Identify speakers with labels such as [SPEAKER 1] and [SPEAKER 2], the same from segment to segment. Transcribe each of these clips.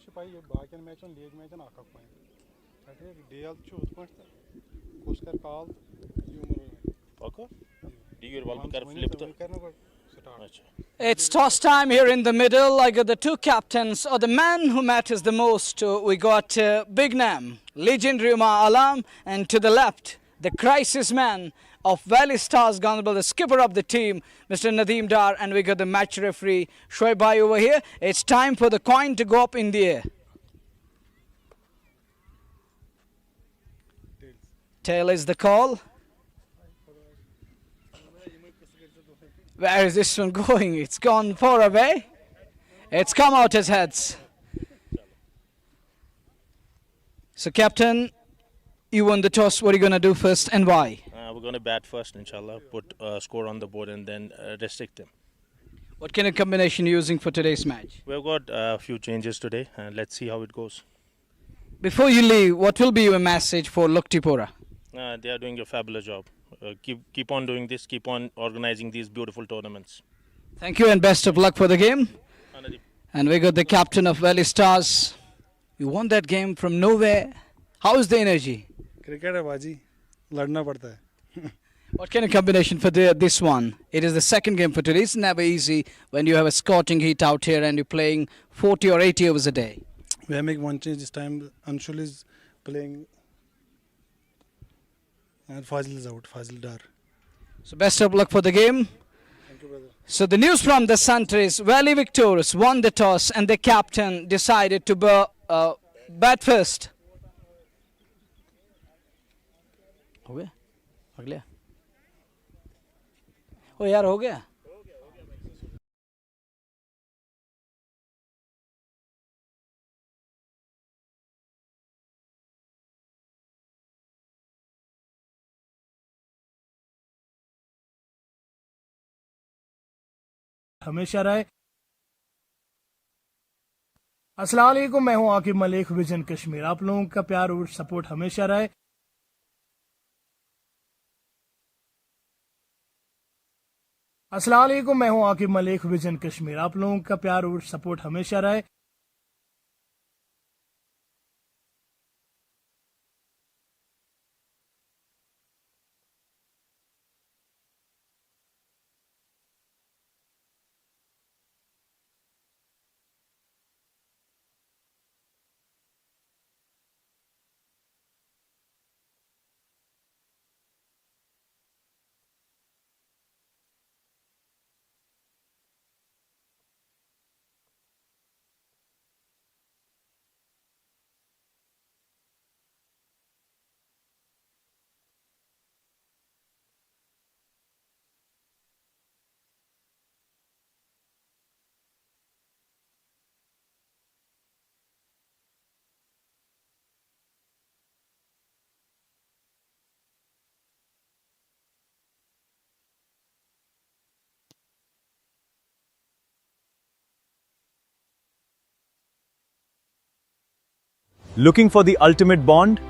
[SPEAKER 1] ownership आई बाकी match league match अख point DL उत पे कुछ कर call
[SPEAKER 2] It's toss time here in the middle. I got the two captains, or the man who matters the most. We got Big Nam, legendary Umar Alam, and to the left, the crisis man of Valley Stars Ganderbal, the skipper of the team, Mr. Nadeem Dar, and we got the match referee, Shoaib over here. It's time for the coin to go up in the air. Tail is the call. Where is this one going? It's gone far away. It's come out as heads. So, Captain, you won the toss. What are you going to do first and why?
[SPEAKER 3] We're going to bat first, inshallah, put score on the board and then restrict them.
[SPEAKER 2] What kind of combination are you using for today's match?
[SPEAKER 3] We've got a few changes today, and let's see how it goes.
[SPEAKER 2] Before you leave, what will be your message for Locktipora?
[SPEAKER 3] They are doing a fabulous job. Keep on doing this, keep on organizing these beautiful tournaments.
[SPEAKER 2] Thank you and best of luck for the game. And we got the captain of Valley Stars. You won that game from nowhere. How is the energy?
[SPEAKER 1] Cricket है बाजी लड़ना पड़ता है.
[SPEAKER 2] What kind of combination for this one? It is the second game for today. It's never easy when you have a scorching heat out here and you're playing 40 or 80 overs a day.
[SPEAKER 1] We have make one change this time. Anshul is playing and Fazil is out. Fazil Dar.
[SPEAKER 2] So best of luck for the game.
[SPEAKER 1] Thank you, brother.
[SPEAKER 2] So the news from the center is Valley victorious, won the toss and the captain decided to bat first. हो गया अगले ओ यार हो गया
[SPEAKER 4] हमेशा रहे। अस्सलाम वालेकुम, मैं हूं आकिब मलिक, विजन कश्मीर। आप लोगों का प्यार और सपोर्ट हमेशा रहे। अस्सलाम वालेकुम, मैं हूं आकिब मलिक, विजन कश्मीर। आप लोगों का प्यार और सपोर्ट हमेशा रहे।
[SPEAKER 5] Looking for the ultimate bond?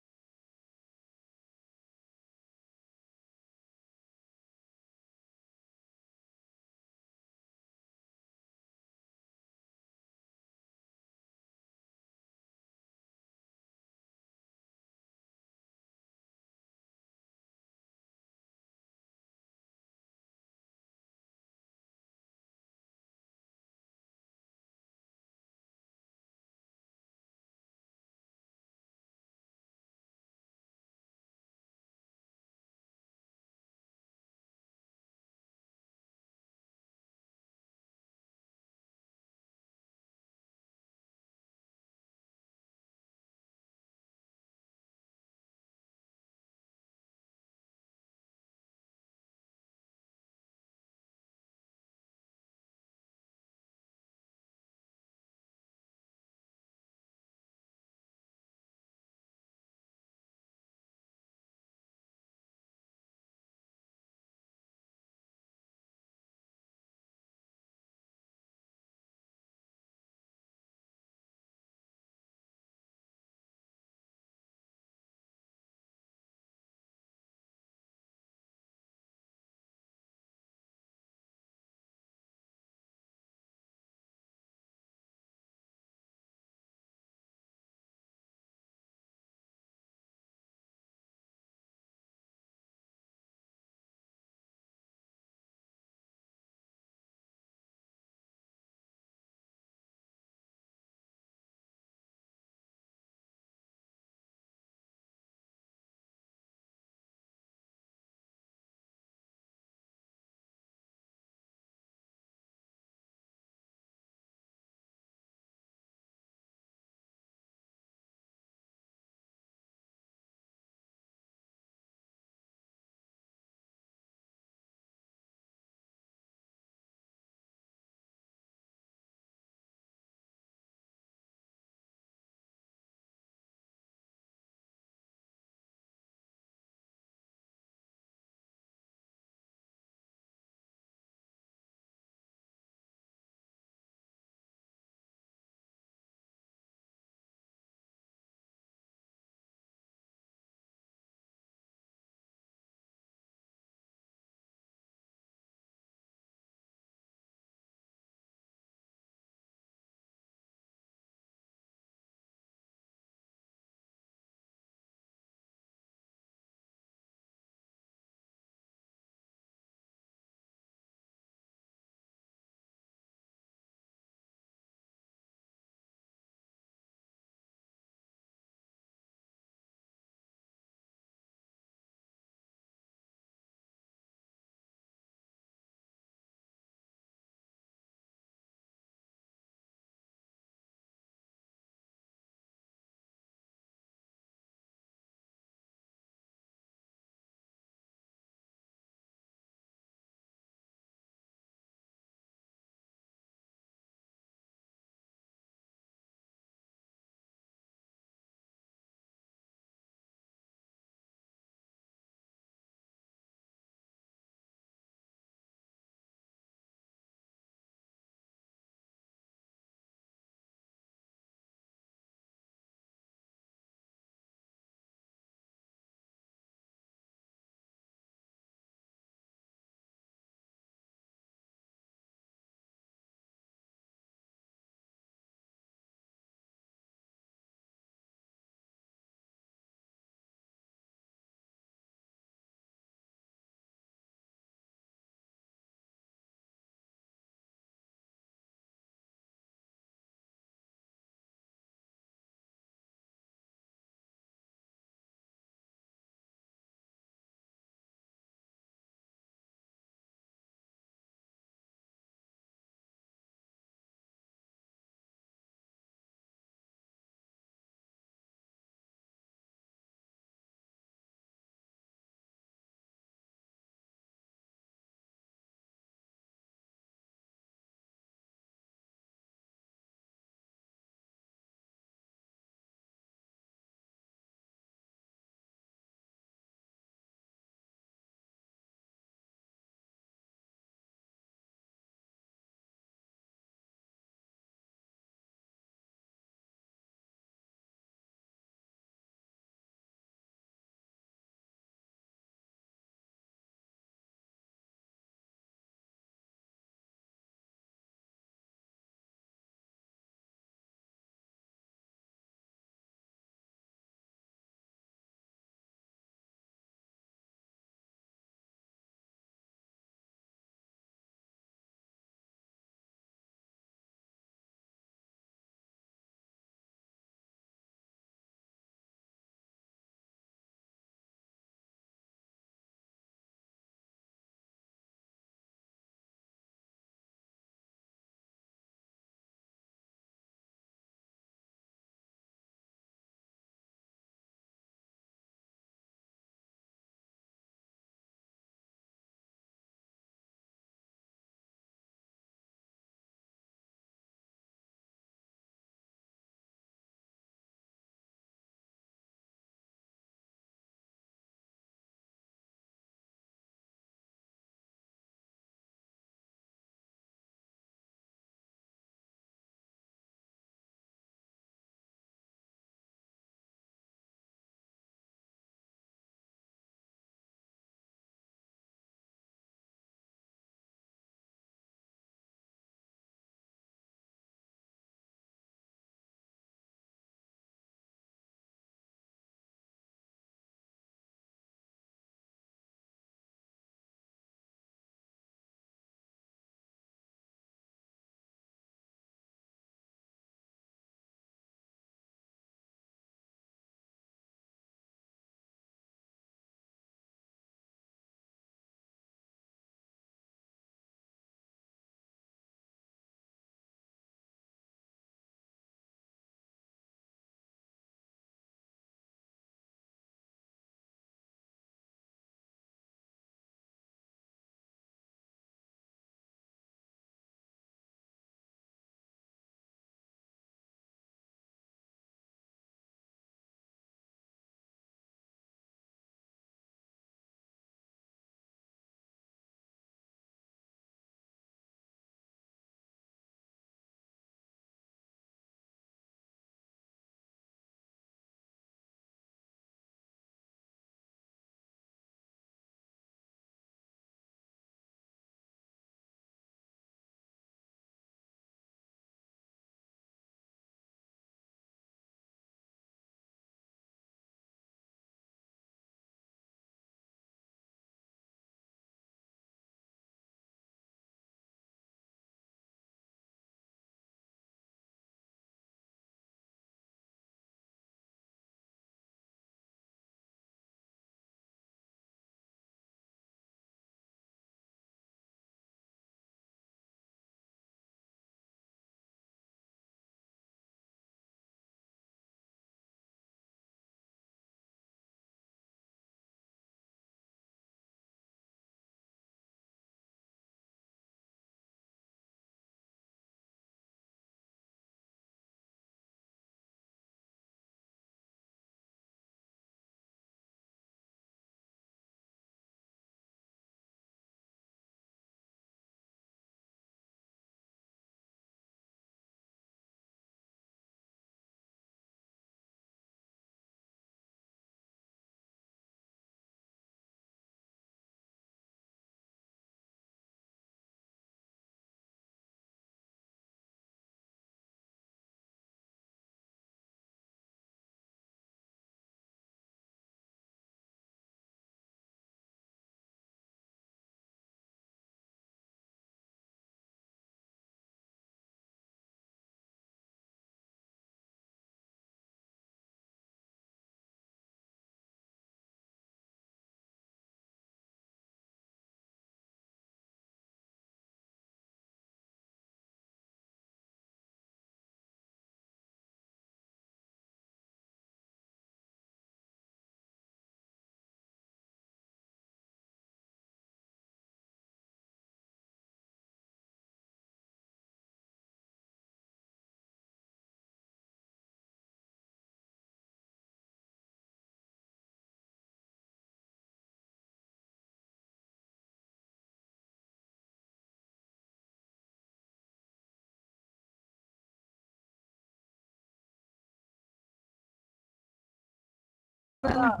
[SPEAKER 2] Swung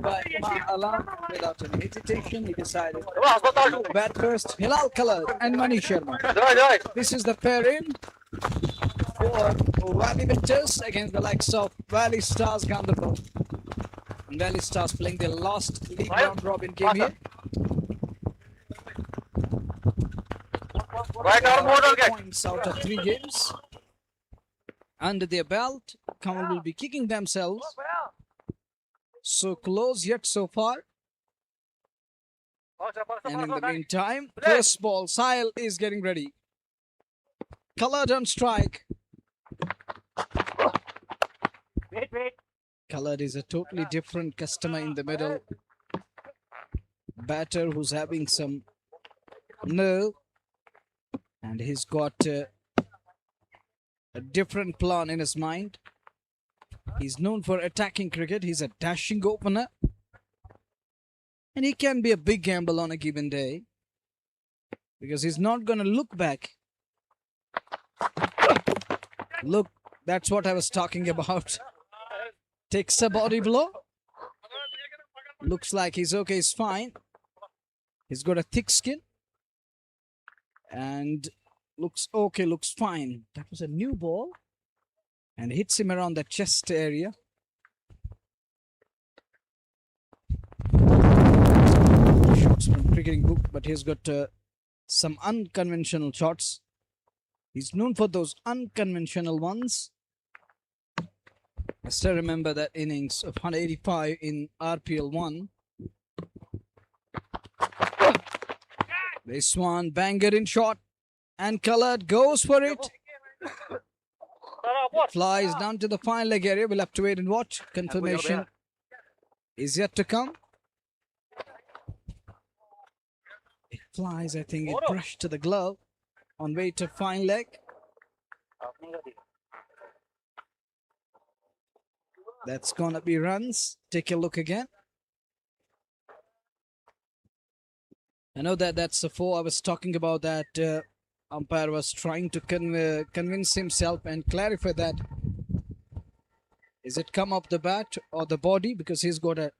[SPEAKER 2] by Alam without any hesitation. He decided bat first. Hilal Khalid and Mani Sharma. This is the pair-in for Valley Victors against the likes of Valley Stars Ganderbal. And Valley Stars playing their last league round robin game here. Points out of 3 games under their belt. Kamal will be kicking themselves. So close yet so far. And in the meantime, first ball, Sahil is getting ready. Khalid on strike. Khalid is a totally different customer in the middle. Batter who's having some nerve. And he's got a different plan in his mind. He's known for attacking cricket. He's a dashing opener. And he can be a big gamble on a given day. Because he's not going to look back. Look, that's what I was talking about. Takes a body blow. Looks like he's okay, he's fine. He's got a thick skin. And looks okay, looks fine. That was a new ball. And hits him around the chest area. Shots from cricketing book, but he's got some unconventional shots. He's known for those unconventional ones. I still remember that innings of 185 in RPL 1. This one, banger in shot. And Khalid goes for it. Flies down to the fine leg area. We'll have to wait and watch. Confirmation is yet to come. It flies, I think it brushed to the glove on way to fine leg. That's gonna be runs. Take a look again. I know that's the 4 I was talking about, that umpire was trying to convince himself and clarify that. Is it come off the bat or the body? Because he's got a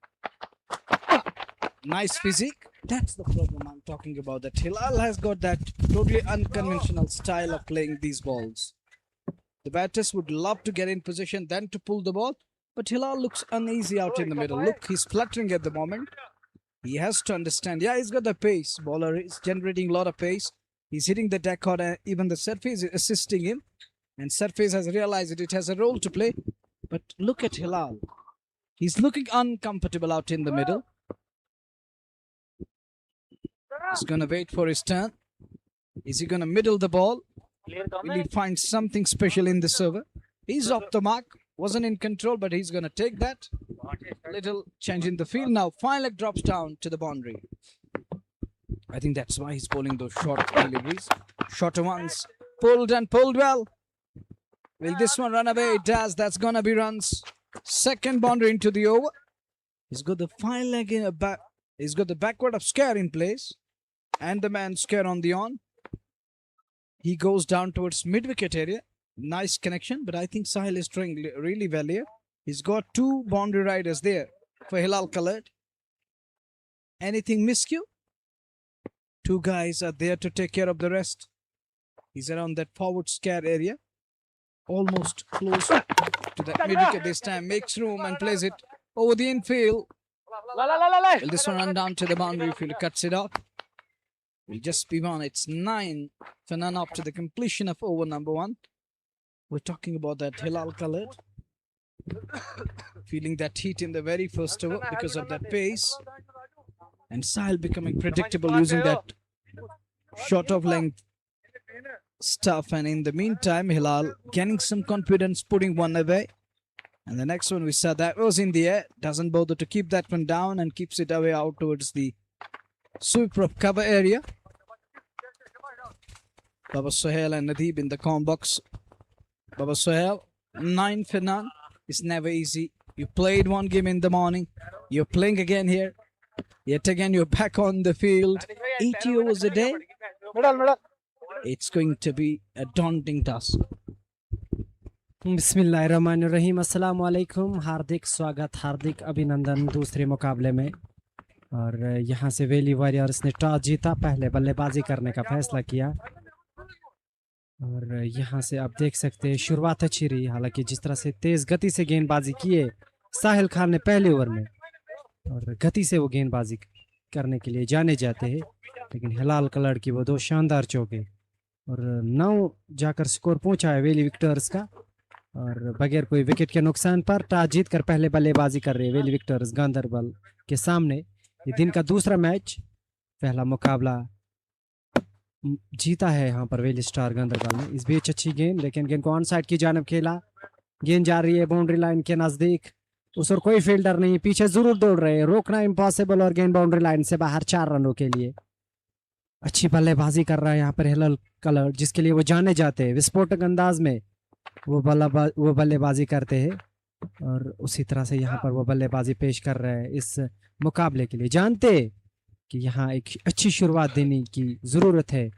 [SPEAKER 2] nice physique. That's the problem I'm talking about. That Hilal has got that totally unconventional style of playing these balls. The batters would love to get in position, then to pull the ball. But Hilal looks uneasy out in the middle. Look, he's fluttering at the moment. He has to understand. Yeah, he's got the pace. Bowler is generating a lot of pace. He's hitting the deck hard, and even the surface is assisting him. And surface has realized that it has a role to play. But look at Hilal. He's looking uncomfortable out in the middle. He's going to wait for his turn. Is he going to middle the ball? Will he find something special in the server? He's off the mark. Wasn't in control, but he's going to take that. Little change in the field now. Fine leg drops down to the boundary. I think that's why he's bowling those short deliveries. Shorter ones. Pulled and pulled well. Will this one run away? It does. That's going to be runs. Second boundary into the over. He's got the fine leg in a back. He's got the backward of scare in place. And the man scare on the on. He goes down towards mid-wicket area. Nice connection. But I think Sahil is trying really well here. He's got 2 boundary riders there for Hilal Khalid. Anything miscue? 2 guys are there to take care of the rest. He's around that forward scare area. Almost close to that mid-wicket this time. Makes room and plays it over the infield. Will this one run down to the boundary field? Cuts it off. Will just be one. It's 9 for none up to the completion of over number 1. We're talking about that Hilal Khalid. Feeling that heat in the very first over because of that pace. And Sahil becoming predictable using that short of length stuff. And in the meantime, Hilal gaining some confidence, putting one away. And the next one we saw that was in the air. Doesn't bother to keep that one down and keeps it away out towards the sweeper of cover area. Baba Sohail and Nadeeb in the com box. Baba Sohail, 9 for none. It's never easy. You played one game in the morning. You're playing again here. Yet again, you're back on the field. 80 overs a day. It's going to be a daunting task.
[SPEAKER 6] बिस्मिल्लाहिर्रहमानिर्रहीम, अस्सलाम वालेकुम। हार्दिक स्वागत, हार्दिक अभिनंदन दूसरे मुकाबले में। और यहाँ से वेली वॉरियर्स ने टॉस जीता, पहले बल्लेबाजी करने का फैसला किया। और यहाँ से आप देख सकते हैं शुरुआत अच्छी रही, हालांकि जिस तरह से तेज गति से गेंदबाजी किए साहिल खान ने पहले ओवर में, और गति से वो गेंदबाजी करने के लिए जाने जाते हैं, लेकिन हिलाल कलर की वो 2 शानदार चौके और 9 जाकर स्कोर पहुंचा है वेली विक्टर्स का। और बगैर कोई विकेट के नुकसान पर टॉस जीतकर पहले बल्लेबाजी कर रहे हैं वेली विक्टर्स गांदरबल के सामने। ये दिन का दूसरा मैच, पहला मुकाबला जीता है यहाँ पर वेली स्टार गांदरबल ने। इस बीच अच्छी गेंद, लेकिन गेंद को ऑन साइड की जानब खेला, गेंद जा रही है बाउंड्री लाइन के नजदीक, उस और कोई फील्डर नहीं, पीछे जरूर दौड़ रहे हैं, रोकना इम्पॉसिबल, और गेंद बाउंड्री लाइन से बाहर 4 रनों के लिए। अच्छी बल्लेबाजी कर रहा है यहाँ पर हिलाल कलर, जिसके लिए वो जाने जाते हैं, विस्फोटक अंदाज में वो बल्लेबाजी करते हैं, और उसी तरह से यहाँ पर वो बल्लेबाजी पेश कर रहे हैं इस मुकाबले के लिए। जानते कि यहाँ एक अच्छी शुरुआत देने की ज़रूरत है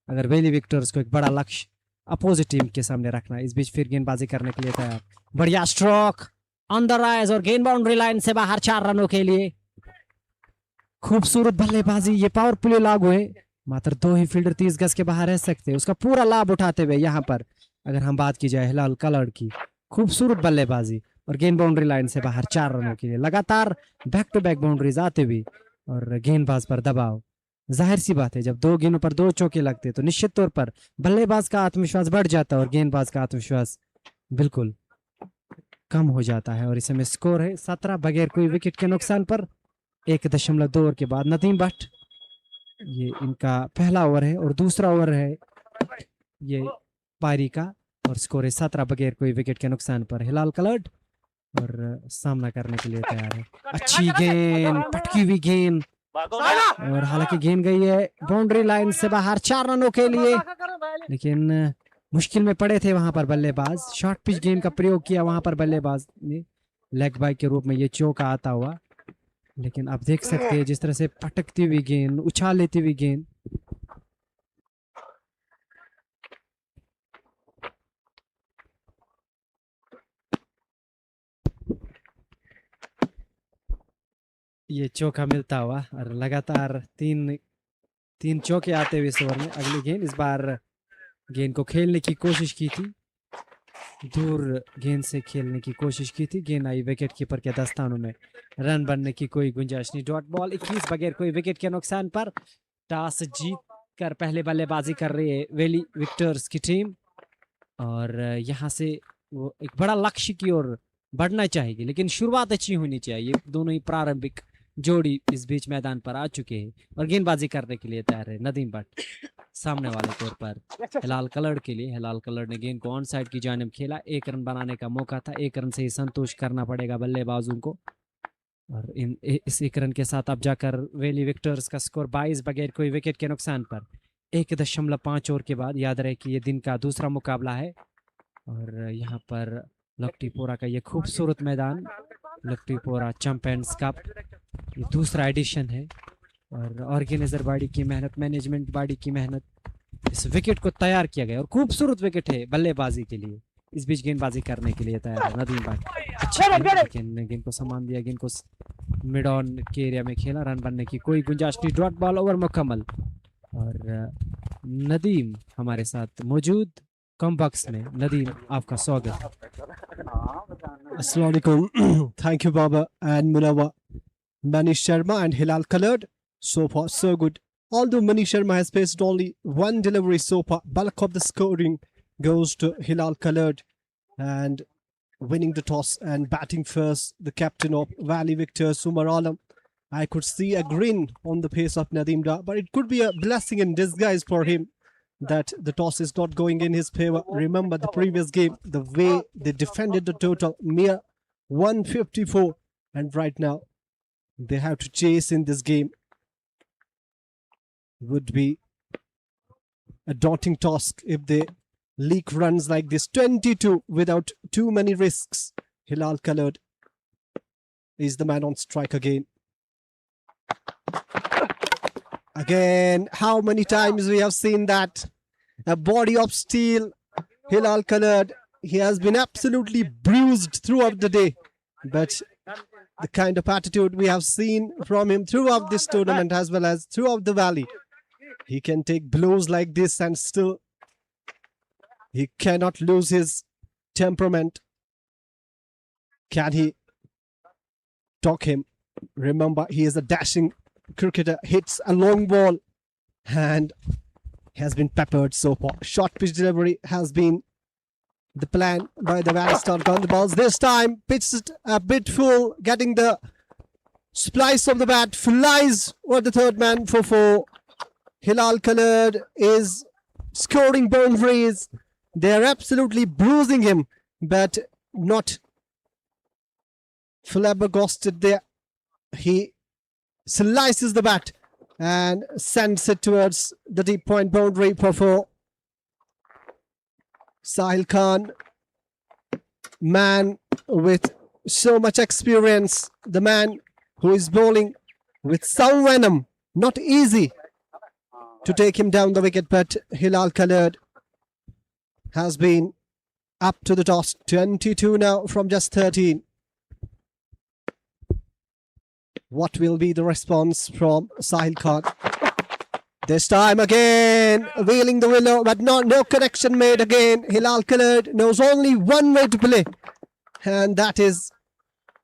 [SPEAKER 6] अगर वेली विक्टर्स को एक बड़ा लक्ष्य अपोजिट टीम के सामने रखना। इस बीच फिर गेंदबाजी करने के लिए तैयार, बढ़िया स्ट्रोक ऑन द राइज, और गेंद बाउंड्री लाइन से बाहर 4 रनों के लिए। खूबसूरत बल्लेबाजी, ये पावर प्ले लागू है, मात्र 2 ही फील्डर 30 गज के बाहर रह सकते हैं, उसका पूरा लाभ उठाते हुए यहाँ पर अगर हम बात की जाए हिलाल कलर की, खूबसूरत बल्लेबाजी और गेंद बाउंड्री लाइन से बाहर 4 रनों के लिए। लगातार बैक टू बैक बाउंड्रीज आते हुए और गेंदबाज पर दबाव। जाहिर सी बात है, जब 2 गेंदों पर 2 चौके लगते तो निश्चित तौर पर बल्लेबाज का आत्मविश्वास बढ़ जाता है और गेंदबाज का आत्मविश्वास बिल्कुल कम हो जाता है। और इस समय स्कोर है 17 बगैर कोई विकेट के नुकसान पर। 1.2 ओवर के बाद नदीम भट्ट, ये इनका पहला ओवर है और दूसरा ओवर है ये पारी का, और स्कोर है 17 बगैर कोई विकेट के नुकसान पर। हिलाल कलर्ड और सामना करने के लिए तैयार है। अच्छी गेंद, पटकी हुई गेंद, और हालांकि गेंद गई है बाउंड्री लाइन से बाहर 4 रनों के लिए, लेकिन मुश्किल में पड़े थे वहां पर बल्लेबाज। शॉर्ट पिच गेंद का प्रयोग किया वहां पर बल्लेबाज ने, लेग बाई के रूप में ये चौका आता हुआ, लेकिन आप देख सकते हैं जिस तरह से पटकती हुई गेंद, उछाल लेती हुई गेंद। ये चौका मिलता हुआ, और लगातार तीन चौके आते हुए इस ओवर में। अगली गेंद, इस बार गेंद को खेलने की कोशिश की थी, दूर गेंद से खेलने की कोशिश की थी, गेंद आई विकेट कीपर के दस्तानों में, रन बनने की कोई गुंजाइश नहीं। डॉट बॉल 21 बगैर कोई विकेट के नुकसान पर। टॉस जीत कर पहले बल्लेबाजी कर रही है वेली विक्टर्स की टीम, और यहाँ से वो एक बड़ा लक्ष्य की ओर बढ़ना चाहेगी, लेकिन शुरुआत अच्छी होनी चाहिए। दोनों ही प्रारंभिक जोड़ी इस बीच मैदान पर आ चुके हैं और गेंदबाजी करने के लिए तैयार है नदीम भट्ट सामने वाले तौर पर हिलाल कलर के लिए। हिलाल कलर ने गेंद को ऑन साइड की जानिब खेला, 1 रन बनाने का मौका था, 1 रन से ही संतोष करना पड़ेगा बल्लेबाजों को, और इस 1 रन के साथ अब जाकर वेली विक्टर्स का स्कोर 22 बगैर कोई विकेट के नुकसान पर। 1.5 ओवर के बाद, याद रहे कि ये दिन का दूसरा मुकाबला है, और यहाँ पर लॉक्टिपोरा का ये खूबसूरत मैदान, लॉक्टिपोरा चैंपियंस कप, ये दूसरा एडिशन है, और ऑर्गेनाइजर बॉडी की मेहनत, मैनेजमेंट बॉडी की मेहनत, इस विकेट को तैयार किया गया, और खूबसूरत विकेट है बल्लेबाजी के लिए। इस बीच गेंदबाजी करने के लिए तैयार है नदीम भट्ट, अच्छा गेंद को सामान दिया, गेंद को मिड ऑन के एरिया में खेला, रन बनने की कोई गुंजाइश नहीं। डॉट बॉल ओवर मुकम्मल, और नदीम हमारे साथ मौजूद कम बॉक्स में। नदीम, आपका स्वागत।
[SPEAKER 7] Assalamu alaikum. Thank you, Baba and Munawar. Manish Sharma and Hilal Colored. So far, so good. Although Manish Sharma has faced only 1 delivery so far, bulk of the scoring goes to Hilal Colored, and winning the toss and batting first, the captain of Valley Victors, Umar Alam. I could see a grin on the face of Nadeem Da, but it could be a blessing in disguise for him that the toss is not going in his favor. Remember the previous game, the way they defended the total, mere 154, and right now they have to chase in this game. Would be a daunting task if they leak runs like this. 22 without too many risks. Hilal Colored is the man on strike again. Again, how many times we have seen that? A body of steel. Hilal Colored he has been absolutely bruised throughout the day. But the kind of attitude we have seen from him throughout this tournament as well as throughout the valley, he can take blows like this and still he cannot lose his temperament. Can he talk him? Remember, he is a dashing cricketer, hits a long ball and has been peppered so far. Short pitch delivery has been the plan by the Valley Star Ganderbals. This time, pitched a bit full, getting the splice of the bat, flies over the third man for 4. Hilal Coloured is scoring boundaries. They're absolutely bruising him, but not flabbergasted there. He slices the bat and sends it towards the deep point boundary for 4. Sahil Khan, man with so much experience, the man who is bowling with some venom. Not easy to take him down the wicket, but Hilal Coloured has been up to the task. 22 now from just 13. What will be the response from Sahil Khan? This time again, wheeling the willow, but no connection made again. Hilal Coloured knows only one way to play, and that is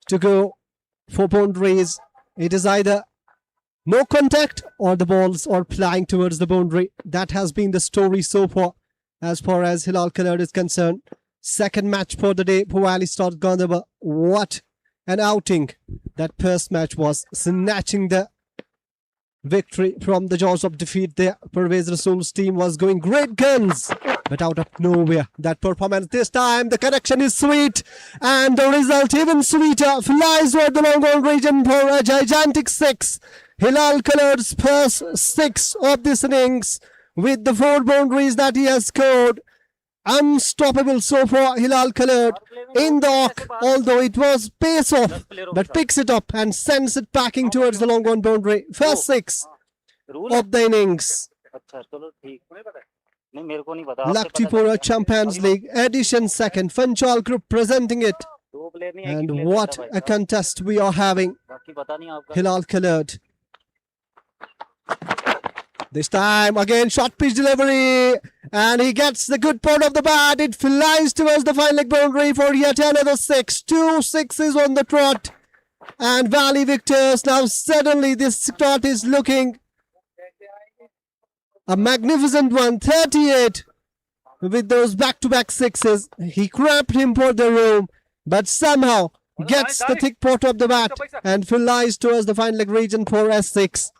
[SPEAKER 7] to go for boundaries. It is either no contact or the balls are flying towards the boundary. That has been the story so far as Hilal Coloured is concerned. Second match for the day for Valley Stars Ganderbal. What an outing that first match was, snatching the victory from the jaws of defeat there. Pervez Rasool's team was going great guns, but out of nowhere, that performance this time, the connection is sweet, and the result even sweeter. Flies over the long on region for a gigantic 6. Hilal Coloured's first 6 of this innings, with the 4 boundaries that he has scored. Unstoppable so far, Hilal Coloured in the arc, although it was pace off, but picks it up and sends it packing towards the long on boundary. First 6 of the innings. Locktipora Champions League Edition 2nd, Panchal Group presenting it. And what a contest we are having. Hilal Coloured. This time again, short pitch delivery, and he gets the good part of the bat. It flies towards the fine leg boundary for yet another 6. 2 6s on the trot, and Valley victors. Now suddenly this trot is looking a magnificent one. 38 with those back-to-back 6s. He cramped him for the room, but somehow gets the thick part of the bat and flies towards the fine leg region for S6.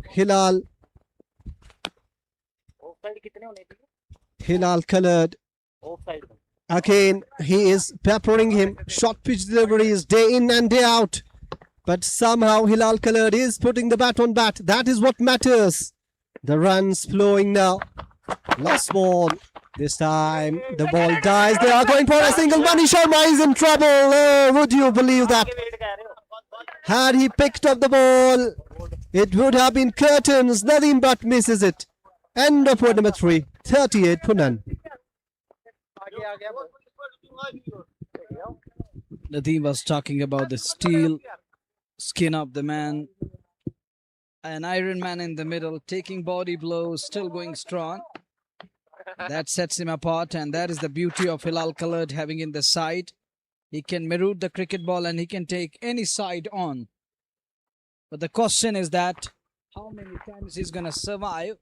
[SPEAKER 7] Hilal Coloured. Again, he is peppering him. Short pitch deliveries day in and day out. But somehow Hilal Coloured is putting the bat on bat. That is what matters. The runs flowing now. Last ball. This time the ball dies. They are going for a single. Mani Sharma is in trouble. Oh, would you believe that? Had he picked up the ball, it would have been curtains. Nothing but misses it. End of over number 3. 38 for none.
[SPEAKER 2] Nadeem was talking about the steel skin of the man. An Iron Man in the middle, taking body blows, still going strong. That sets him apart, and that is the beauty of Hilal Coloured having in the side. He can mirror the cricket ball and he can take any side on. But the question is that how many times he's going to survive.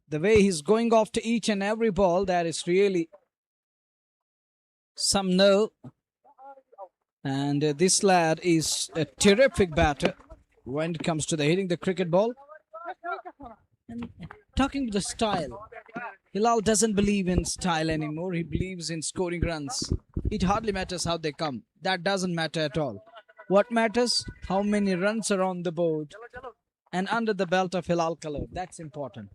[SPEAKER 2] The way he's going after each and every ball, that is really some nerve. And this lad is a terrific batter when it comes to hitting the cricket ball. And talking to the style, Hilal doesn't believe in style anymore. He believes in scoring runs. It hardly matters how they come. That doesn't matter at all. What matters? How many runs are on the board and under the belt of Hilal Coloured. That's important.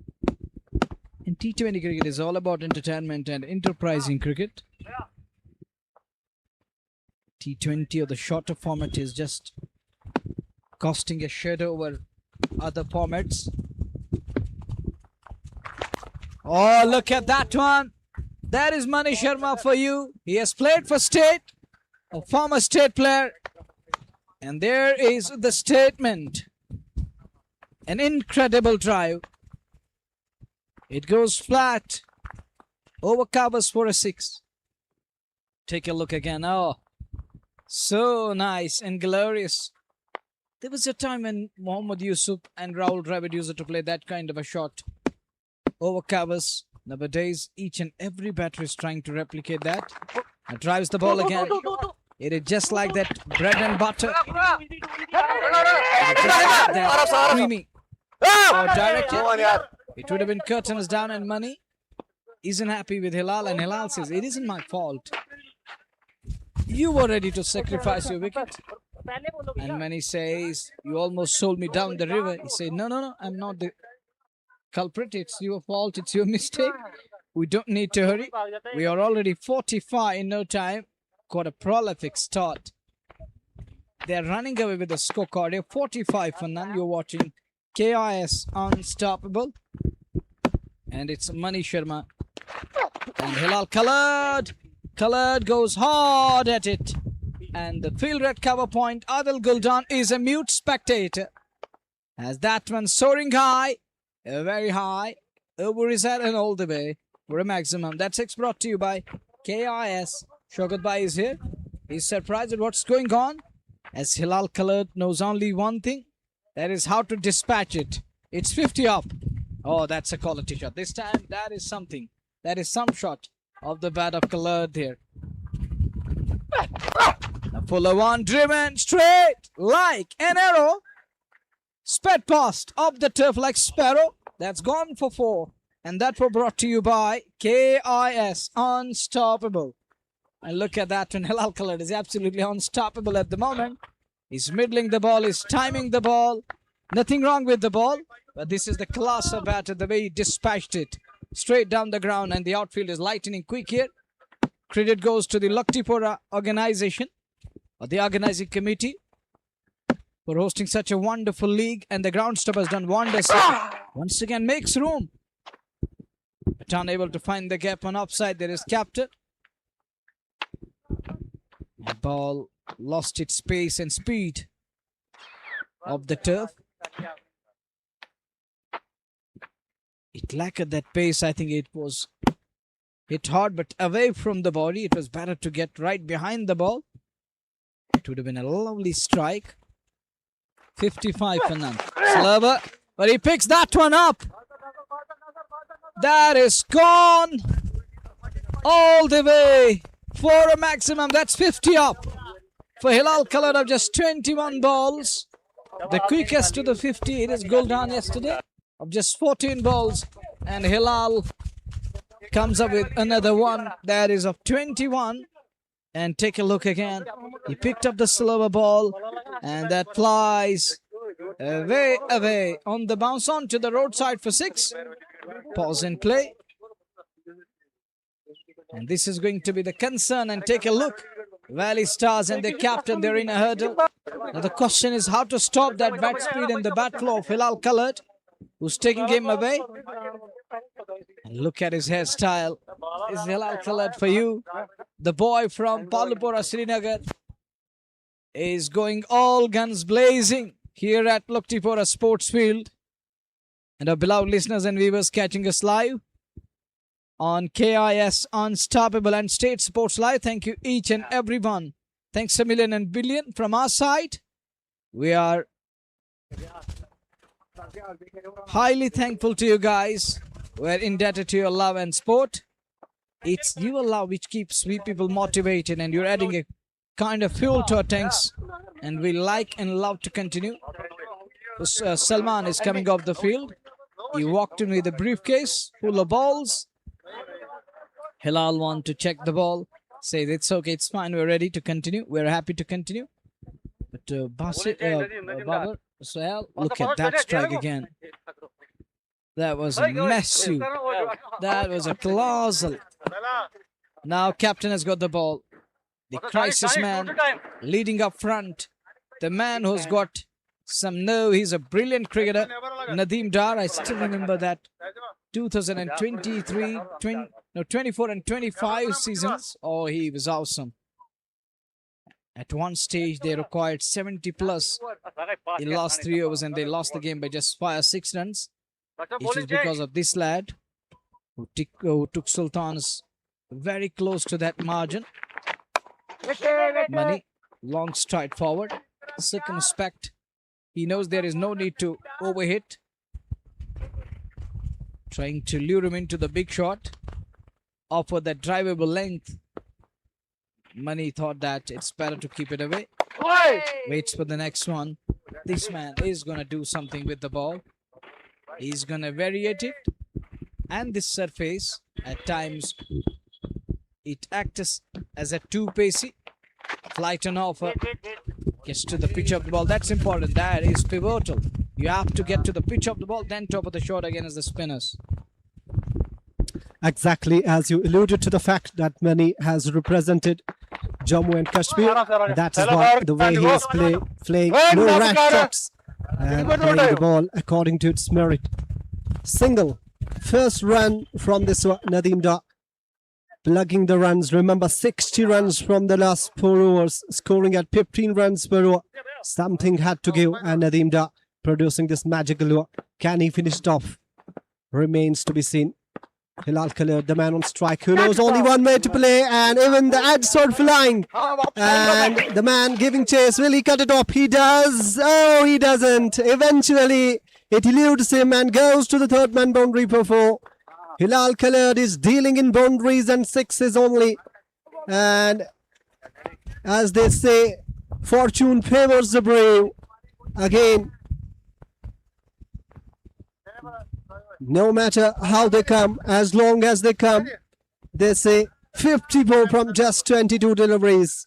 [SPEAKER 2] And T20 cricket is all about entertainment and enterprising cricket. T20 or the shorter format is just casting a shadow over other formats. Oh, look at that one. That is Mani Sharma for you. He has played for state, a former state player. And there is the statement. An incredible drive. It goes flat. Overcovers for a 6. Take a look again. Oh, so nice and glorious. There was a time when Mohammad Yusuf and Rahul Dravid used to play that kind of a shot. Overcovers. Nowadays, each and every batter is trying to replicate that. And drives the ball again. It is just like that bread and butter. That creamy. Or directed. It would have been curtains down and Mani isn't happy with Hilal, and Hilal says, it isn't my fault. You were ready to sacrifice your wicket. And Mani says, you almost sold me down the river. He said, no, I'm not the culprit. It's your fault. It's your mistake. We don't need to hurry. We are already 45 in no time. Got a prolific start. They're running away with the scorecard. They're 45 for none. You're watching KIS Unstoppable. And it's Mani Sharma. And Hilal Coloured goes hard at it. And the field red cover point, Adil Guldan is a mute spectator. As that one soaring high, very high, over his head and all the way for a maximum. That 6 brought to you by KIS. Shogat Bhai is here. He's surprised at what's going on. As Hilal Coloured knows only one thing. That is how to dispatch it. It's 50 up. Oh, that's a quality shot. This time, that is something. That is some shot of the bat of Coloured here. A fuller one driven straight like an arrow. Sped past up the turf like sparrow. That's gone for 4. And that was brought to you by KIS Unstoppable. And look at that one. Hilal Coloured is absolutely unstoppable at the moment. He's middling the ball. He's timing the ball. Nothing wrong with the ball. But this is the class of batter. The way he dispatched it. Straight down the ground. And the outfield is lightning quick here. Credit goes to the Locktipora organization. Or the organizing committee. For hosting such a wonderful league. And the groundstop has done wonders. Once again makes room. But unable to find the gap on offside. There is captain. The ball lost its pace and speed of the turf. It lacked that pace. I think it was hit hard but away from the body. It was better to get right behind the ball. It would have been a lovely strike. 55 for none. Slower, but he picks that one up. That is gone all the way for a maximum. That's 50 up for Hilal Coloured of just 21 balls. The quickest to the 50. It is Guldan yesterday of just 14 balls. And Hilal comes up with another one that is of 21. And take a look again. He picked up the slower ball. And that flies away on the bounce on to the roadside for 6. Pause and play. And this is going to be the concern. And take a look. Valley Stars and their captain, they're in a hurdle. Now the question is how to stop that bat speed and the bat flow of Hilal Coloured, who's taking game away. And look at his hairstyle. This is Hilal Coloured for you. The boy from Palupora, Srinagar, is going all guns blazing here at Locktipora Sports Field. And our beloved listeners and viewers catching us live on KIS Unstoppable and State Sports Live. Thank you each and everyone. Thanks a million and billion from our side. We are highly thankful to you guys. We're indebted to your love and support. It's your love which keeps we people motivated, and you're adding a kind of fuel to our tanks, and we like and love to continue. Salman is coming off the field. He walked in with a briefcase full of balls. Hilal want to check the ball. Says it's okay, it's fine, we're ready to continue. We're happy to continue. But Babar, Sohail, look at that strike again. That was massive. That was a colossal. Now captain has got the ball. The crisis man leading up front. The man who's got some nerve. He's a brilliant cricketer. Nadeem Dar, I still remember that 2023, 24 and 25 seasons. Oh, he was awesome. At one stage, they required 70 plus in the last 3 overs, and they lost the game by just 6 runs. It was because of this lad who took Sultans very close to that margin. Money, long stride forward, circumspect. He knows there is no need to overhit. Trying to lure him into the big shot. Offer that drivable length. Money thought that it's better to keep it away. Waits for the next one. This man is going to do something with the ball. He's going to variate it. And this surface, at times, it acts as a two-pacey. Flight and offer. Gets to the pitch of the ball. That's important. That is pivotal. You have to get to the pitch of the ball, then top of the shot again as the spinners.
[SPEAKER 7] Exactly, as you alluded to the fact that Mani has represented Jammu and Kashmir. That is why the way he is playing no rash shots and playing the ball according to its merit. Single. First run from this one, Nadeem Da. Plugging the runs. Remember, 60 runs from the last 4 overs. Scoring at 15 runs per over. Something had to give, and Nadeem Da producing this magical over. Can he finish it off? Remains to be seen. Hilal Khalid, the man on strike, who knows only one way to play, and even the ads are flying. And the man giving chase, will he cut it off? He does. Oh, he doesn't. Eventually, it eludes him and goes to the third man boundary for 4. Hilal Khalid is dealing in boundaries and 6s only. And as they say, fortune favors the brave. Again, no matter how they come, as long as they come, they say 54 from just 22 deliveries.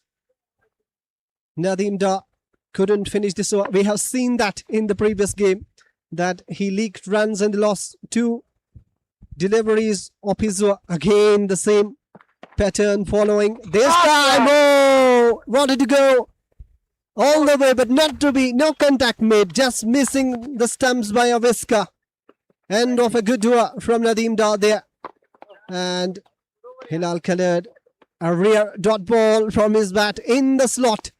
[SPEAKER 7] Nadeem Da couldn't finish this. We have seen that in the previous game, that he leaked runs and lost 2 deliveries of his. Again, the same pattern following. This time, oh, wanted to go all the way, but not to be, no contact made, just missing the stumps by a whisker. End of a good dua from Nadeem Da there. And Hilal Khalid, a rear dot ball from his bat in the slot.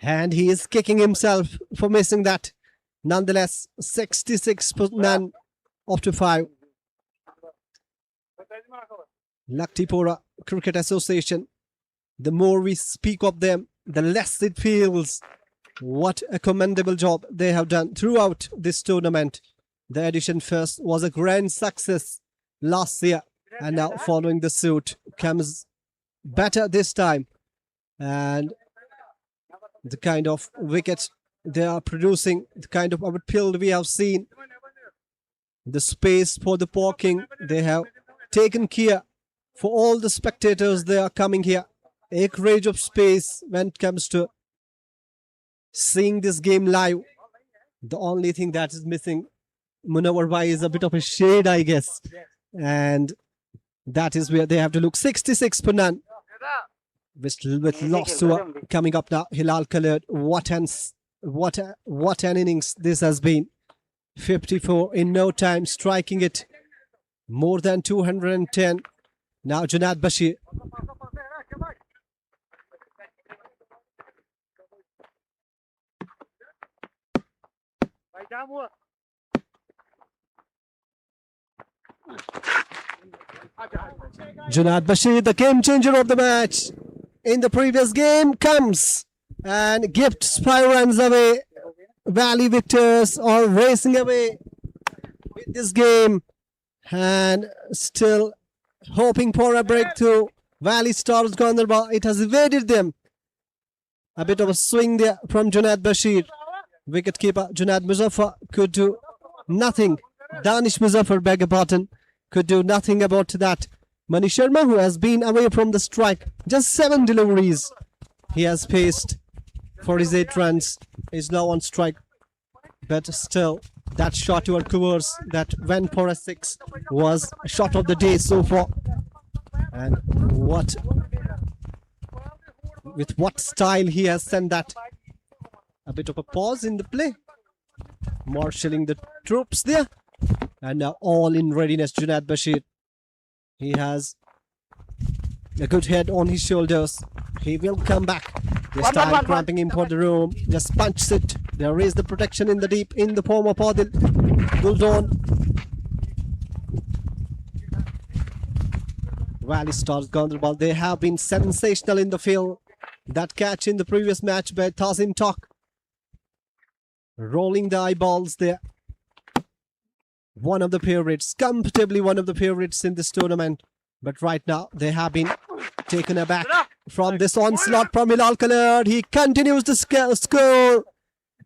[SPEAKER 7] And he is kicking himself for missing that. Nonetheless, 66 none after 5. Locktipora Cricket Association. The more we speak of them, the less it feels. What a commendable job they have done throughout this tournament. The edition first was a grand success last year, and now following the suit comes better this time. And the kind of wickets they are producing, the kind of outfield we have seen, the space for the parking, they have taken care for all the spectators. They are coming here. Acreage of space when it comes to seeing this game live. The only thing that is missing, Munawar Bhai, is a bit of a shade, I guess. And that is where they have to look. 66 for none. With lost to coming up now. Hilal Khalid, what an innings this has been. 54 in no time, striking it more than 210. Now Junaid Bashir. Junaid Bashir, the game changer of the match in the previous game, comes and gifts 5 runs away. Valley victors are racing away with this game and still hoping for a breakthrough. Valley Stars Ganderbal, it has evaded them. A bit of a swing there from Junaid Bashir. Wicketkeeper Junaid Muzaffar could do nothing. Danish Muzaffar, beg your pardon, could do nothing about that. Mani Sharma, who has been away from the strike, just 7 deliveries he has faced for his 8 runs, is now on strike. But still, that shot toward covers that went for a 6 was a shot of the day so far. And with what style he has sent that. A bit of a pause in the play. Marshalling the troops there. And now all in readiness. Junaid Bashir. He has a good head on his shoulders. He will come back. This time cramping him for the room. Just punches it. There is the protection in the deep in the form of Adil. Guldan. Valley Stars Ganderbal. They have been sensational in the field. That catch in the previous match by Tazim Tok. Rolling the eyeballs there. One of the favorites. Comfortably one of the favorites in this tournament. But right now they have been taken aback from this onslaught from Hilal Khaled. He continues to score.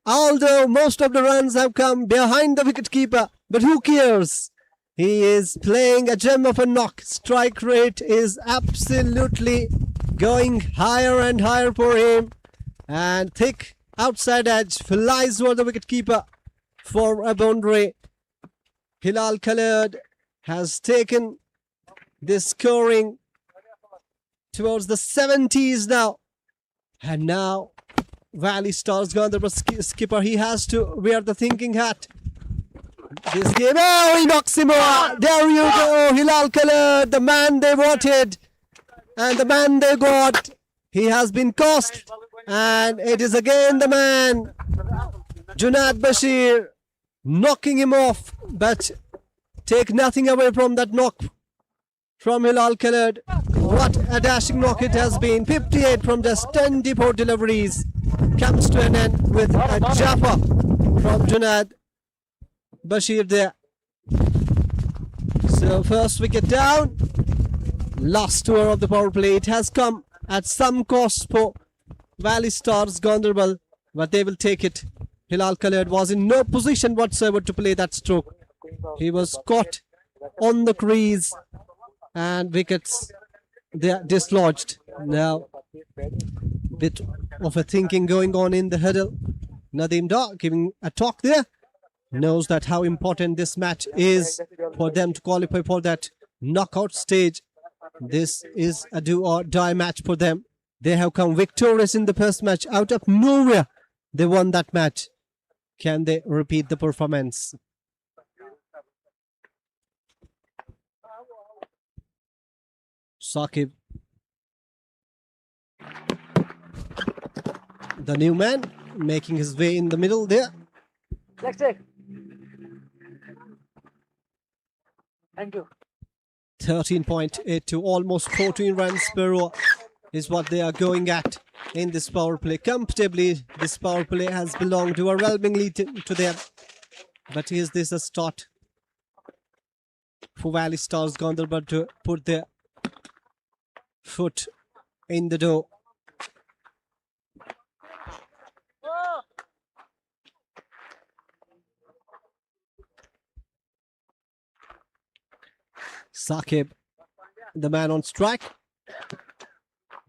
[SPEAKER 7] Although most of the runs have come behind the wicketkeeper. But who cares? He is playing a gem of a knock. Strike rate is absolutely going higher and higher for him. And thick outside edge flies over the wicketkeeper for a boundary. Hilal Khaled has taken this scoring towards the 70s now. And now Valley Stars Ganderbal skipper, he has to wear the thinking hat. This game, oh, he knocks him over. There you go, Hilal Khaled, the man they wanted and the man they got. He has been cost, and it is again the man, Junaid Bashir, knocking him off. But take nothing away from that knock from Hilal Khaled. What a dashing knock it has been. 58 from just 24 deliveries comes to an end with a Jaffa from Junaid Bashir there. So first wicket down. Last over of the power play. It has come at some cost for Valley Stars Ganderbal, but they will take it. Hilal Khaled was in no position whatsoever to play that stroke. He was caught on the crease and wickets they are dislodged. Now bit of a thinking going on in the huddle. Nadeem Dar giving a talk there. Knows that how important this match is for them to qualify for that knockout stage. This is a do or die match for them. They have come victorious in the first match. Out of nowhere, they won that match. Can they repeat the performance? Saqib, the new man, making his way in the middle there.
[SPEAKER 2] Let's take. Thank you.
[SPEAKER 7] 13.82, almost 14 runs per over is what they are going at in this power play. Comfortably, this power play has belonged overwhelmingly to them. But is this a start for Valley Stars Ganderbal to put their foot in the door? Saqib, the man on strike.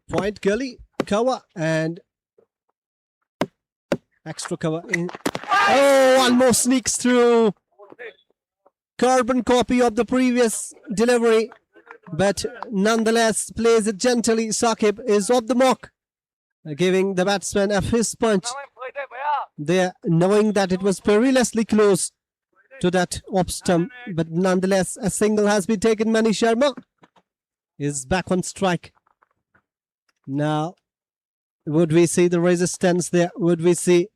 [SPEAKER 7] Point gully, cover, and extra cover in. Oh, almost sneaks through. Carbon copy of the previous delivery, but nonetheless plays it gently. Saqib is off the mark, giving the batsman a fist punch there, knowing that it was perilously close to that off stump, but nonetheless a single has been taken. Mani Sharma is back on strike. Now, would we see the resistance there? Would we see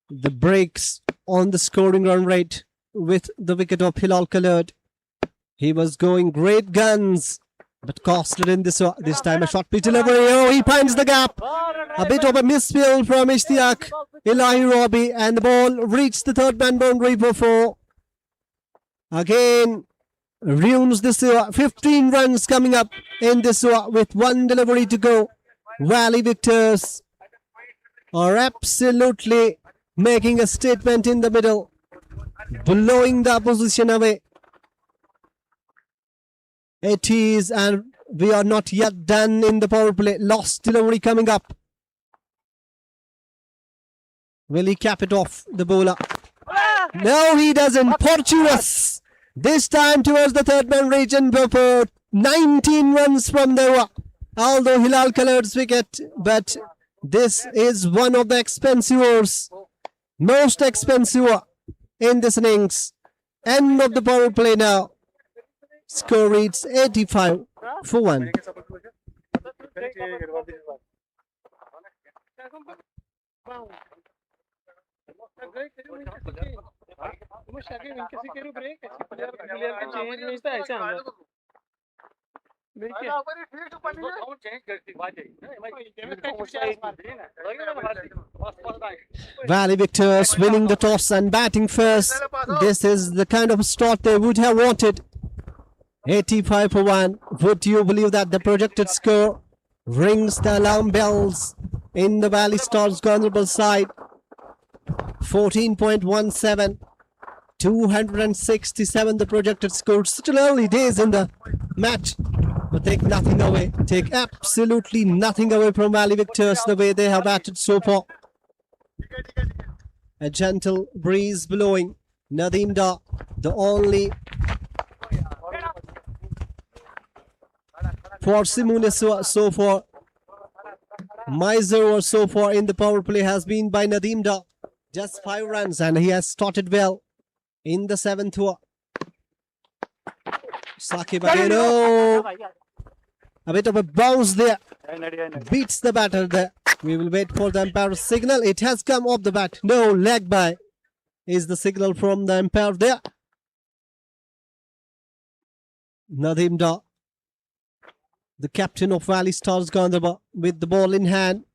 [SPEAKER 7] the breaks on the scoring run rate with the wicket of Hilal Khaled? He was going great guns, but costed in this time a short pitch delivery. Oh, he finds the gap. A bit of a misfield from Ishtiaq Ilahi Robbie, and the ball reached the third man boundary for 4. Again, ruins this 15 runs coming up in this with 1 delivery to go. Valley victors are absolutely making a statement in the middle, blowing the opposition away. It is, and we are not yet done in the power play. Lost delivery coming up. Will he cap it off, the bowler? No, he doesn't. Fortuitous. This time towards the third man region for 19 runs from there. Although Hilal Khaled's wicket, but this is one of the expensive overs. Most expensive in this innings. End of the power play now. Score reads 85 for 1. Valley Victors winning the toss and batting first. This is the kind of start they would have wanted. 85 for 1. Would you believe that the projected score rings the alarm bells in the Valley Stars Ganderbal side? 14.17. 267 the projected score. Still early days in the match, but take nothing away. Take absolutely nothing away from Valley Victors the way they have batted so far. A gentle breeze blowing. Nadeem Da, the only for Simone so far. Miser so far in the power play has been by Nadeem Da. Just 5 runs and he has started well in the 7th over. Saqib again. Oh, a bit of a bounce there. Beats the batter there. We will wait for the umpire's signal. It has come off the bat. No, leg by is the signal from the umpire there. Nadeem Da, the captain of Valley Stars Ganderbal, with the ball in hand.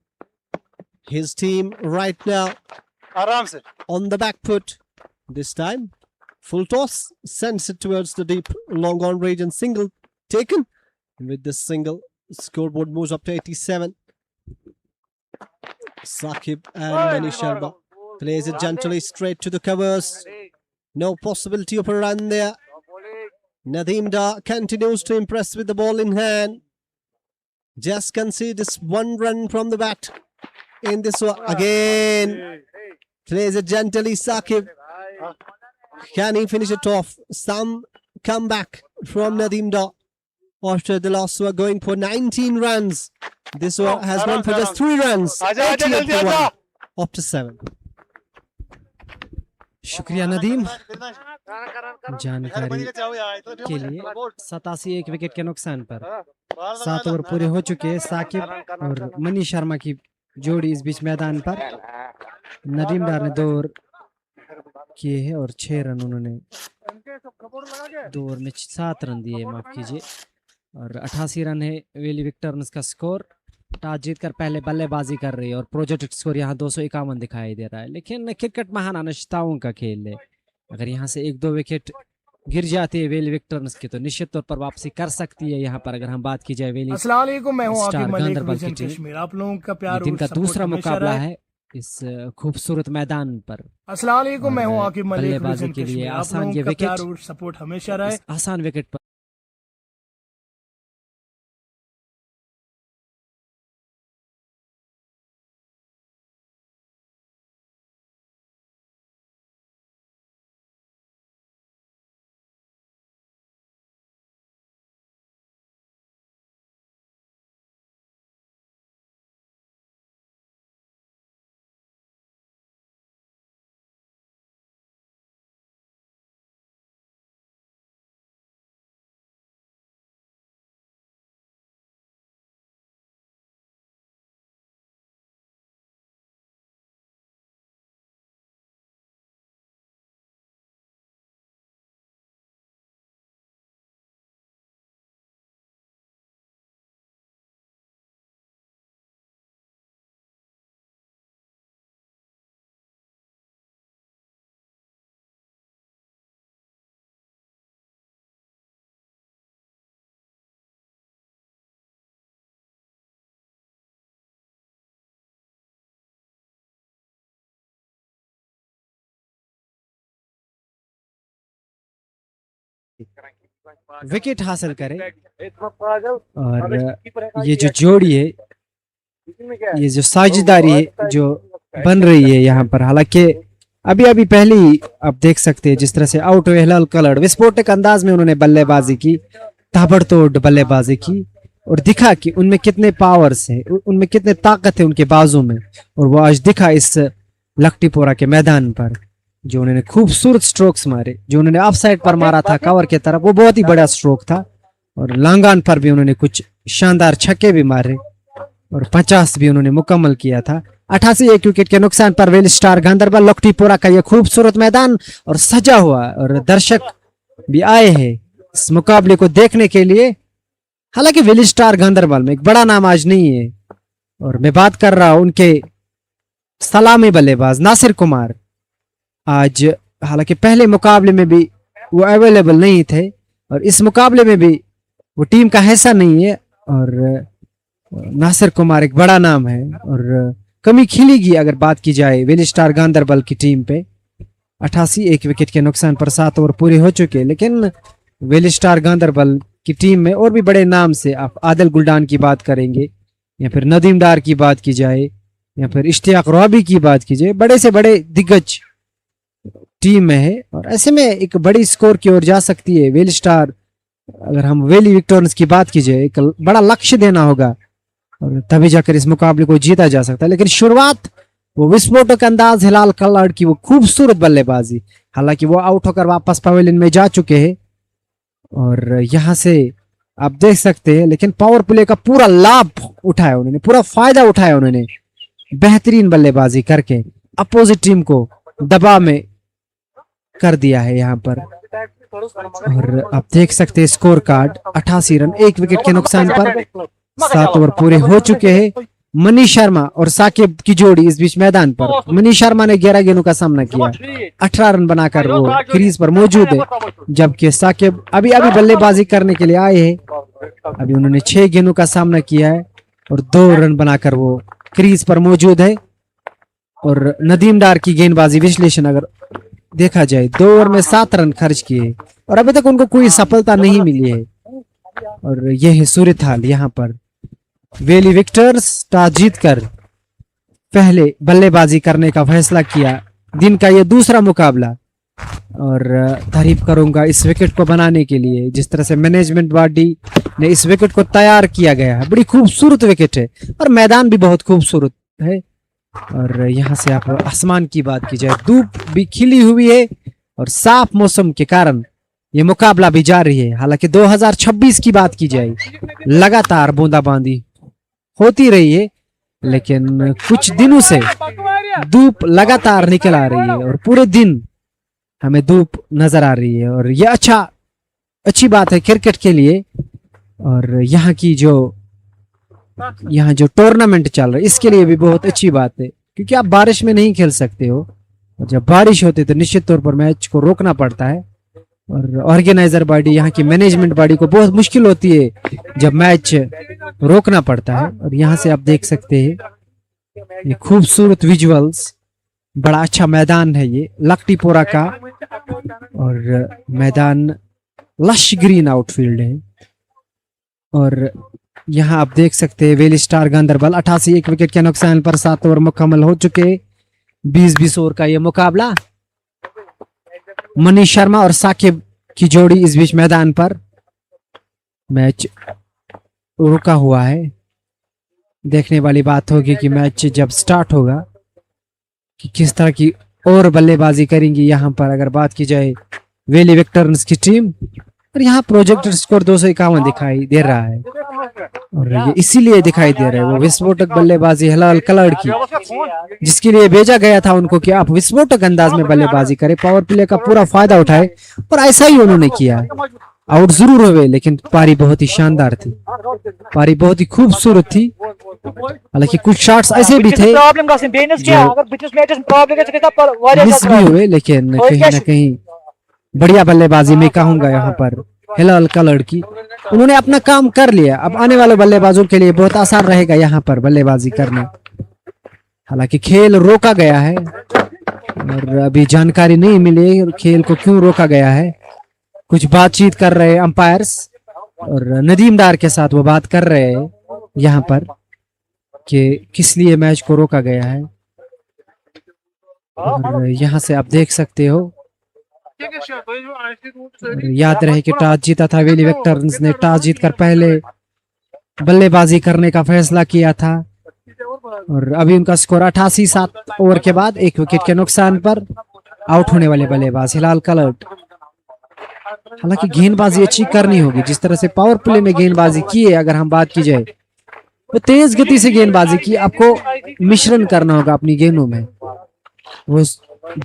[SPEAKER 7] His team right now on the back foot. This time, full toss, sends it towards the deep long on range and single taken. With this single, scoreboard moves up to 87. Saqib and Manish Sharma plays it gently straight to the covers. No possibility of a run there. Nadeem Da continues to impress with the ball in hand. Just concedes 1 run from the bat in this one. Again, plays it gently. Saqib, can he finish it off? Some comeback from Nadeem Da after the last over, going for 19 runs. This one has gone for just 3 runs. 88 for 1 after 7.
[SPEAKER 6] शुक्रिया नदीम जानकारी के लिए। 87 एक wicket के नुकसान पर 7 over पूरे हो चुके हैं। साकिब और मनीष शर्मा की जोड़ी इस बीच मैदान पर। नदीम डार ने 2 ओवर किए हैं और 6 रन उन्होंने 2 ओवर में 7 रन दिए, माफ कीजिए, और 88 रन है वेली विक्टर्स का स्कोर। टॉस जीतकर पहले बल्लेबाजी कर रही है और प्रोजेक्टेड स्कोर यहाँ 251 दिखाई दे रहा है। लेकिन क्रिकेट महान अनिश्चितताओं का खेल है। अगर यहाँ से 1-2 विकेट गिर जाती है वेली विक्टर्स की तो निश्चित तौर पर वापसी कर सकती है। यहाँ पर अगर हम बात की जाए वेली स्टार गांदरबल की टीम,
[SPEAKER 4] आप लोगों का प्यार
[SPEAKER 6] इनका दूसरा मुकाबला है इस खूबसूरत मैदान पर।
[SPEAKER 4] मैं हूं आकिब मलिक।
[SPEAKER 6] बल्लेबाजी के लिए आसान ये विकेट,
[SPEAKER 4] सपोर्ट हमेशा रहे।
[SPEAKER 6] आसान विकेट पर विकेट हासिल करे। और ये जो जोड़ी है, ये जो साझेदारी है जो बन रही है यहाँ पर, हालांकि अभी पहली आप देख सकते हैं जिस तरह से आउट हुए हिलाल कलर्ड, विस्फोटक अंदाज में उन्होंने बल्लेबाजी की, ताबड़तोड़ बल्लेबाजी की और दिखा कि उनमें कितने पावर्स है, उनमें कितने ताकत है उनके बाजू में, और वो आज दिखा इस लक्टीपोरा के मैदान पर। जो उन्होंने खूबसूरत स्ट्रोक्स मारे, जो उन्होंने ऑफ साइड पर मारा था कवर की तरफ, वो बहुत ही बड़ा स्ट्रोक था। और लांगान पर भी उन्होंने कुछ शानदार छक्के भी मारे और 50 भी उन्होंने मुकम्मल किया था। 88 एक विकेट के नुकसान पर वेल स्टार गांदरबल लोकटीपोरा का यह खूबसूरत मैदान और सजा हुआ, और दर्शक भी आए हैं इस मुकाबले को देखने के लिए। हालांकि वेल स्टार गांदरबल में एक बड़ा नाम आज नहीं है, और मैं बात कर रहा हूं उनके सलामी बल्लेबाज नासिर कुमार। आज हालांकि पहले मुकाबले में भी वो अवेलेबल नहीं थे, और इस मुकाबले में भी वो टीम का हिस्सा नहीं है, और नासिर कुमार एक बड़ा नाम है और कमी खिलेगी अगर बात की जाए वेल स्टार गांदरबल की टीम पे। 88 एक विकेट के नुकसान पर 7 ओवर पूरे हो चुके, लेकिन वेल स्टार गांदरबल की टीम में और भी बड़े नाम से आप आदिल गुलडान की बात करेंगे, या फिर नदीम डार की बात की जाए, या फिर इश्तियाक रॉबी की बात की जाए, बड़े से बड़े दिग्गज टीम में है। और ऐसे में एक बड़ी स्कोर की ओर जा सकती है वेल स्टार। अगर हम वेली विक्टोरियंस की बात की जाए, एक बड़ा लक्ष्य देना होगा और तभी जाकर इस मुकाबले को जीता जा सकता है। लेकिन शुरुआत वो विस्फोटक अंदाज हिलाल कलर्ड की वो खूबसूरत बल्लेबाजी, हालांकि वो आउट होकर वापस पवेलियन में जा चुके हैं, और यहां से आप देख सकते हैं, लेकिन पावर प्ले का पूरा लाभ उठाया उन्होंने, पूरा फायदा उठाया उन्होंने, बेहतरीन बल्लेबाजी करके अपोजिट टीम को दबाव में कर दिया है यहाँ पर। और आप देख सकते हैं स्कोर कार्ड 88 रन 1 विकेट के नुकसान पर 7 ओवर पूरे हो चुके हैं। मनीष शर्मा और साकिब की जोड़ी इस बीच मैदान पर। मनीष शर्मा ने 11 गेंदों का सामना किया, 18 रन बनाकर वो क्रीज पर मौजूद है, जबकि साकिब अभी अभी बल्लेबाजी करने के लिए आए हैं। अभी उन्होंने 6 गेंदों का सामना किया है और 2 रन बनाकर वो क्रीज पर मौजूद है। और नदीम डार की गेंदबाजी विश्लेषण अगर देखा जाए, 2 ओवर में 7 रन खर्च किए और अभी तक उनको कोई सफलता नहीं मिली है। और यह है सूरत हाल यहाँ पर। वेली विक्टर्स टॉस जीतकर पहले बल्लेबाजी करने का फैसला किया। दिन का यह दूसरा मुकाबला, और तारीफ करूंगा इस विकेट को बनाने के लिए, जिस तरह से मैनेजमेंट बॉडी ने इस विकेट को तैयार किया गया है। बड़ी खूबसूरत विकेट है और मैदान भी बहुत खूबसूरत है। और यहाँ से आप आसमान की बात की जाए, धूप भी खिली हुई है और साफ मौसम के कारण ये मुकाबला भी जारी है। हालांकि 2026 की बात की जाए, लगातार बूंदाबांदी होती रही है, लेकिन कुछ दिनों से धूप लगातार निकल आ रही है और पूरे दिन हमें धूप नजर आ रही है, और यह अच्छी बात है क्रिकेट के लिए। और यहाँ जो टूर्नामेंट चल रहा है इसके लिए भी बहुत अच्छी बात है, क्योंकि आप बारिश में नहीं खेल सकते हो, और जब बारिश होती है तो निश्चित तौर पर मैच को रोकना पड़ता है। और ऑर्गेनाइजर बॉडी, यहाँ की मैनेजमेंट बॉडी को बहुत मुश्किल होती है जब मैच रोकना पड़ता है। और यहाँ से आप देख सकते हैं ये खूबसूरत विजुअल्स, बड़ा अच्छा मैदान है ये लक्टीपोरा का, और मैदान लश ग्रीन आउटफील्ड है। और यहाँ आप देख सकते हैं वेल स्टार गांदरबल 88 एक विकेट के नुकसान पर 7 ओवर मुकम्मल हो चुके। 20-20 ओवर का ये मुकाबला। मनीष शर्मा और साकिब की जोड़ी इस बीच मैदान पर। मैच रुका हुआ है, देखने वाली बात होगी कि मैच जब स्टार्ट होगा कि किस तरह की और बल्लेबाजी करेंगी यहाँ पर। अगर बात की जाए वेली विक्टर्स की टीम, और यहाँ प्रोजेक्टेड स्कोर 251 दिखाई दे रहा है, और ये इसीलिए दिखाई दे रहा है वो विस्फोटक बल्लेबाजी हिलाल कलर्ड की, जिसके लिए भेजा गया था उनको कि आप विस्फोटक अंदाज में बल्लेबाजी करें, पावर प्ले का पूरा फायदा उठाए, और ऐसा ही उन्होंने किया। आउट जरूर हुए, लेकिन पारी बहुत ही शानदार थी, पारी बहुत ही खूबसूरत थी। हालांकि कुछ शॉट्स ऐसे भी थे मिस भी हुए, लेकिन कहीं ना कहीं बढ़िया बल्लेबाजी मैं कहूंगा यहाँ पर हिलाल कलर्ड की। उन्होंने अपना काम कर लिया, अब आने वाले बल्लेबाजों के लिए बहुत आसान रहेगा यहाँ पर बल्लेबाजी करना। हालांकि खेल रोका गया है और अभी जानकारी नहीं मिली खेल को क्यों रोका गया है। कुछ बातचीत कर रहे हैं अंपायर्स, और नदीम डार के साथ वो बात कर रहे हैं यहाँ पर कि किस लिए मैच को रोका गया है। और यहाँ से आप देख सकते हो, याद रहे कि टॉस जीता था वेली विक्टर्स ने, टॉस जीतकर पहले बल्लेबाजी करने का फैसला किया था। और अभी उनका स्कोर 88 7 ओवर के बाद 1 विकेट के नुकसान पर। आउट होने वाले बल्लेबाज हिलाल कलर्ट। हालांकि गेंदबाजी अच्छी करनी होगी, जिस तरह से पावर प्ले में गेंदबाजी की है, अगर हम बात की जाए वो तेज गति से गेंदबाजी की, आपको मिश्रण करना होगा अपनी गेंदों में, वो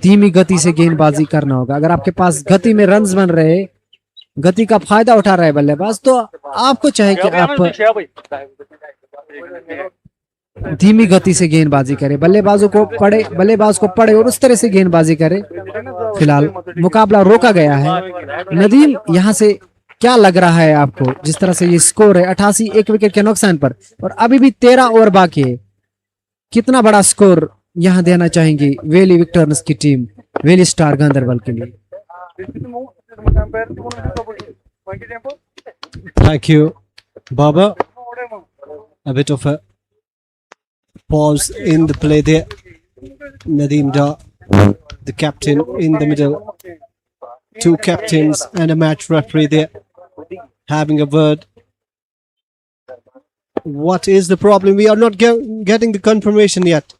[SPEAKER 6] धीमी गति से गेंदबाजी करना होगा। अगर आपके पास गति में रन्स बन रहे, गति का फायदा उठा रहा है बल्लेबाज, तो आपको चाहे कि आप धीमी गति से गेंदबाजी करे, बल्लेबाज को पड़े और उस तरह से गेंदबाजी करे। फिलहाल मुकाबला रोका गया है। नदीम, यहां से क्या लग रहा है आपको, जिस तरह से ये स्कोर है 88 एक विकेट के नुकसान पर, और अभी भी 13 ओवर बाकी है, कितना बड़ा स्कोर यहां देना चाहेंगे वेली विक्टर्स की टीम, वेली स्टार गांधरबल के लिए?
[SPEAKER 7] Thank you, Baba. A bit of a pause in the play there. Nadeem Da, the captain in the middle. Two captains and a match referee there having a word. What is the problem? We are not getting the confirmation yet.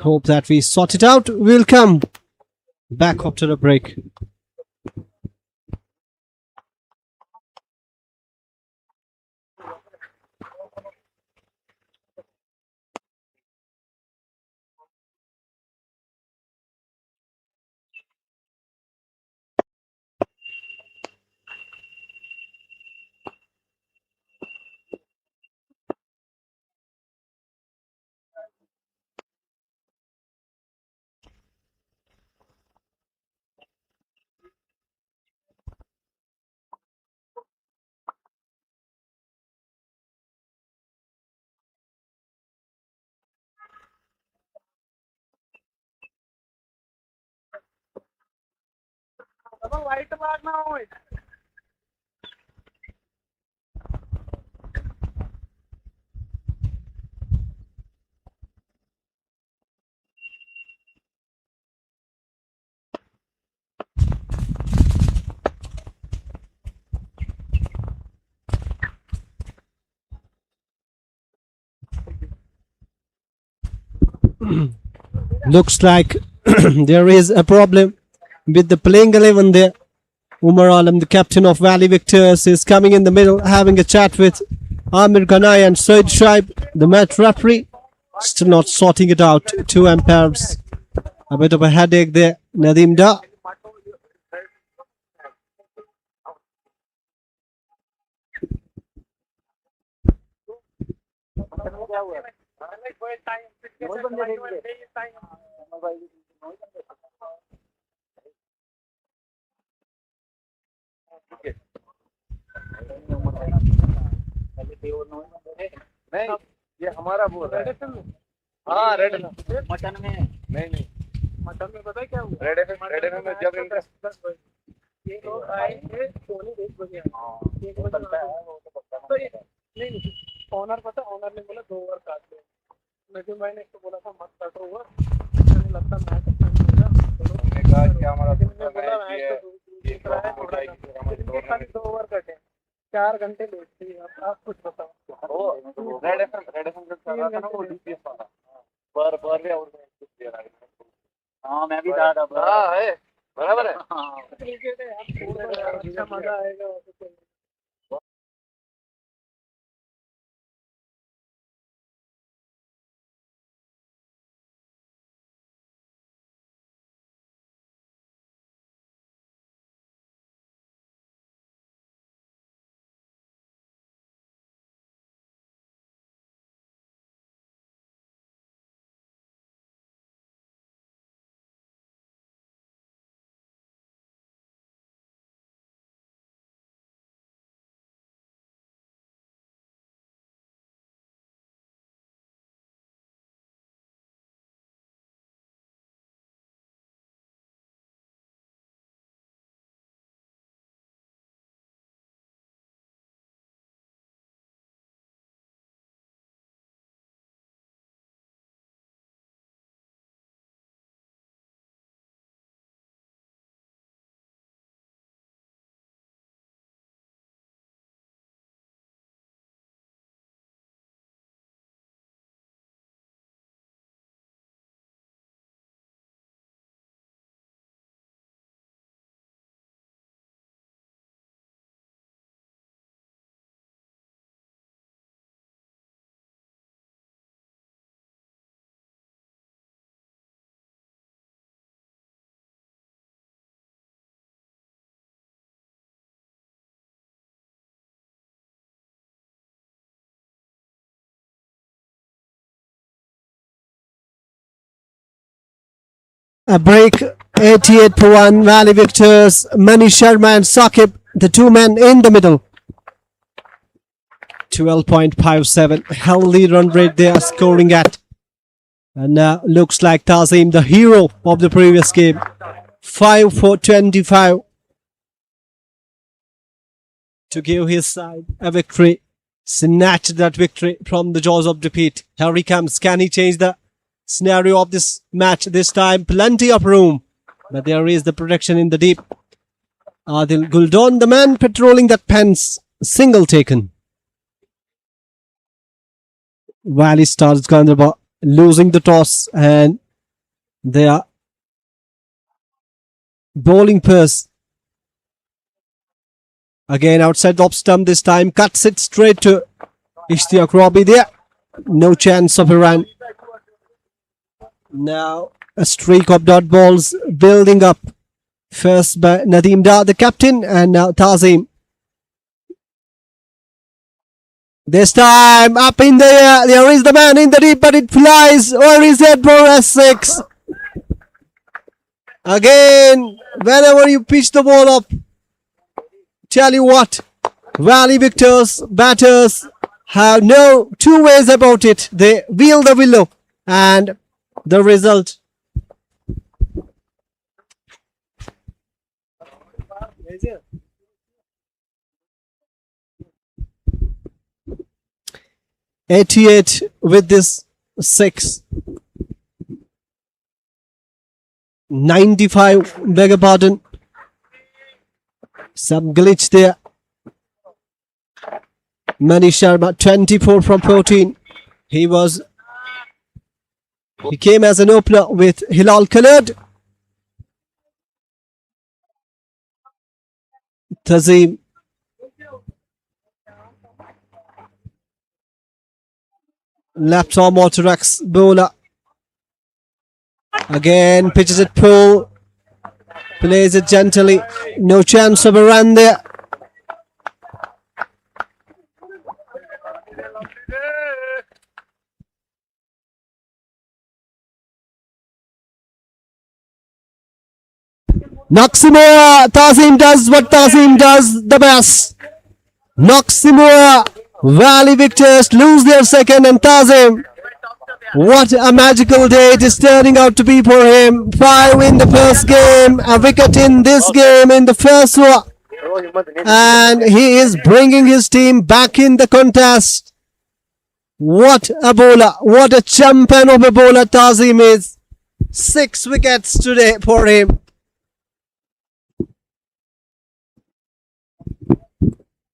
[SPEAKER 7] Hope that we sort it out. We'll come back after a break. Looks like there is a problem with the playing 11 there. Umar Alam, the captain of Valley Victors, is coming in the middle, having a chat with Amir Ghanai and Said Shaib, the match referee. Still not sorting it out. Two umpires. A bit of a headache there. Nadeem Da.
[SPEAKER 1] ये हमारा बोल रहा है। हाँ red mutton में नहीं mutton में पता है क्या हुआ? रेड एफएम में जब इनका ये लोग आए थे सोनी 1 बजे आए 1 बजे तो नहीं ऑनर पता ऑनर ने बोला 2 ओवर काट दे। नजीम भाई ने इसको बोला था मत काटो ओवर, मुझे लगता मैच अच्छा नहीं होगा। हमने कहा कि हमारा बोला मैच तो दूसरा है थोड़ा इनके खाली 2 ओवर कटे 4 घंटे लेट थी। आप कुछ बताओ। वो रेड एफएम का कर रहा था ना वो डीपीएस वाला पर भी और दे रहा है। हाँ मैं भी था हां है बराबर है। हाँ क्रिकेट है यार, अच्छा मजा आएगा।
[SPEAKER 7] a break. 88 for 1. Valley victors. Manish Sharma and Saqib, the two men in the middle. 12.57 healthy run rate they are scoring at. And looks like Tazim, the hero of the previous game. 5 for 25 to give his side a victory. Snatch that victory from the jaws of defeat. Here he comes. Can he change the scenario of this match this time? Plenty of room, but there is the protection in the deep. Adil Guldon, the man patrolling that pens, single taken. Valley Stars Ganderbal losing the toss, and they are bowling pass. Again outside the off stump this time. Cuts it straight to Ishtiaq Rabi there. No chance of a run. Now a streak of dot balls building up. First by Nadeem Dar, the captain, and now Tazim. This time up in the air. There is the man in the deep, but it flies. Or is it for a 6? Again, whenever you pitch the ball up, tell you what, Valley victors, batters have no two ways about it. They wheel the willow, and the result. '88 with this 6. 95, beg your pardon. Some glitch there. Manish Sharma, 24 from 14. He came as an opener with Hilal Khaled. Tazim. Left arm orthodox bowler. Again, pitches it full. Plays it gently. No chance of a run there. Noximura. Tazim does what Tazim does the best. Noximura. Valley victors lose their second, and Tazim, what a magical day it is turning out to be for him. 5 in the first game, a wicket in this game in the first one, and he is bringing his team back in the contest. What a bowler, what a champion of a bowler Tazim is. 6 wickets today for him.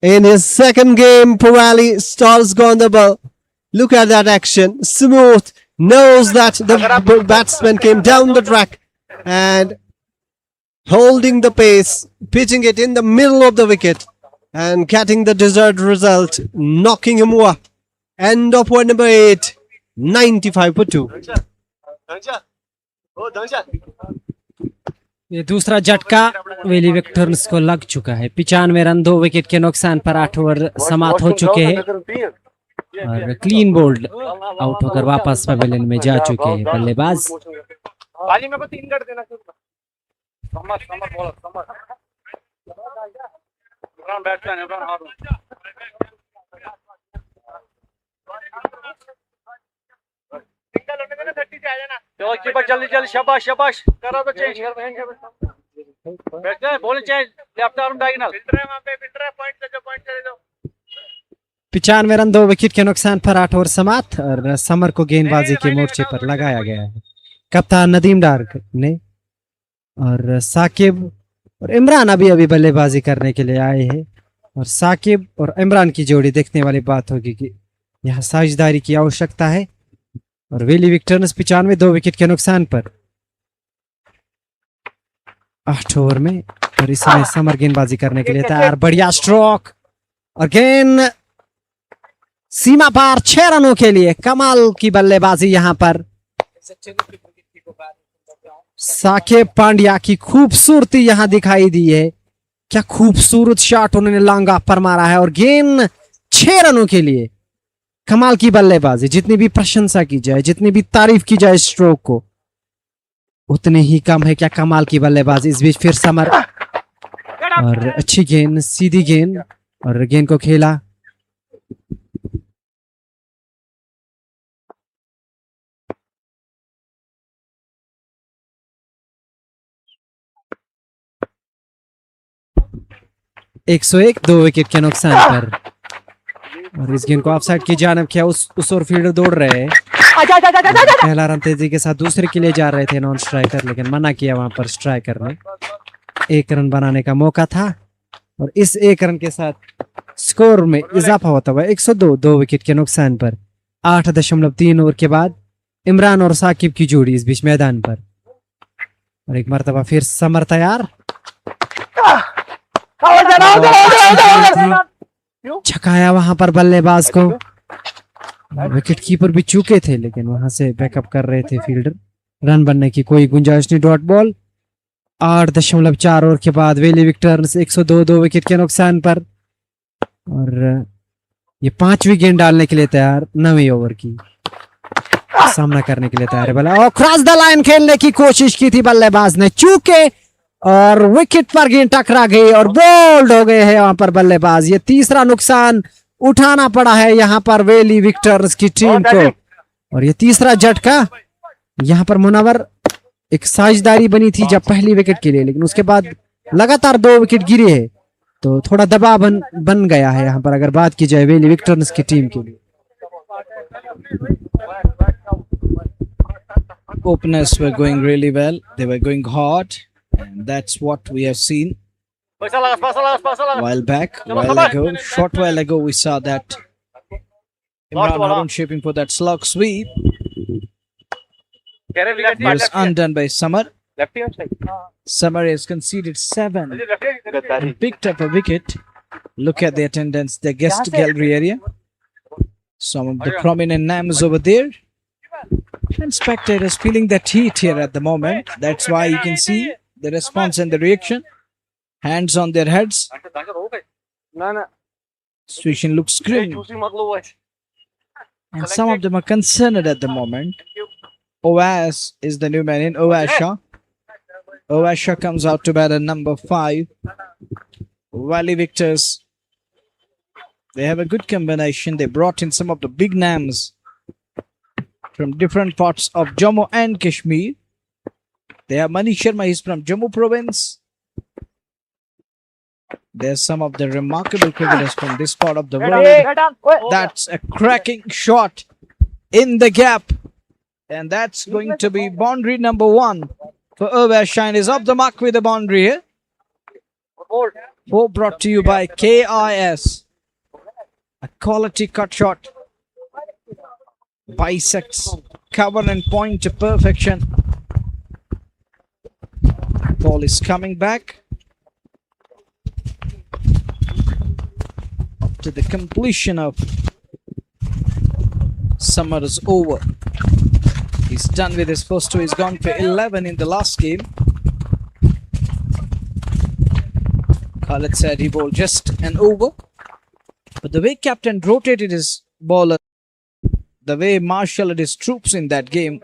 [SPEAKER 7] In his second game for Valley Stars Ganderbal. Look at that action. Smooth. Knows that the batsman came down the track and holding the pace, pitching it in the middle of the wicket and getting the desired result, knocking him off. End of point number 8. 95 for 2.
[SPEAKER 6] ये दूसरा झटका वेली Victus को लग चुका है। 95 run 2 wicket के नुकसान पर 8 ओवर समाप्त हो चुके हैं और क्लीन बोल्ड आउट होकर वापस पवेलियन में जा चुके हैं बल्लेबाज।
[SPEAKER 2] जल्दी जल्दी शाबाश शाबाश करा तो चेंज बैठते हैं bowling change left arm diagonal वहां पे पॉइंट ले दो
[SPEAKER 6] 95 रन 2 विकेट के नुकसान पर 8 ओवर समाप्त और समर को गेंदबाजी के मोर्चे पर लगाया गया है। कप्तान नदीम डार ने और साकिब और इमरान अभी बल्लेबाजी करने के लिए आए हैं और साकिब और इमरान की जोड़ी देखने वाली बात होगी कि यहाँ साझेदारी की आवश्यकता है। और वेली विक्टर्स 95 2 विकेट के नुकसान पर 8 ओवर में और इसमें समर गेंदबाजी करने के लिए तैयार। बढ़िया स्ट्रोक और गेंद सीमा पार 6 रनों के लिए। कमाल की बल्लेबाजी यहां पर साकिब पांड्या की खूबसूरती यहां दिखाई दी है। क्या खूबसूरत शॉट उन्होंने लॉन्ग ऑफ पर मारा है और गेंद 6 रनों के लिए। कमाल की बल्लेबाजी, जितनी भी प्रशंसा की जाए, जितनी भी तारीफ की जाए स्ट्रोक को, उतने ही कम है। क्या कमाल की बल्लेबाजी। इस बीच फिर समर और अच्छी गेंद, सीधी गेंद और गेंद को खेला। एक 101, 2 विकेट के नुकसान पर। और इस गेंद को ऑफसाइड की जानब किया। उस ओर फील्डर दौड़ रहे हैं। पहला रन तेजी के साथ दूसरे के लिए जा रहे थे नॉन स्ट्राइकर, लेकिन मना किया वहां पर स्ट्राइकर ने। 1 रन बनाने का मौका था और इस 1 रन के साथ स्कोर में इजाफा होता हुआ 102, 2 विकेट के नुकसान पर। 8.3 ओवर के बाद इमरान और साकिब की जोड़ी इस बीच मैदान पर। और एक मरतबा फिर समर तैयार। छकाया वहां पर बल्लेबाज को। विकेट कीपर भी चूके थे, लेकिन वहां से बैकअप कर रहे थे फील्डर। रन बनने की कोई गुंजाइश नहीं। Dot ball. 8.4 ओवर के बाद वेली विक्टर्स 102, 2 विकेट के नुकसान पर। और ये 5वीं गेंद डालने के लिए तैयार। 9वें ओवर की सामना करने के लिए तैयार है बल्ला। और क्रॉस द लाइन खेलने की कोशिश की थी बल्लेबाज ने, चूके और विकेट पर गेंद टकरा गई और बोल्ड हो गए हैं वहां पर बल्लेबाज। ये तीसरा नुकसान उठाना पड़ा है यहाँ पर वेली विक्टर्स की टीम को। और ये तीसरा झटका। यहाँ पर मुनव्वर एक साझेदारी बनी थी जब पहली विकेट के लिए, लेकिन उसके बाद लगातार 2 विकेट गिरे हैं, तो थोड़ा दबाव बन गया है यहाँ पर अगर बात की जाए वेली विक्टर्स की टीम के लिए।
[SPEAKER 2] Openers were going really well. They were going hard, and that's what we have seen while back, while ago, short while ago. We saw that Imran Harun shaping for that slug sweep. He was undone by Samar. Samar has conceded 7 and picked up a wicket. Look at the attendance, the guest gallery area. Some of the prominent names over there. And spectators feeling that heat here at the moment. That's why you can see the response and the reaction. Hands on their heads. Situation looks grim. And some of them are concerned at the moment. Owas is the new man in. Owasha. Owasha comes out to bat at number 5. Valley Victors. They have a good combination. They brought in some of the big names from different parts of Jammu and Kashmir. They have Manish Sharma, he's from Jammu province. There's some of the remarkable cricketers from this part of the world. That's a cracking shot in the gap. And that's going to be boundary number 1 for Overshine. Is up the mark with the boundary here. 4 brought to you by KIS. A quality cut shot. Bisects cover and point to perfection. Ball is coming back. Up to the completion of Summer's over. He's done with his first 2. He's gone for 11 in the last game. Khalid said he bowled just an over. But the way captain rotated his bowler, the way marshaled his troops in that game,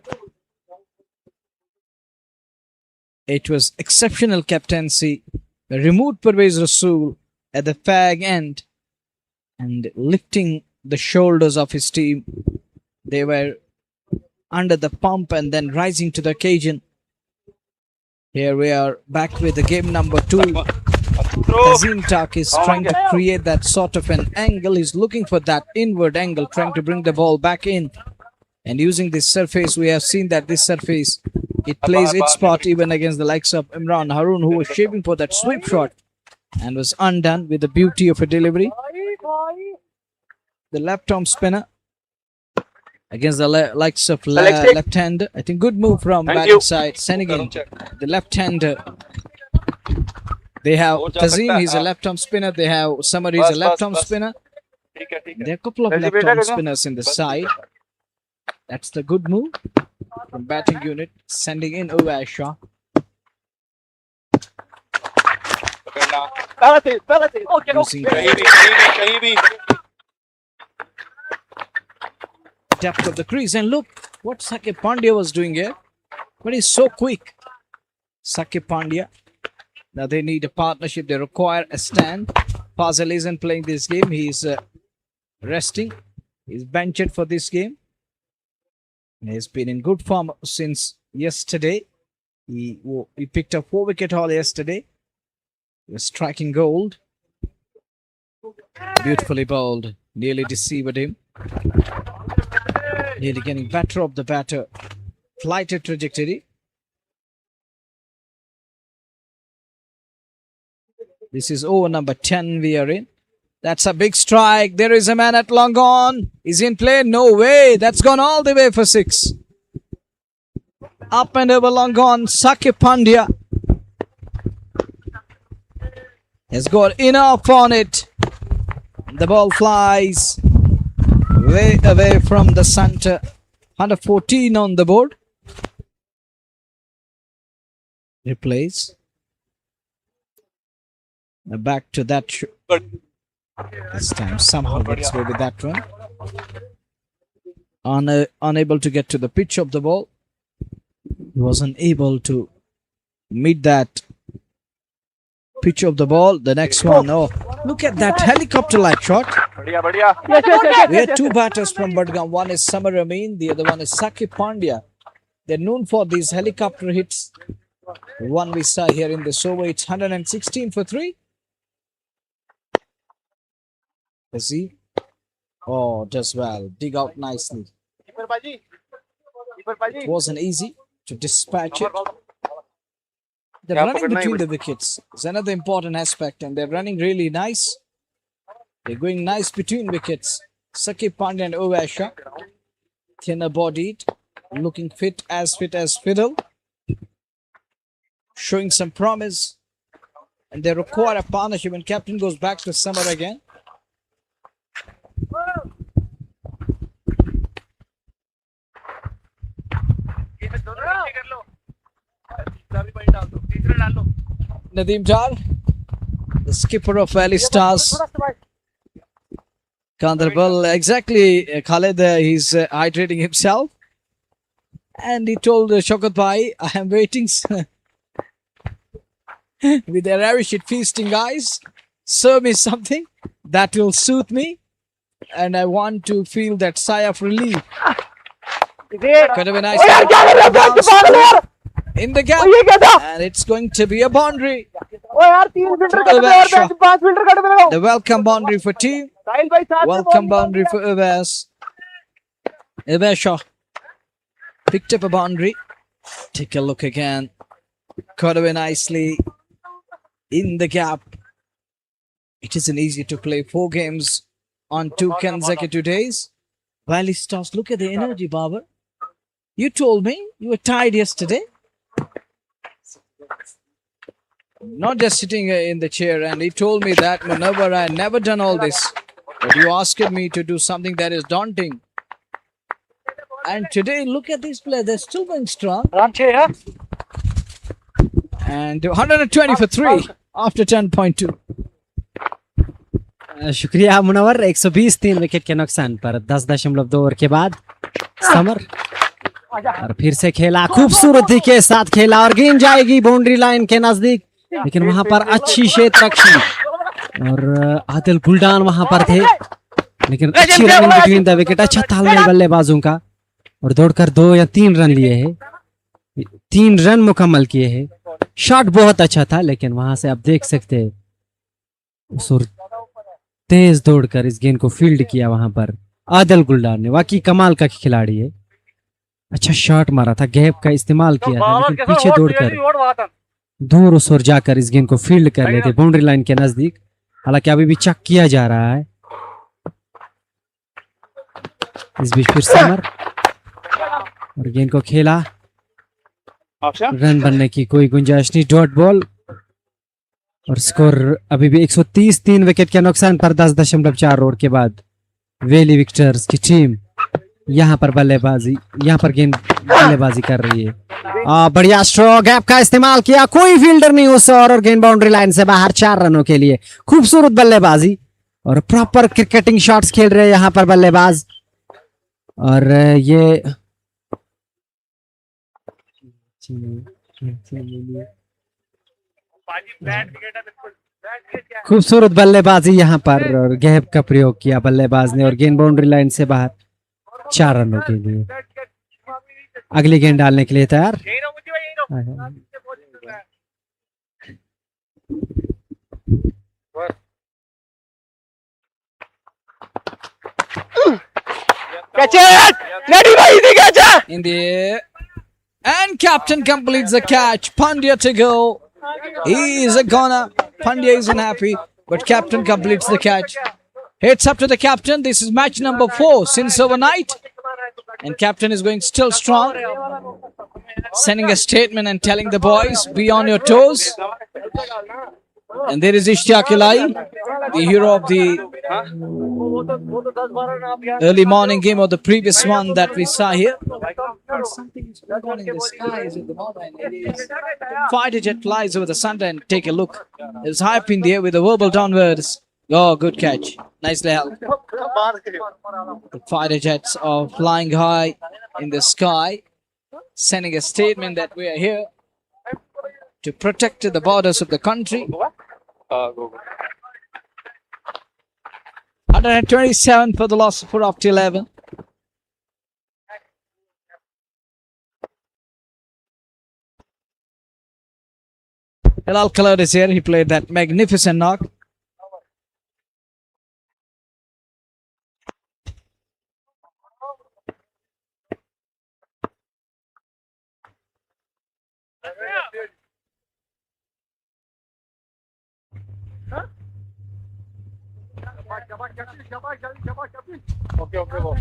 [SPEAKER 2] it was exceptional captaincy. Removed Parvez Rasool at the fag end and lifting the shoulders of his team. They were under the pump and then rising to the occasion. Here we are back with the game number 2. Kazim Tak is trying to create that sort of an angle. He's looking for that inward angle, trying to bring the ball back in. And using this surface, we have seen that this surface, it plays its part even against the likes of Imran Harun, who was shaping for that sweep shot and was undone with the beauty of a delivery. The left arm spinner against the likes of left-hander. I think good move from batting side. Senegal, the left-hander. They have Kazim, he's a left-arm spinner. They have Samar, he's a left-arm spinner. There are a couple of left-arm spinners in the side. That's the good move from batting unit, sending in Ovasha. Using depth of the crease. And look what Sakib Pandya was doing here. But he's so quick. Sakib Pandya. Now they need a partnership. They require a stand. Fazal isn't playing this game. He's resting. He's benched for this game. He's been in good form since yesterday. He picked up 4-wicket haul yesterday. He was striking gold. Beautifully bowled. Nearly deceived him. Nearly getting better of the batter. Flighted trajectory. This is over number 10 we are in. That's a big strike. There is a man at long on. Is he in play? No way. That's gone all the way for 6. Up and over long on. Sakib Pandya has got enough on it. The ball flies way away from the center. 114 on the board. Replays. Back to that. This time somehow gets away with that one. Unable to get to the pitch of the ball. He wasn't able to meet that pitch of the ball. The next one. Oh, look at that helicopter-like shot. We had 2 batters from Budgam. One is Samar Amin. The other one is Sakib Pandya. They're known for these helicopter hits. The one we saw here in this over. It's 116 for 3. Is he? Oh, does well. Dig out nicely. It wasn't easy to dispatch it. They're running between the wickets. It's another important aspect, and they're running really nice. They're going nice between wickets. Sakib Pandya and Ovasha. Thinner bodied. Looking fit as fiddle. Showing some promise. And they require a partnership, and captain goes back to Samar again. Nadeem Dar, the skipper of Valley Stars. Ganderbal, exactly, Khaled, he's hydrating himself. And he told Shaukat Bhai, I am waiting with their ravish feasting eyes. Serve me something that will soothe me. And I want to feel that sigh of relief. Could have been nice. In the gap. And it's going to be a boundary. The welcome boundary for team. Welcome boundary for Avas. Avasha picked up a boundary. Take a look again. Caught away nicely. In the gap. It isn't easy to play 4 games on 2 consecutive days. Valley Stars, look at the energy, Babar. You told me you were tired yesterday. Not just sitting in the chair, and he told me that Munawwar, I had never done all this. But you asked me to do something that is daunting. And today, look at these players. They're still going strong. And 120 for 3 after 10.2.
[SPEAKER 6] शुक्रिया Munawwar 120 3 wicket के नुकसान पर 10.2 over के बाद summer और फिर से खेला खूबसूरती के साथ खेला और गेंद जाएगी बाउंड्री लाइन के नजदीक, लेकिन वहां पर अच्छी क्षेत्ररक्षी और आदिल गुलडान वहां पर थे, लेकिन अच्छी रनिंग बिटवीन द विकेट, अच्छा तालमेल बल्लेबाजों का और दौड़कर 2 या 3 रन लिए हैं, 3 रन मुकम्मल किए हैं। शॉट बहुत अच्छा था, लेकिन वहां से आप देख सकते हैं तेज दौड़कर इस गेंद को फील्ड किया वहां पर आदिल गुलडान ने। वाकई कमाल का खिलाड़ी है, अच्छा शॉट मारा था, गैप का इस्तेमाल किया था, लेकिन पीछे दौड़कर दूर उस ओर जाकर इस गेंद को फील्ड कर लेते बाउंड्री लाइन के नजदीक। हालांकि अभी भी चेक किया जा रहा है। इस बीच फिर समर और गेंद को खेला, रन बनने की कोई गुंजाइश नहीं, डॉट बॉल और स्कोर अभी भी 130 3 विकेट के नुकसान पर 10.4 ओवर के बाद वेली विक्टर्स की टीम यहां पर गेंद बल्लेबाजी कर रही है। बढ़िया स्ट्रोक, गैप का इस्तेमाल किया, कोई फील्डर नहीं उस और गेंद बाउंड्री लाइन से बाहर 4 रनों के लिए। खूबसूरत बल्लेबाजी और प्रॉपर क्रिकेटिंग शॉट्स खेल रहे हैं यहां पर बल्लेबाज। और ये खूबसूरत बल्लेबाजी यहाँ पर और गैप का प्रयोग किया बल्लेबाज ने और गेंद बाउंड्री लाइन से बाहर 4 रनों के लिए। अगली गेंद डालने के लिए तैयार।
[SPEAKER 2] In the air. And captain completes the catch. Pandya to go. He is a goner. Pandya isn't happy, but captain completes the catch. Heads up to the captain. This is match number 4 since overnight. And captain is going still strong. Sending a statement and telling the boys, be on your toes. And there is Ishtiyaq Ilai, the hero of the early morning game of the previous one that we saw here. Something is going on in the skies at the moment. It is fighter jet flies over the sun and take a look. There's hype in the air with the verbal downwards. Oh, good catch. Nicely held. The fighter jets are flying high in the sky, sending a statement that we are here to protect the borders of the country. 127 for the loss of 4 after 11. Hilal Khaled is here. He played that magnificent knock.
[SPEAKER 1] Okay, boss.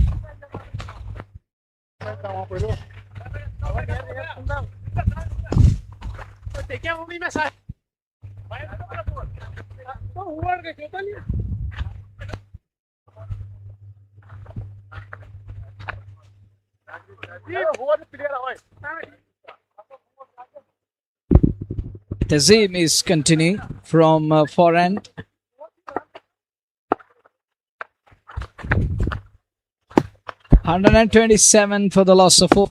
[SPEAKER 2] Tazim is continuing from forehand. $127 for the loss of 4.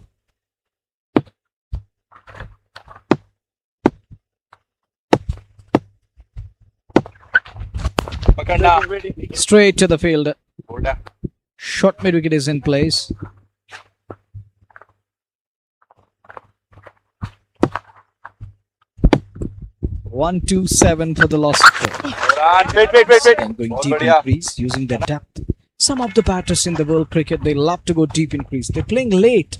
[SPEAKER 2] Straight to the field. Short mid wicket is in place. $127 for the loss of 4. And going deep in crease using the depth. Some of the batters in the world cricket, they love to go deep in crease. They're playing late.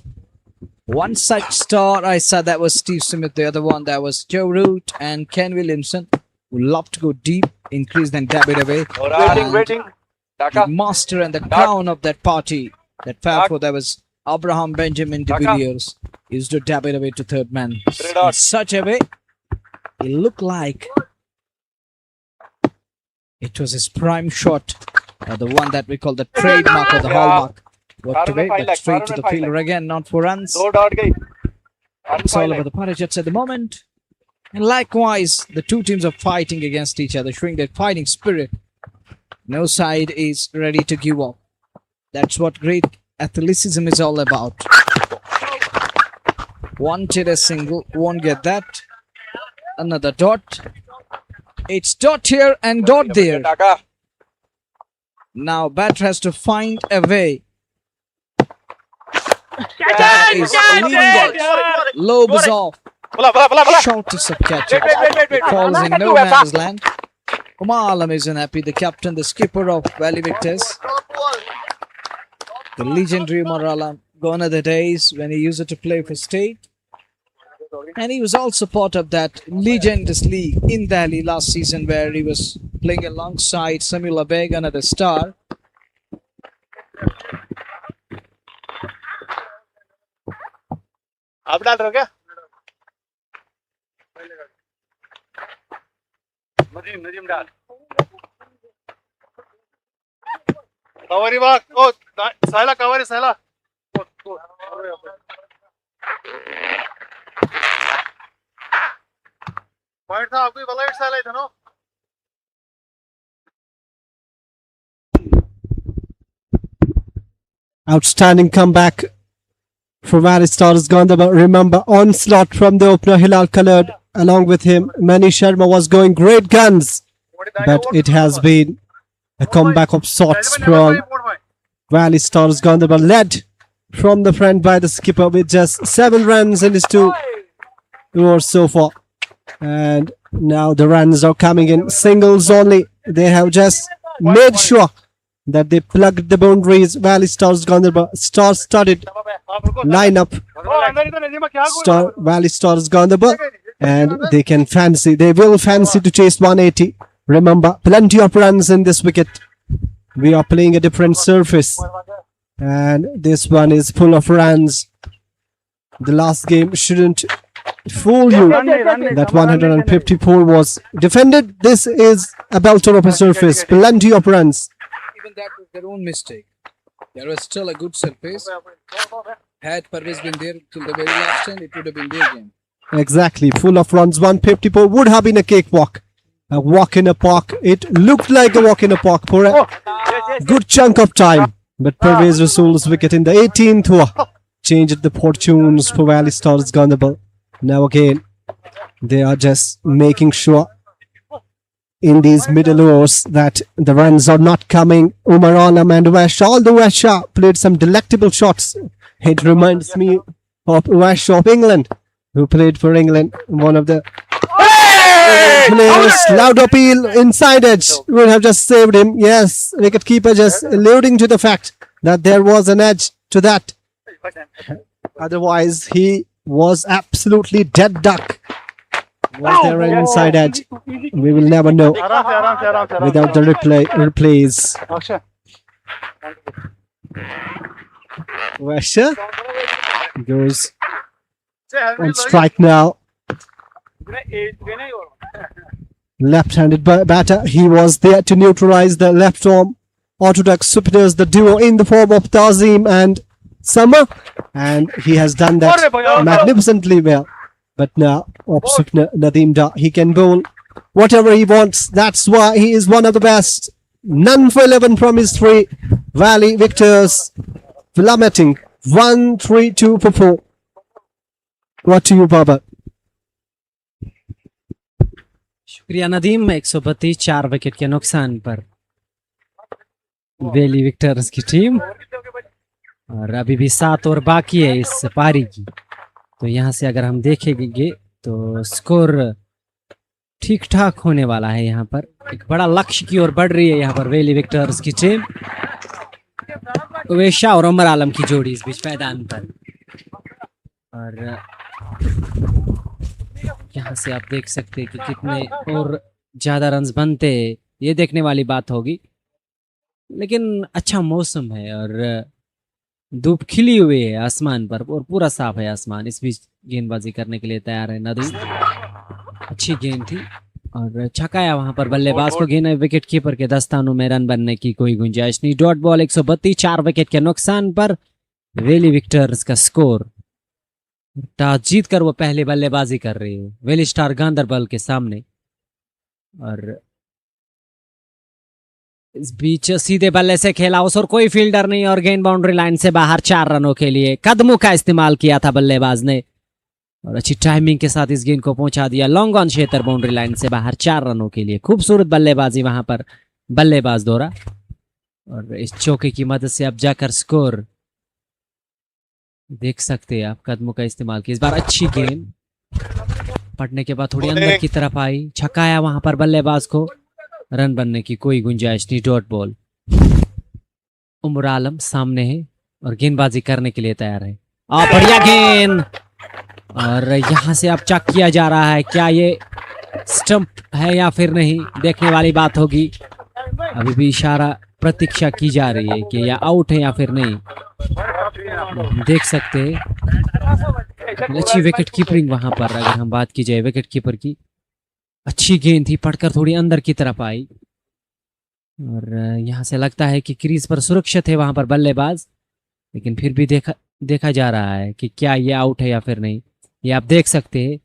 [SPEAKER 2] One such star I saw, that was Steve Smith. The other one, that was Joe Root and Ken Williamson, who love to go deep in crease and dab it away.
[SPEAKER 1] Waiting.
[SPEAKER 2] The master and the crown of that party, that Fab Four, that was Abraham Benjamin de Villiers, used to dab it away to third man. In such a way, it looked like it was his prime shot. The one that we call the trademark or the hallmark. Worked away, but straight to the fielder again, not for runs. It's all over the Pirate Jets at the moment. And likewise, the two teams are fighting against each other, showing their fighting spirit. No side is ready to give up. That's what great athleticism is all about. Wanted a single, won't get that. Another dot. It's dot here and dot there. Now batter has to find a way. That is leading it. Lobe is off. Shortest of catches. It falls in no man's land. Umar Alam isn't happy. The captain, the skipper of Valley Victors. The legendary Umar Alam. Gone are the days when he used to play for state. And he was also part of that legendous league in Delhi last season, where he was playing alongside Samuel Abeg, another star.
[SPEAKER 1] आप डाल रहे हो क्या? नजीम डाल। कवरी बाग, ओ Saila कवरी Saila. Point था आपको वाला it Saila था ना?
[SPEAKER 7] Outstanding comeback from Valley Stars Ganderbal. Remember, onslaught from the opener Hilal Khaled along with him, Mani Sharma was going great guns, but it has been a comeback of sorts from Valley Stars Ganderbal, led from the front by the skipper with just 7 runs in his 2 overs so far. And now the runs are coming in singles only. They have just made sure that they plugged the boundaries. Valley Stars Ganderbal, star-studded lineup. Valley Stars Ganderbal, and they will fancy to chase 180. Remember, plenty of runs in this wicket. We are playing a different surface, and this one is full of runs. The last game shouldn't fool you that 154 was defended. This is a belter of a surface, plenty of runs.
[SPEAKER 2] Even that was their own mistake. There was still a good surface. Had Parvez been there till the very last end, it would have been their game.
[SPEAKER 7] Exactly, full of runs. 154 would have been a cakewalk. A walk in a park. It looked like a walk in a park for a good chunk of time. But Parvez Rasool's wicket in the 18th over changed the fortunes for Valley Stars Ganderbal. Now again, they are just making sure in these middle overs that the runs are not coming. Umar Alam and Uwais Shah, although Uwais Shah played some delectable shots. It reminds me of Uwais Shah of England, who played for England. One of the players, loud appeal, inside edge, would have just saved him. Yes, wicketkeeper just alluding to the fact that there was an edge to that. Otherwise, he was absolutely dead duck. Was there an inside edge? We will never know without the replays. Vasha goes on strike now. Left-handed batter. He was there to neutralize the left-arm orthodox spinners, the duo in the form of Tazim and Summer, and he has done that magnificently well. But now, opposite Nadeem Da, he can bowl whatever he wants. That's why he is one of the best. None for 11 from his 3 Valley victors. Plummeting 1-3-2 for 4. What to you, Baba?
[SPEAKER 6] शुक्रिया Nadeem. 132 4 wicket के नुकसान पर valley Victus की team, और अभी भी 7 over बाकी है इस पारी की। तो यहाँ से अगर हम देखेंगे तो स्कोर ठीक ठाक होने वाला है। यहाँ पर एक बड़ा लक्ष्य की ओर बढ़ रही है यहाँ पर वैली विक्टर्स की टीम। उवैस शाह और उमर आलम की जोड़ी इस बीच मैदान पर, और यहाँ से आप देख सकते हैं कि कितने और ज्यादा रन्स बनते हैं, ये देखने वाली बात होगी। लेकिन अच्छा मौसम है और धूप खिली हुई है आसमान पर और पूरा साफ है आसमान। इस बीच गेंदबाजी करने के लिए तैयार है नदीम। अच्छी गेंद थी और छकाया वहां पर बल्लेबाज को। गेंद विकेट कीपर के दस्तानों में रन बनने की कोई गुंजाइश नहीं। डॉट बॉल 132 4 विकेट के नुकसान पर वैली विक्टर्स का स्कोर। टॉस जीत कर वो पहले बल्लेबाजी कर रही है वैली स्टार गांदरबल के सामने, और इस बीच सीधे बल्ले से खेला उस और कोई फील्डर नहीं, और गेंद बाउंड्री लाइन से बाहर 4 रनों के लिए कदमों का इस्तेमाल किया था बल्लेबाज ने, और अच्छी टाइमिंग के साथ इस गेंद को पहुंचा दिया लॉन्ग ऑन क्षेत्र बाउंड्री लाइन से बाहर 4 रनों के लिए। खूबसूरत बल्लेबाजी वहां पर बल्लेबाज द्वारा, और इस चौके की मदद से अब जाकर स्कोर देख सकते हैं आप। कदमों का इस्तेमाल किया इस बार। अच्छी गेंद पड़ने के बाद थोड़ी अंदर की तरफ आई, छकाया वहां पर बल्लेबाज को। रन बनने की कोई गुंजाइश नहीं। Dot ball. उमर आलम सामने है और गेंदबाजी करने के लिए तैयार है। बढ़िया गेंद, और यहां से अब चेक किया जा रहा है क्या ये स्टंप है या फिर नहीं, देखने वाली बात होगी। अभी भी इशारा प्रतीक्षा की जा रही है कि या आउट है या फिर नहीं। देख सकते हैं अच्छी विकेट कीपिंग वहां पर। अगर हम बात की जाए विकेट कीपर की, अच्छी गेंद थी, पड़कर थोड़ी अंदर की तरफ आई, और यहां से लगता है कि क्रीज पर सुरक्षित है वहां पर बल्लेबाज, लेकिन फिर भी देखा जा रहा है कि क्या ये आउट है या फिर नहीं। ये आप देख सकते हैं।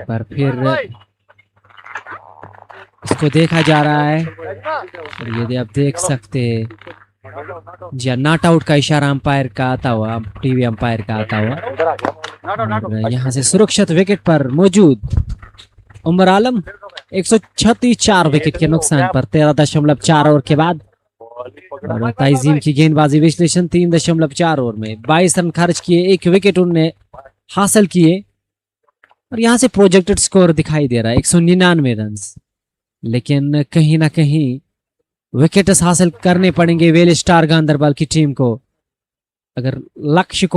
[SPEAKER 6] पर फिर इसको देखा जा रहा है, और यदि आप देख सकते हैं जी हाँ, नॉट आउट का इशारा अंपायर का आता हुआ, टीवी अंपायर का आता हुआ। और यहाँ से सुरक्षित विकेट पर मौजूद उमर आलम 136 4 विकेट के नुकसान पर 13.4 ओवर के बाद। और ताइजीम की गेंदबाजी विश्लेषण 3.4 ओवर में 22 रन खर्च किए, 1 विकेट उन्होंने हासिल किए। और यहाँ से प्रोजेक्टेड स्कोर दिखाई दे रहा है 199 रन, लेकिन कहीं ना कहीं विकेट्स हासिल करने पड़ेंगे वेल स्टार गांदरबल की टीम को। अगर लक्ष्य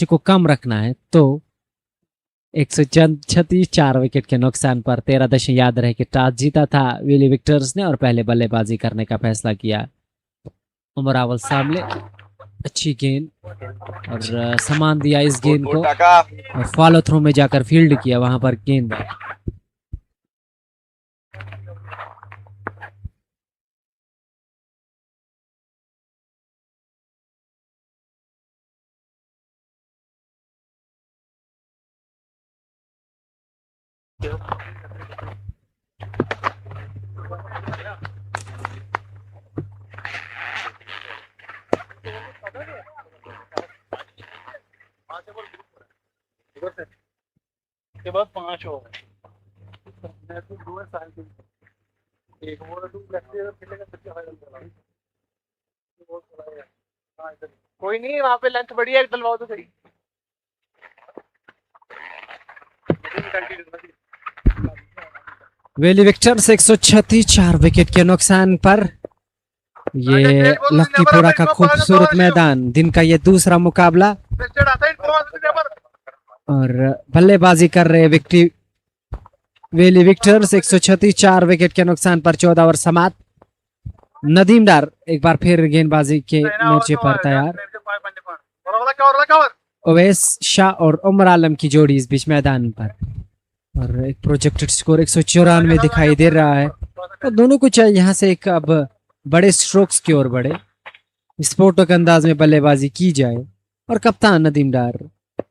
[SPEAKER 6] को कम रखना है तो 136 4 विकेट के नुकसान पर 13 याद रहे कि टॉस जीता था वेली विक्टर्स ने और पहले बल्लेबाजी करने का फैसला किया। उमर अव्वल सामने, अच्छी गेंद और सामान दिया इस गेंद को और फॉलो थ्रो में जाकर फील्ड किया वहां पर गेंद।
[SPEAKER 1] के बाद 5 ओवर एक ओवर कोई नहीं, वहाँ पे लेंथ बढ़िया एक डलवाओ तो सही।
[SPEAKER 6] वेली विक्टर्स 136 4 विकेट के नुकसान पर। ये लक्कीपुरा का खूबसूरत मैदान, दिन का ये दूसरा मुकाबला और बल्लेबाजी कर रहे विक्टी वेली विक्टर्स 136 4 विकेट के नुकसान पर 14 ओवर समाप्त। नदीम डार एक बार फिर गेंदबाजी के मोर्चे पर तैयार। ओवैस शाह और उमर आलम की जोड़ी इस बीच मैदान पर और एक प्रोजेक्टेड स्कोर 194 दिखाई दे रहा है। तो दोनों को चाहिए यहाँ से एक अब बड़े स्ट्रोक्स की ओर बढ़े, स्पोर्टक अंदाज में बल्लेबाजी की जाए। और कप्तान नदीम डार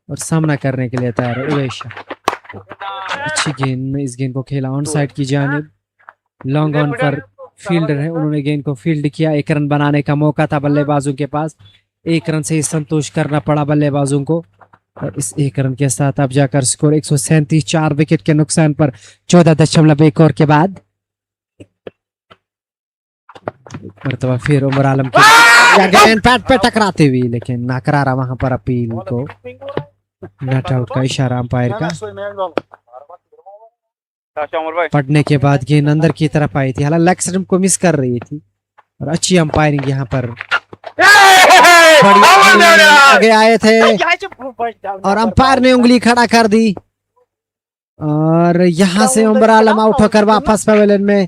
[SPEAKER 6] और सामना करने के लिए तैयार है ओवैस शाह। अच्छी गेंद, इस गेंद को खेला ऑन साइड की जानिब। लॉन्ग ऑन पर फील्डर है, उन्होंने गेंद को फील्ड किया। 1 रन बनाने का मौका था बल्लेबाजों के पास, 1 रन से ही संतोष करना पड़ा बल्लेबाजों को। और इस 1 रन के साथ अब जाकर स्कोर 137 4 विकेट के नुकसान पर 14.1 ओवर के बाद। मरतबा फिर उमर आलम की गेंद पैड पे टकराते हुए, लेकिन नाकरारा वहां पर अपील को नॉट आउट का इशारा अंपायर का। पढ़ने के बाद गेंद अंदर की तरफ आई थी, हालांकि लेग स्टंप को मिस कर रही थी और अच्छी अंपायरिंग यहाँ पर। आगे आए थे और अंपायर ने उंगली खड़ा कर दी और यहाँ से उमर आलम आउट होकर वापस पवेलियन में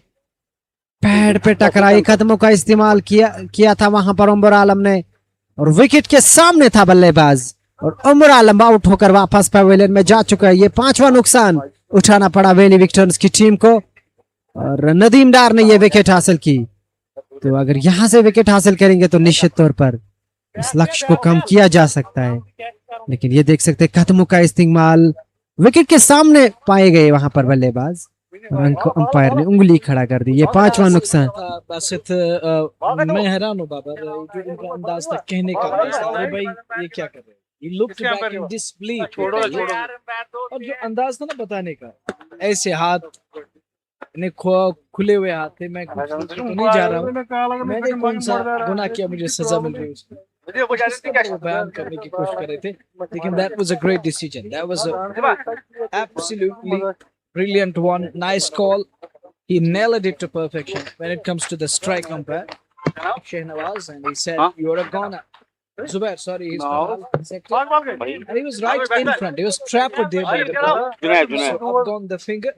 [SPEAKER 6] पैड पे टकराई, कदमों का इस्तेमाल किया था वहां पर उमर आलम ने और विकेट के सामने था बल्लेबाज और उमर आलम आउट होकर वापस पवेलियन में जा चुका है। ये 5वां नुकसान उठाना पड़ा वेली विक्टर्स की टीम को और नदीम डार ने ये विकेट हासिल की। तो अगर यहां से विकेट हासिल करेंगे तो निश्चित तौर पर इस लक्ष्य को कम किया जा सकता है, लेकिन ये देख सकते हैं कदमों का इस्तेमाल विकेट के सामने पाए गए वहां पर बल्लेबाज और अंपायर ने उंगली खड़ा कर दी। ये 5वां नुकसान।
[SPEAKER 2] बासित मैं हैरान हूँ बाबर, जो इनका अंदाज था कहने का अंदाज था, अरे भाई ये क्या कर रहे हैं, ये लुक्ड बैक इन डिसबिलीफ। और जो अंदाज था ना बताने का, ऐसे हाथ इन्हें खुले हुए हाथ थे, मैं कुछ तो नहीं जा रहा हूँ, मैंने कौन सा गुनाह किया मुझे सजा मिल रही है वो बयान करने की कोशिश कर रहे थे। लेकिन that was a great decision, that was a absolutely brilliant one, nice call, he nailed it to perfection when it comes to the strike umpire Shehnawaz, and he said you're a goner. Zubair, sorry, he's and he was right in front, he was trapped there by the ball, so up gone the finger,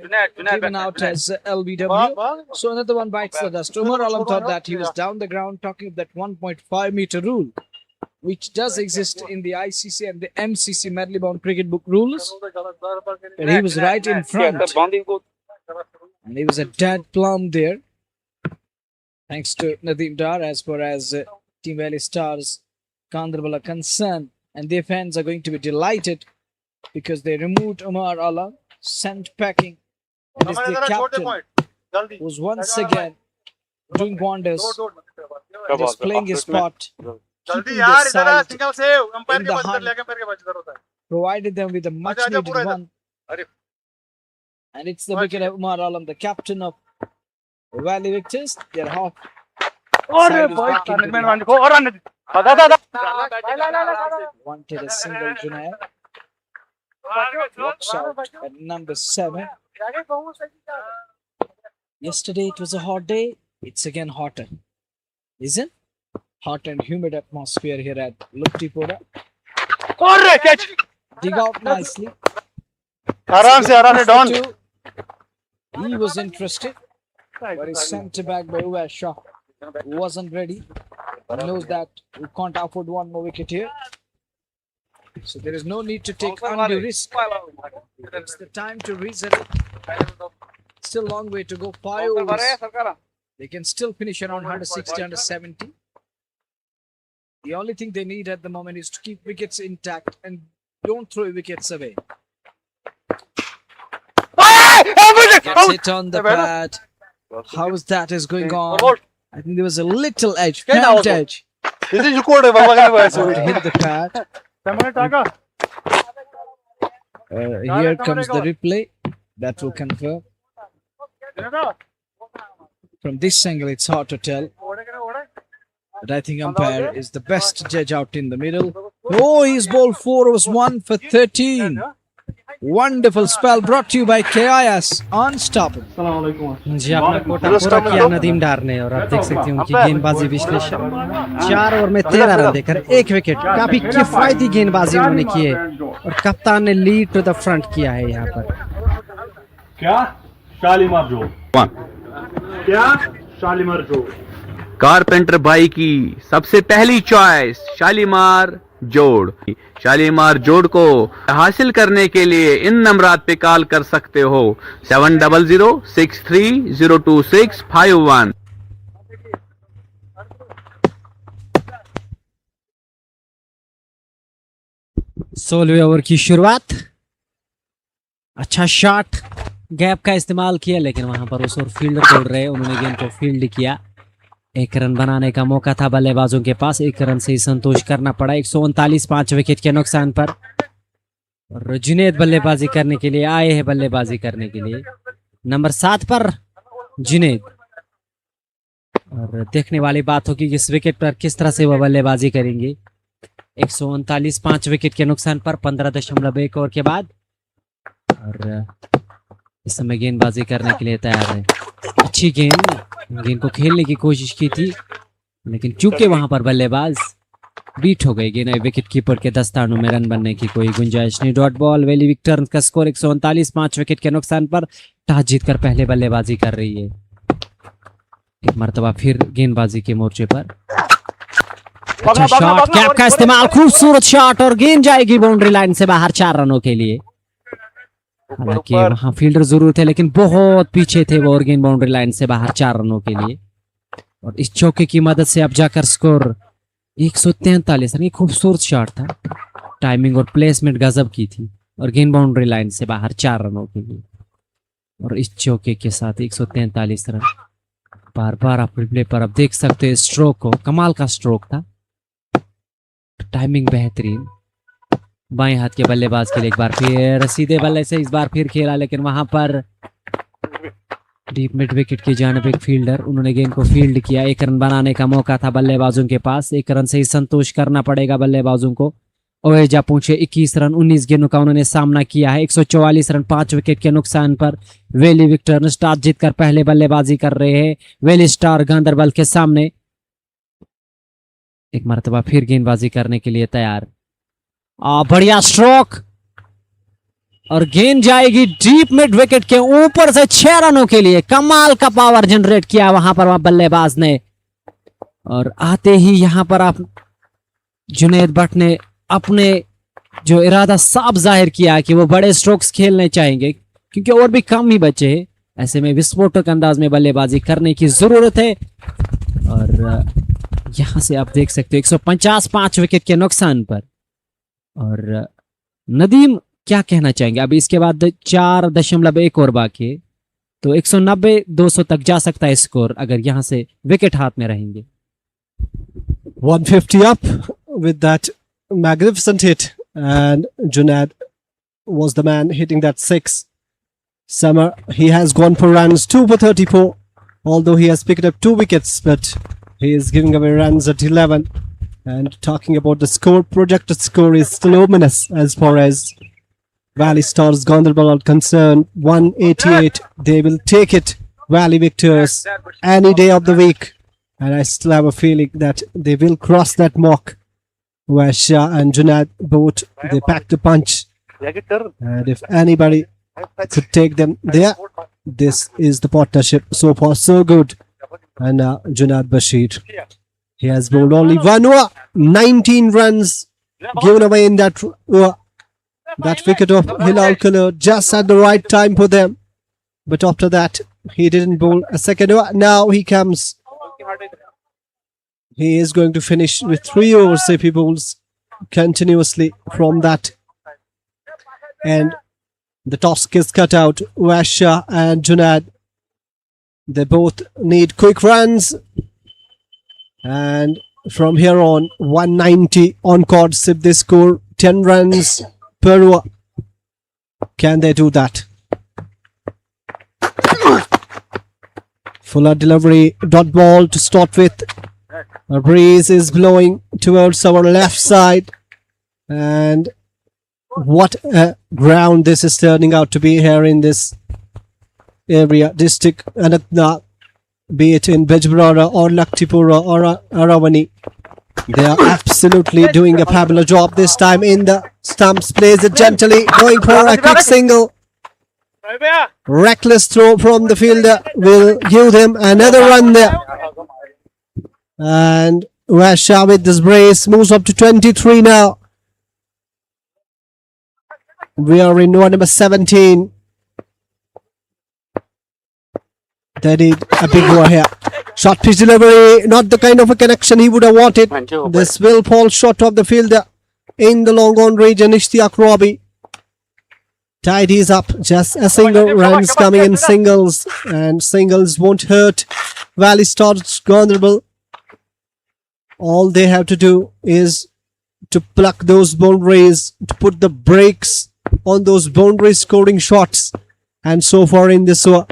[SPEAKER 2] given out as LBW, so another one bites the dust. Umar Alam thought that he was down the ground, talking of that 1.5 meter rule which does exist in the ICC and the MCC medley bound cricket book rules, and he was right in front and he was a dead plumb there, thanks to Nadeem Dar. As far as Team Valley Stars Ganderbal are concerned, and their fans are going to be delighted because they removed Umar Alam, sent packing, and is the captain who's once again doing wonders just playing his spot,
[SPEAKER 1] जल्दी
[SPEAKER 2] keeping
[SPEAKER 1] यार,
[SPEAKER 2] the
[SPEAKER 1] इधर आ,
[SPEAKER 2] side
[SPEAKER 1] single save, umpire
[SPEAKER 2] in
[SPEAKER 1] के
[SPEAKER 2] the
[SPEAKER 1] पास इधर
[SPEAKER 2] hunt.
[SPEAKER 1] लेके umpire के पास इधर होता है.
[SPEAKER 2] provided them with a much
[SPEAKER 1] आजा,
[SPEAKER 2] needed
[SPEAKER 1] पूरा इधर.
[SPEAKER 2] one.
[SPEAKER 1] अरे.
[SPEAKER 2] And it's the wicket of Umar Alam, the captain of Valley Victors. They're half.
[SPEAKER 1] अरे
[SPEAKER 2] Side is
[SPEAKER 1] भाई,
[SPEAKER 2] back into
[SPEAKER 1] man
[SPEAKER 2] the-
[SPEAKER 1] one को और रन दे. दादा.
[SPEAKER 2] wanted a single Junaid. Walks out at number 7. Yesterday it was a hot day. It's again hotter. Isn't? Hot and humid atmosphere here at Locktipora.
[SPEAKER 1] और catch.
[SPEAKER 2] Dig out nicely.
[SPEAKER 1] आराम से don.
[SPEAKER 2] He was interested, but his centre back by Uwe Shah wasn't ready. He knows that we can't afford one more wicket here. So there is no need to take undue risk. It's the time to reset it. Still a long way to go. 5 overs. They can still finish around 160, 170. The only thing they need at the moment is to keep wickets intact and don't throw wickets away. Gets it on the pad. How is that is going on? I think there was a little edge, faint edge.
[SPEAKER 1] This is record बाबा के पास.
[SPEAKER 2] Hit the pad. Here comes the replay. That will confirm. From this angle, it's hard to tell. But I think umpire is the best judge out in the middle. Oh, he's bowled 4 overs, 1 for 13. Wonderful spell brought to you by KIS. Unstoppable.
[SPEAKER 6] जी आपने कोटा पूरा किया नदीम डार ने और आप देख सकते हैं उनकी गेंदबाजी विश्लेषण 4 ओवर में 13 रन देकर 1 विकेट. काफी किफायती गेंदबाजी उन्होंने की है और कप्तान ने लीड टू द फ्रंट किया है यहाँ पर.
[SPEAKER 5] क्या शालीमार जो क्या शालीमार जो
[SPEAKER 8] कारपेंटर भाई की सबसे पहली चॉइस शालीमार जोड़. शालीमार जोड़ को हासिल करने के लिए इन नंबरात पे कॉल कर सकते हो 7006302651.
[SPEAKER 6] 16वें ओवर की शुरुआत. अच्छा शॉट, गैप का इस्तेमाल किया लेकिन वहां पर उस ओर फील्डर दौड़ रहे, उन्होंने गेंद को फील्ड किया. 1 रन बनाने का मौका था बल्लेबाजों के पास. 1 रन से ही संतोष करना पड़ा. 139 5 विकेट के नुकसान पर. और जुनैद बल्लेबाजी करने के लिए आए हैं, बल्लेबाजी करने के लिए नंबर 7 पर जुनैद. और देखने वाली बात होगी कि इस विकेट पर किस तरह से वह बल्लेबाजी करेंगे. 139 5 विकेट के नुकसान पर 15.1 ओवर के बाद. और इस समय गेंदबाजी करने के लिए तैयार है. अच्छी गेंद को खेलने की कोशिश की थी लेकिन चूंकि वहां पर बल्लेबाज बीट हो गई गेंद. विकेट कीपर के दस्तानों में रन बनने की कोई गुंजाइश नहीं. Dot ball. वैली विक्टर्स का स्कोर 139 5 विकेट के नुकसान पर टॉस जीतकर पहले बल्लेबाजी कर रही है. एक मरतबा फिर गेंदबाजी के मोर्चे पर. अच्छा शॉट, कैप का इस्तेमाल, खूबसूरत शॉट और गेंद जाएगी बाउंड्री लाइन से बाहर 4 रनों के लिए. हालांकि वहां फील्डर जरूर थे लेकिन बहुत पीछे थे वो और गेंद बाउंड्री लाइन से बाहर 4 रनों के लिए. और इस चौके की मदद से अब जाकर स्कोर 143 रन. खूबसूरत शॉट था, टाइमिंग और प्लेसमेंट गजब की थी और गेंद बाउंड्री लाइन से बाहर 4 रनों के लिए. और इस चौके के साथ 143 रन. बार बार आप रिप्ले पर अब देख सकते हैं स्ट्रोक को. कमाल का स्ट्रोक था, टाइमिंग बेहतरीन. बाएं हाथ के बल्लेबाज के लिए एक बार फिर सीधे बल्ले से इस बार फिर खेला लेकिन वहां पर डीप मिड विकेट की जानिब एक फील्डर, उन्होंने गेंद को फील्ड किया. 1 रन बनाने का मौका था बल्लेबाजों के पास. 1 रन से ही संतोष करना पड़ेगा बल्लेबाजों को. ओएजा पहुंचे 21 रन 19 गेंदों का उन्होंने सामना किया है. 144 रन 5 विकेट के नुकसान पर वेली विक्टर्स टॉस जीतकर पहले बल्लेबाजी कर रहे हैं. वेली स्टार गांदरबल के सामने एक मरतबा फिर गेंदबाजी करने के लिए तैयार. बढ़िया स्ट्रोक और गेंद जाएगी डीप मिड विकेट के ऊपर से 6 रनों के लिए. कमाल का पावर जनरेट किया वहां पर बल्लेबाज ने. और आते ही यहां पर आप जुनैद भट्ट ने अपने जो इरादा साफ जाहिर किया कि वो बड़े स्ट्रोक्स खेलने चाहेंगे क्योंकि और भी कम ही बचे हैं. ऐसे में विस्फोटक अंदाज में बल्लेबाजी करने की जरूरत है. और यहां से आप देख सकते हो 150 5 विकेट के नुकसान पर. और नदीम क्या कहना चाहेंगे? अभी इसके बाद 4.1 ओवर बाकी है तो 190 200 तक जा सकता है स्कोर अगर यहां से विकेट हाथ में रहेंगे.
[SPEAKER 7] 150 up with that magnificent hit, and Junaid was the man hitting that six. Summer, he has gone for runs 2 for 34, although he has picked up 2 wickets, but he is giving away runs at 11. And talking about the score, projected score is still ominous as far as Valley Stars Ganderbal are concerned. 188. They will take it, Valley Victors, any day of the week. And I still have a feeling that they will cross that mark where Shah and Junaid both, they packed a punch. And if anybody could take them there, this is the partnership. So far, so good. And Junaid Bashir, he has bowled only 1 over, 19 runs given away in that over. That wicket of Hilal Khaled just at the right time for them. But after that, he didn't bowl a second over. Now he comes. He is going to finish with 3 overs if he bowls continuously from that. And the task is cut out. Vasha and Junaid, they both need quick runs. And from here on, 190 on cards if they score 10 runs per over. Can they do that? Fuller delivery, dot ball to start with. A breeze is blowing towards our left side. And what a ground this is turning out to be here in this area, district Anantnag, be it in Bijbara or Locktipora or Aravani. They are absolutely doing a fabulous job this time in the stumps. Plays it gently, going for a quick single. Reckless throw from the fielder will give them another run there. And Vasha with this brace moves up to 23 now. We are in over number 17. They need a big over here. Short pitch delivery, not the kind of a connection he would have wanted. This will fall short of the fielder in the long on region. Ishtiaq Rabi tidies up, just a single. Runs coming in singles, and singles won't hurt Valley Stars Ganderbal. All they have to do is to pluck those boundaries, to put the brakes on those boundary scoring shots. And so far in this over,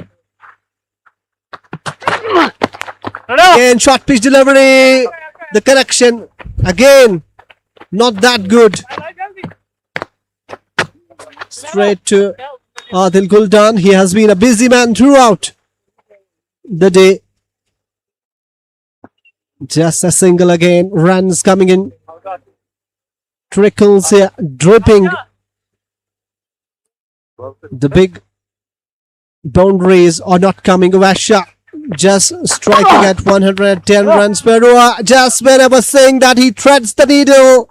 [SPEAKER 7] again short pitch delivery, the connection again not that good. Straight to Adil Guldan. He has been a busy man throughout the day. Just a single again. Runs coming in. Trickles here, dripping. The big boundaries are not coming. Vasha just striking at 110 runs per hour. Just when I was saying that, he treads the needle,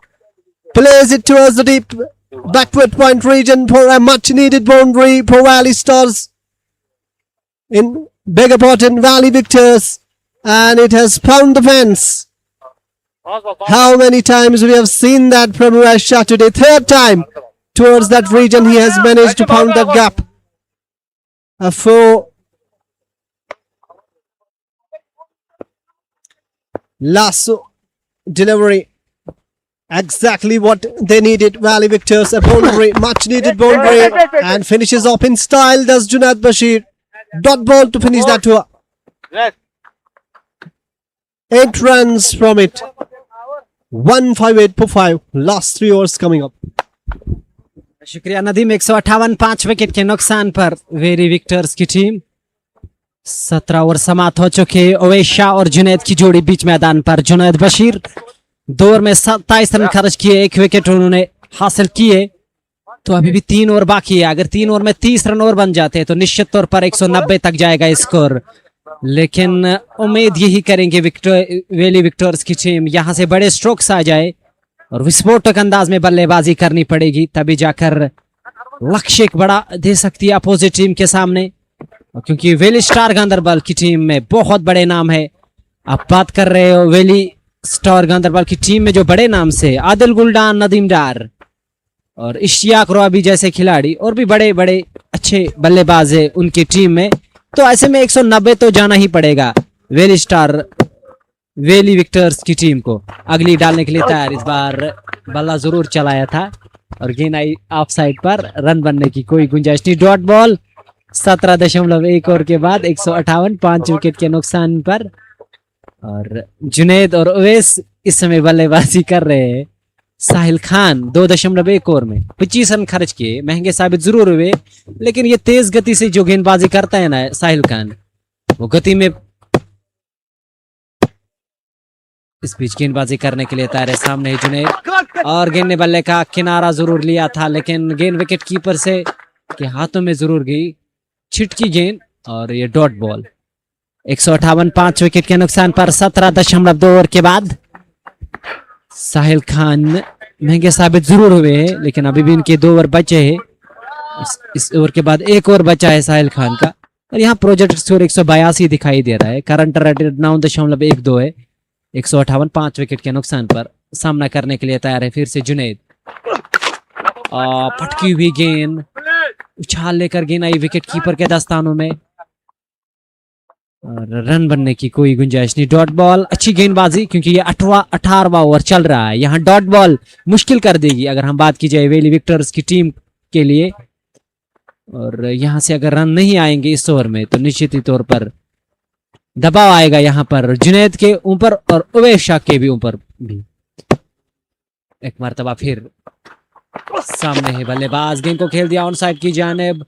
[SPEAKER 7] plays it towards the deep backward point region for a much needed boundary for Valley Stars. In bigger pardon, Valley Victors, and it has found the fence. How many times we have seen that from Vasha today? 3rd time towards that region he has managed to pound that gap. A 4. Lasso delivery, exactly what they needed. Valley Victors, a boundary, much needed boundary, and finishes off in style. Does Junaid Bashir. Dot ball to finish that tour. 8 runs from it. 158 for 5. Last 3 overs coming up.
[SPEAKER 6] शुक्रिया Nadeem. 158 5 wicket के नुकसान पर very Victus की team 17 over समाप्त हो चुके। Owais Shah और जुनैद की जोड़ी बीच मैदान पर। जुनैद बशीर 2 ओवर में 27 रन खर्च किए, 1 विकेट उन्होंने हासिल किए। तो अभी भी 3 ओवर बाकी है। अगर 3 ओवर में 30 रन और बन जाते तो निश्चित तौर पर 190 तक जाएगा स्कोर। लेकिन उम्मीद यही करेंगे वेली विक्टर्स की टीम यहां से बड़े स्ट्रोक्स आ जाए और विस्फोटक अंदाज में बल्लेबाजी करनी पड़ेगी, तभी जाकर लक्ष्य एक बड़ा दे सकती है अपोजिट टीम के सामने। क्योंकि वेली स्टार गांदरबल की टीम में बहुत बड़े नाम है। आप बात कर रहे हो वेली स्टार गांदरबल की टीम में जो बड़े नाम से आदिल गुलडान, नदीम डार और इश्तियाक रॉबी जैसे खिलाड़ी और भी बड़े बड़े अच्छे बल्लेबाज है उनकी टीम में। तो ऐसे में 190 तो जाना ही पड़ेगा वेली स्टार वेली विक्टर्स की टीम को अगली डालने के लिए तैयार। इस बार बल्ला जरूर चलाया था और गेंद आई ऑफ साइड पर, रन बनने की कोई गुंजाइश नहीं। डॉट बॉल 17.1 ओवर के बाद 158, 5 विकेट के नुकसान पर। और जुनैद और ओवैस इस समय बल्लेबाजी कर रहे हैं। साहिल खान 2.1 ओवर में 25 रन खर्च किए, महंगे साबित जरूर हुए, लेकिन ये तेज गति से जो गेंदबाजी करता है ना साहिल खान, वो गति में इस बीच गेंदबाजी करने के लिए तैयार है। सामने है जुनैद और गेंद ने बल्ले का किनारा जरूर लिया था, लेकिन गेंद विकेट कीपर से के हाथों में जरूर गई, छिटकी गेंद और ये डॉट बॉल। 158, 5 विकेट के नुकसान पर 17.2 ओवर के बाद साहिल खान महंगे साबित जरूर हुए हैं, लेकिन अभी भी इनके 2 ओवर बचे हैं। इस ओवर के बाद 1 ओवर बचा है साहिल खान का और यहाँ प्रोजेक्ट स्कोर 182 दिखाई दे रहा है। करंट रेट 9.12 है। 158, 5 विकेट के नुकसान पर सामना करने के लिए तैयार है फिर से जुनैद। फटकी हुई गेंद उछाल लेकर गेंद आई विकेट कीपर के दस्तानों में और रन बनने की कोई गुंजाइश नहीं। डॉट बॉल अच्छी गेंदबाजी, क्योंकि ये 18वां ओवर चल रहा है। यहाँ डॉट बॉल मुश्किल कर देगी अगर हम बात की जाए वेली विक्टर्स की टीम के लिए। और यहाँ से अगर रन नहीं आएंगे इस ओवर में तो निश्चित ही तौर पर दबाव आएगा यहाँ पर जुनैद के ऊपर और उवैस शाह के भी ऊपर भी। एक मरतबा फिर सामने है बल्लेबाज, गेंद को खेल दिया ऑन साइड की जानिब,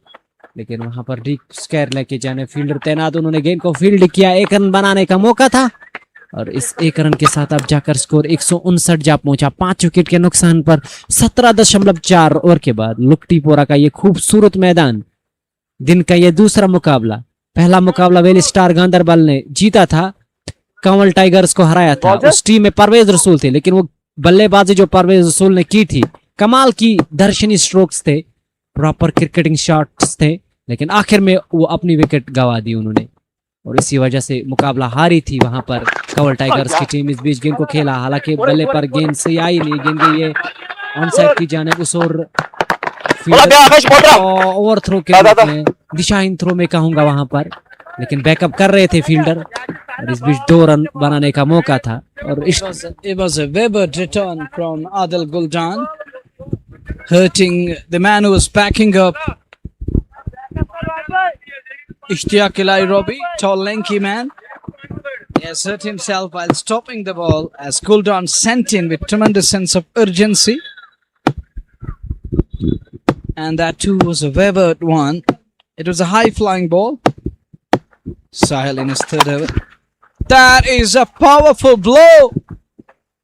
[SPEAKER 6] लेकिन वहां पर डी स्क्वायर लेके जाने फील्डर तैनात, उन्होंने गेंद को फील्ड किया। 1 रन बनाने का मौका था और इस 1 रन के साथ अब जाकर स्कोर 159 जा पहुंचा। 5 विकेट के नुकसान पर 17.4 ओवर के बाद लोक्टिपोरा का ये खूबसूरत मैदान, दिन का ये दूसरा मुकाबला। पहला मुकाबला वेली स्टार गांदरबल ने जीता था, कंवल टाइगर्स को हराया था। उस टीम में परवेज रसूल थे, लेकिन वो बल्लेबाजी जो परवेज रसूल ने की थी, कमाल की दर्शनी स्ट्रोक्स थे, प्रॉपर क्रिकेटिंग शॉट्स थे, लेकिन आखिर में वो अपनी विकेट गंवा दी उन्होंने और इसी वजह से मुकाबला हारी थी वहां पर कंवल टाइगर्स की टीम। इस बीच गेंद को खेला, हालांकि बल्ले पर गेंद सही आई नहीं, गेंद गई है ऑन साइड की जानिब। उस और ओवर थ्रो के रूप में, दिशाहीन थ्रो में कहूंगा वहां पर, लेकिन बैकअप कर रहे थे फील्डर और इस बीच 2 रन बनाने का मौका था। और
[SPEAKER 2] It was a wayward return from Adil Guldan, hurting the man who was packing up. Ishtiaq Ilai Robbie, tall lanky man, he has hurt himself while stopping the ball as Guldan sent in with tremendous sense of urgency. And that too was a wayward one. It was a high flying ball. Sahil in his 3rd over. That is a powerful blow.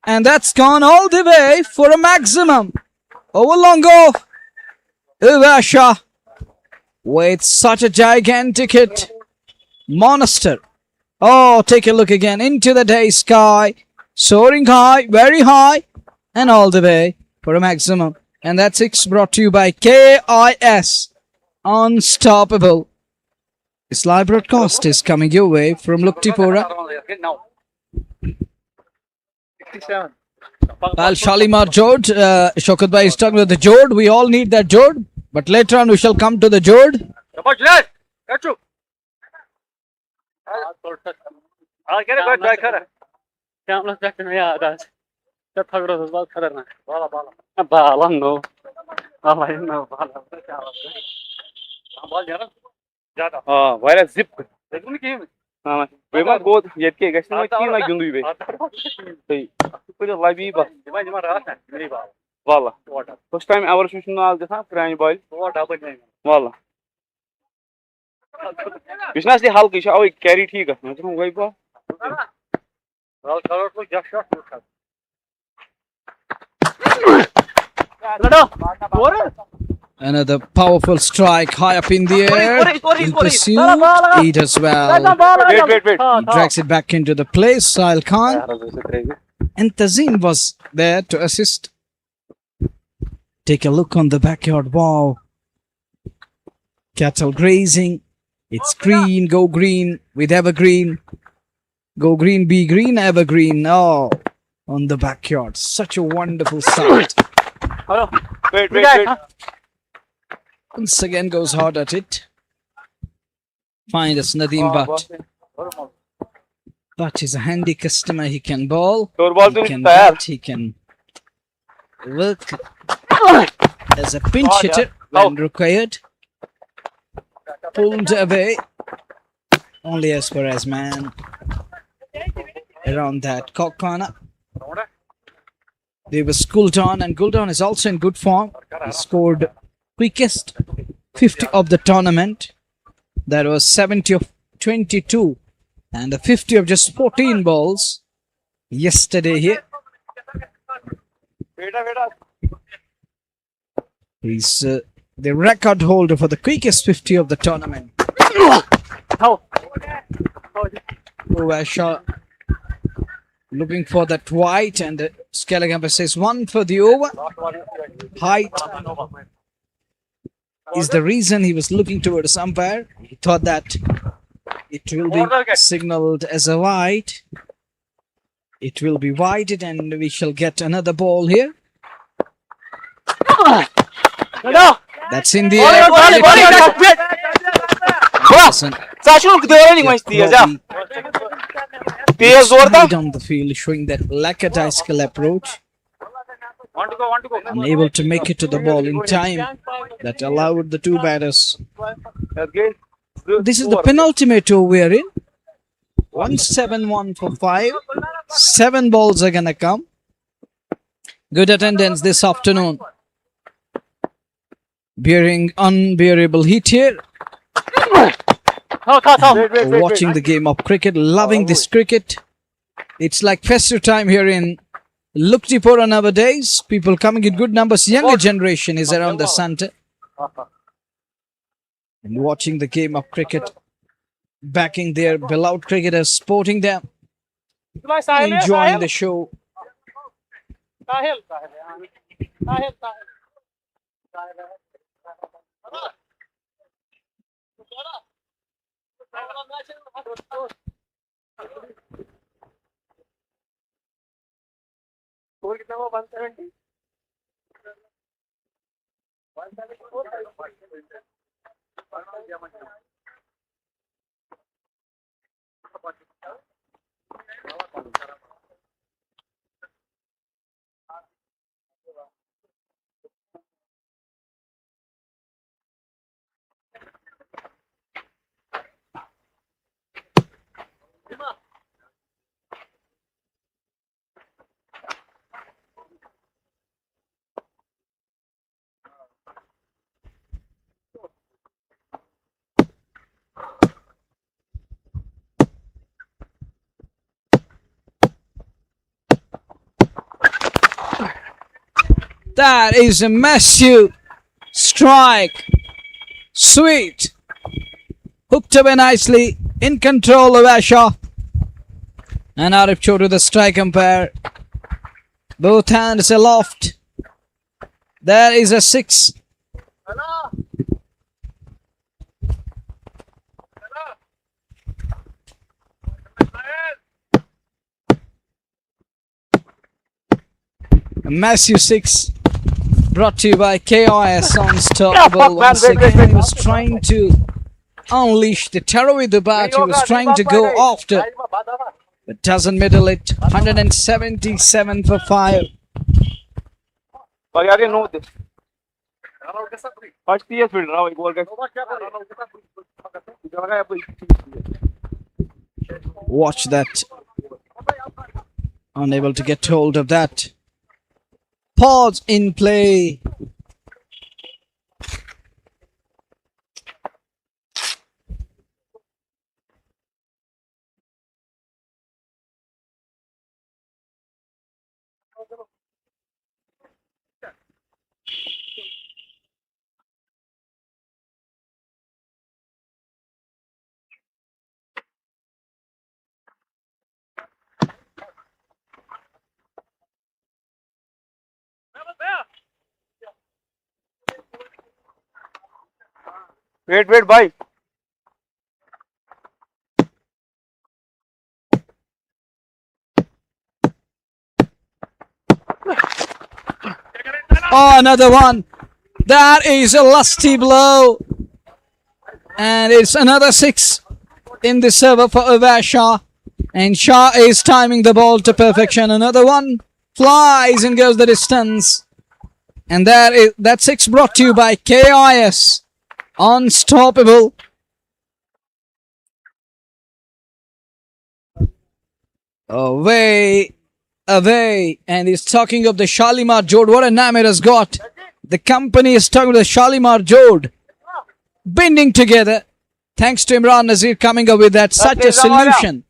[SPEAKER 2] And that's gone all the way for a maximum. Over Longo. Uvasha with such a gigantic hit. Monster. Oh, take a look again into the day sky. Soaring high, very high. And all the way for a maximum. And that 6 brought to you by KIS. Unstoppable. This live broadcast is coming your way from Locktipora. Well, Shalimar Jord, Shaukat Bhai is talking about the Jord. We all need that Jord, but later on we shall come to the Jord.
[SPEAKER 1] Virus zip बेमा गोद येके गश्न में की ना गुंदुई बे सही कुछ लाइबी बस वाला first time ever सुन आज गसा प्राइन बॉल वाला बिजनेस दी हाल किश ओ कैरी ठीक है मैं वही बा वाल कलर को just shot
[SPEAKER 2] Another powerful strike high up in the air. In pursuit, it as well.
[SPEAKER 1] Wait.
[SPEAKER 2] He drags it back into the place. Sahil Khan and Tazim was there to assist. Take a look on the backyard. Wow. Cattle grazing. It's green. Go green with evergreen. Go green, be green, evergreen. Oh, on the backyard. Such a wonderful sight.
[SPEAKER 1] Wait.
[SPEAKER 2] Once again goes hard at it. Fine, that's Nadeem Butt. but he's a handy customer. He can bowl,
[SPEAKER 1] ball
[SPEAKER 2] he
[SPEAKER 1] to
[SPEAKER 2] can
[SPEAKER 1] tayar.
[SPEAKER 2] bat, he can work as a pinch hitter when required. Pulled away. Only as far as man around that corner. They was Guldan, and Guldan is also in good form. He scored quickest 50 of the tournament. That was 70 of 22 and a 50 of just 14 balls yesterday here. He's the record holder for the quickest 50 of the tournament. Ovasha looking for that white, and Skelligampa says one for the over. Height is the reason he was looking towards umpire. He thought that it will be signaled as a white. It will be whited, and we shall get another ball here. That's in the air. On the field, showing that lackadaisical approach. Unable to make it to the ball in time. That allowed the two batters. This is the penultimate over we're in. 171 for 5. 7 balls are gonna come. Good attendance this afternoon. Bearing unbearable heat here. Watching the game of cricket, loving this cricket. It's like festive time here in Locktipora nowadays. People coming in good numbers. Younger generation is around the center. And watching the game of cricket, backing their beloved cricketers, supporting them, enjoying the show. That is a massive strike. Sweet. Hooked away nicely. In control of Asha. And Arif Cho to the strike umpire. Both hands aloft. There is a 6. A massive 6. Brought to you by KOS on Stockball. Once again, he was trying to unleash the terror with the bat. He was trying to go after, but doesn't middle it. 177 for 5. Watch that. Unable to get hold of that. Pause in play.
[SPEAKER 1] Wait, bye.
[SPEAKER 2] Oh, another one. That is a lusty blow. And it's another 6 in the server for Ovasha. And Shah is timing the ball to perfection. Another one flies and goes the distance. And that six brought to you by KIS. Unstoppable. Away. And he's talking of the Shalimar Jod. What a name it has got. The company is talking of the Shalimar Jod. Binding together. Thanks to Imran Nazir coming up with that such a solution.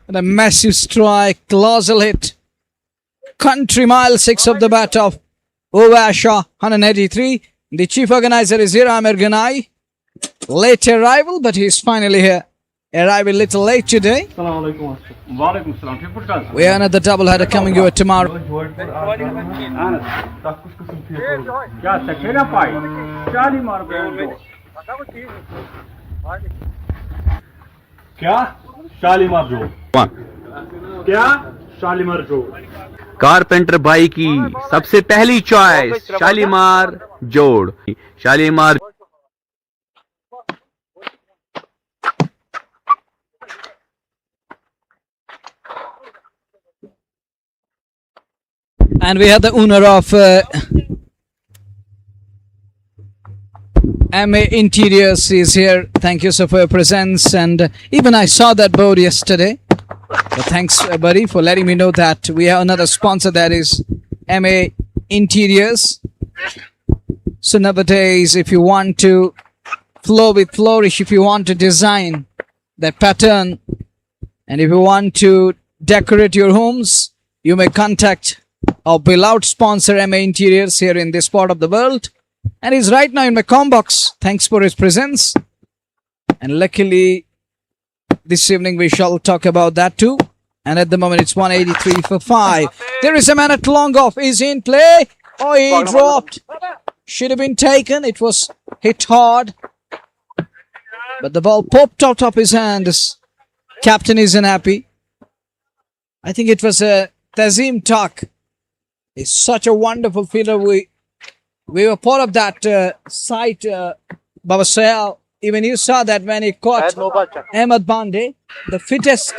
[SPEAKER 2] And a massive strike. Colossal hit. Country mile 6 of the bat of Shah, 183. The chief organizer is here, Amir Ganai. Late arrival, but he's finally here. Arrived a little late today. We are another double header coming over tomorrow.
[SPEAKER 5] क्या शालीमार जोड़ क्या शालीमार जोड़
[SPEAKER 8] carpenter भाई की सबसे पहली choice Shalimar जोड़ Shalimar
[SPEAKER 2] And we have the owner of MA Interiors is here. Thank you, sir, for your presence. And even I saw that board yesterday. But thanks, buddy, for letting me know that we have another sponsor, that is MA Interiors. So nowadays, if you want to flow with flourish, if you want to design that pattern, and if you want to decorate your homes, you may contact our beloved sponsor MA Interiors here in this part of the world. And he's right now in my com box. Thanks for his presence. And luckily, this evening we shall talk about that too. And at the moment it's 183 for 5. There is a man at long off. Is he in play? Oh, he dropped. Should have been taken. It was hit hard. But the ball popped out of his hands. Captain isn't happy. I think it was a Tazim Tak. He's such a wonderful fielder. We were part of that site, Baba Sayal. Even you saw that when he caught Ahmed Bande, the fittest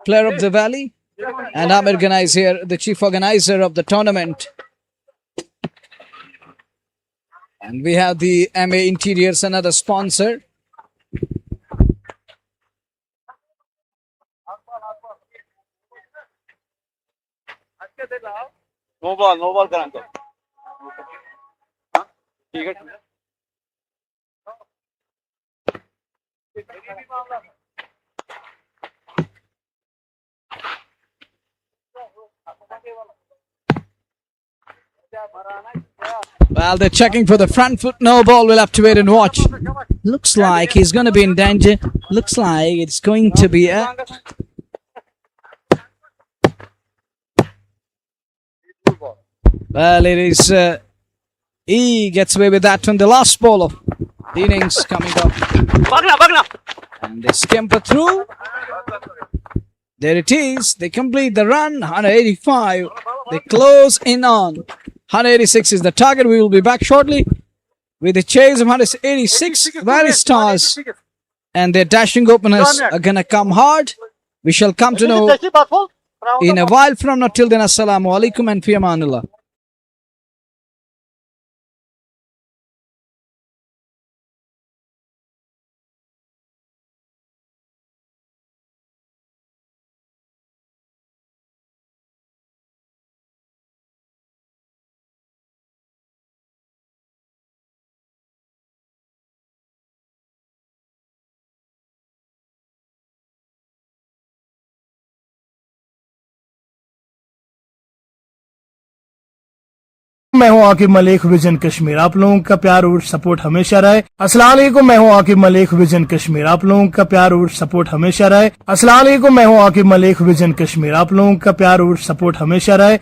[SPEAKER 2] player of the valley. And Amir Ganai is here, the chief organizer of the tournament. And we have the MA Interiors, another sponsor.
[SPEAKER 1] No ball करा दो ठीक है
[SPEAKER 2] Well, they're checking for the front foot. No ball. We'll have to wait and watch. Looks like he's going to be in danger. Looks like it's going to be a... Well, it is... he gets away with that one. The last ball of the innings coming up. And they scamper through. There it is. They complete the run. 185. They close in on. 186 is the target. We will be back shortly with the chase of 186 Valley Stars. And their dashing openers are going to come hard. We shall come to know in a while from now. Till then, Assalamu alaikum and fi amanillah.
[SPEAKER 4] मैं हूं Aqib Malik vision Kashmir. आप लोगों का प्यार और support हमेशा रहे। अस्सलाम वालेकुम, मैं हूं आकिब मलिक विजन कश्मीर। आप लोगों का प्यार और सपोर्ट हमेशा रहे। अस्सलाम वालेकुम, मैं हूं आकिब मलिक विजन कश्मीर। आप लोगों का प्यार और सपोर्ट हमेशा रहे।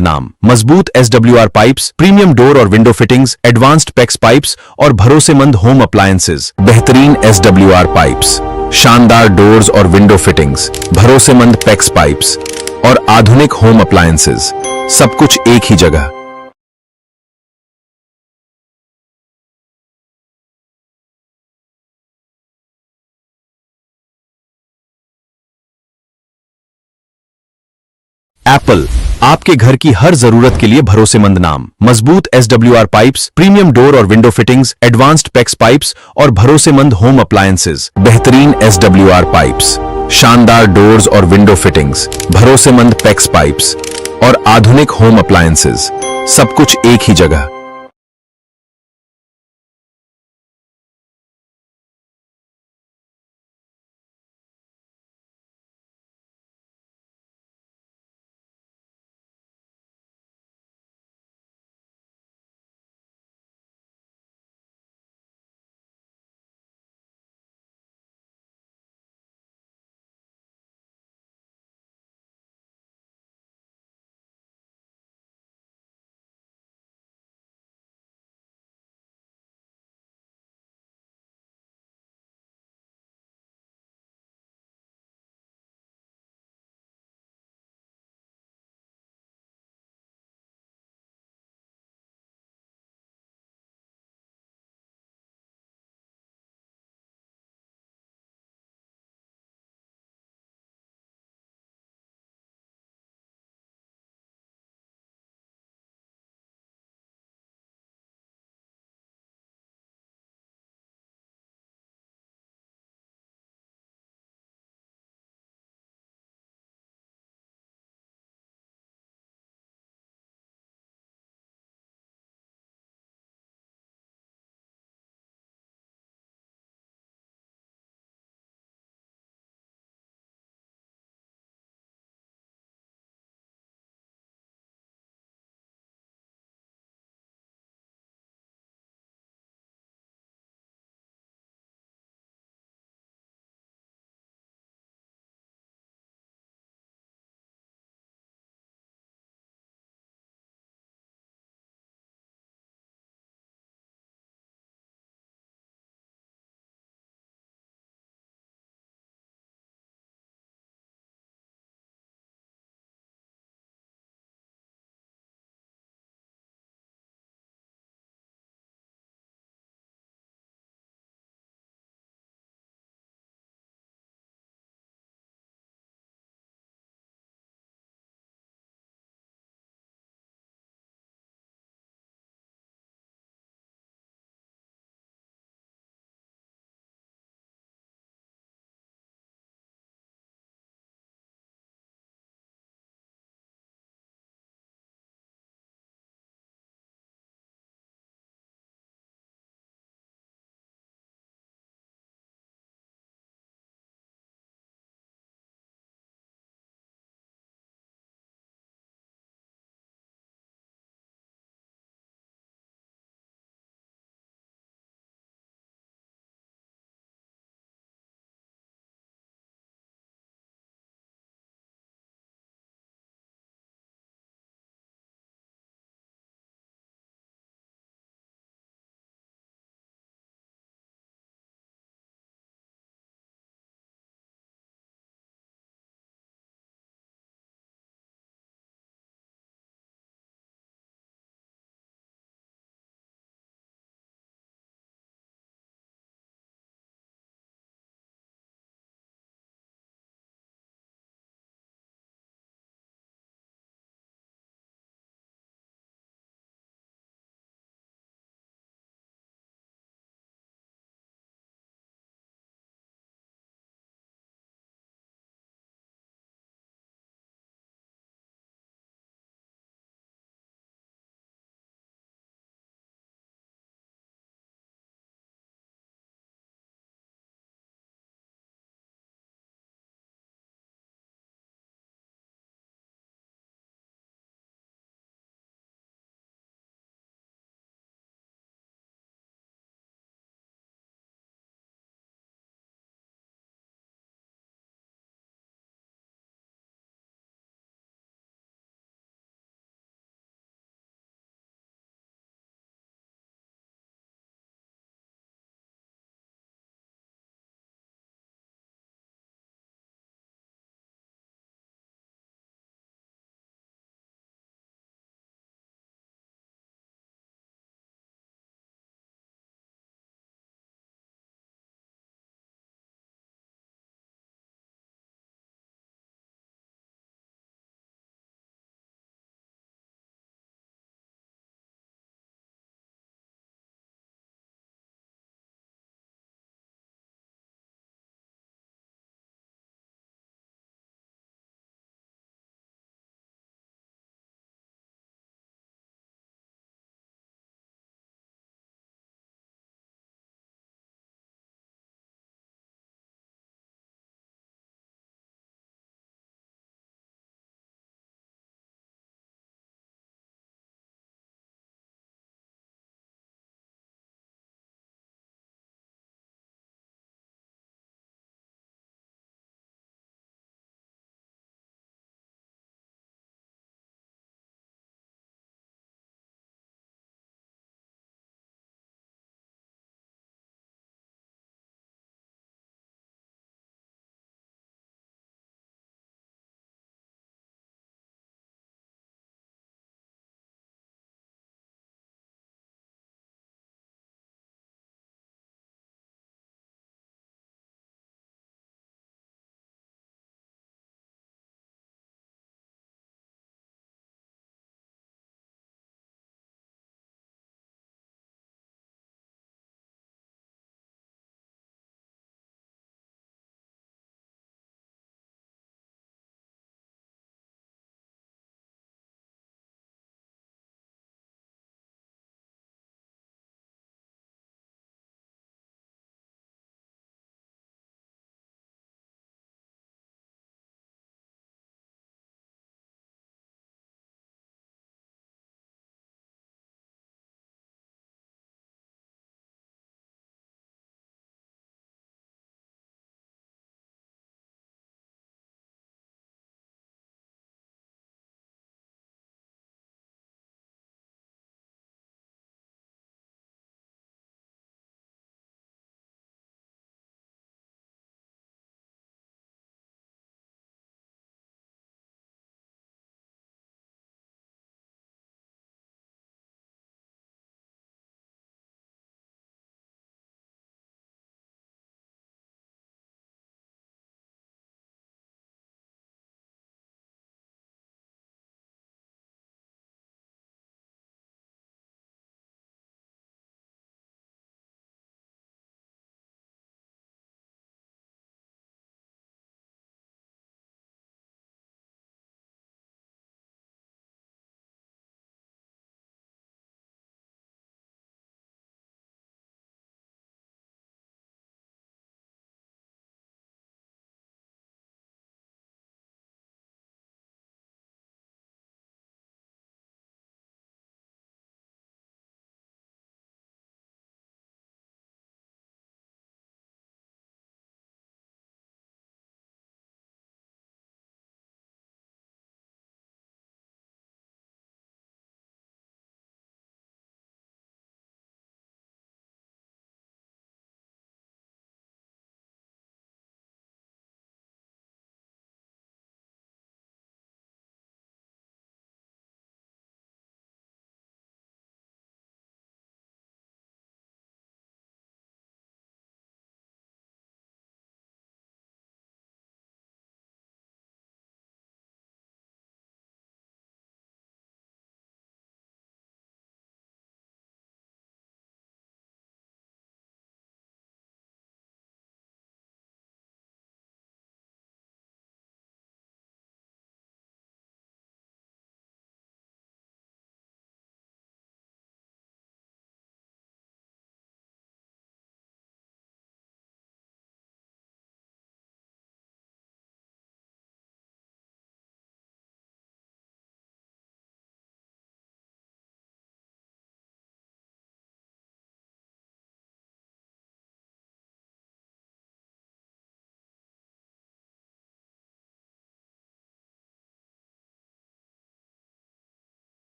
[SPEAKER 9] नाम मजबूत SWR पाइप्स, प्रीमियम डोर और window fittings, advanced PECS pipes और भरोसेमंद होम अप्लायंसेज। बेहतरीन SWR पाइप्स, शानदार डोर्स और विंडो फिटिंग्स, भरोसेमंद पेक्स पाइप्स और आधुनिक होम अप्लायंसेज, सब कुछ एक ही जगह। एप्पल, आपके घर की हर जरूरत के लिए भरोसेमंद नाम मजबूत SWR पाइप्स, प्रीमियम डोर और window fittings, advanced PECS pipes और भरोसेमंद होम अप्लायंसेज। बेहतरीन SWR पाइप्स, शानदार डोर्स और विंडो फिटिंग्स, भरोसेमंद पेक्स पाइप्स और आधुनिक होम अप्लायंसेज, सब कुछ एक ही जगह।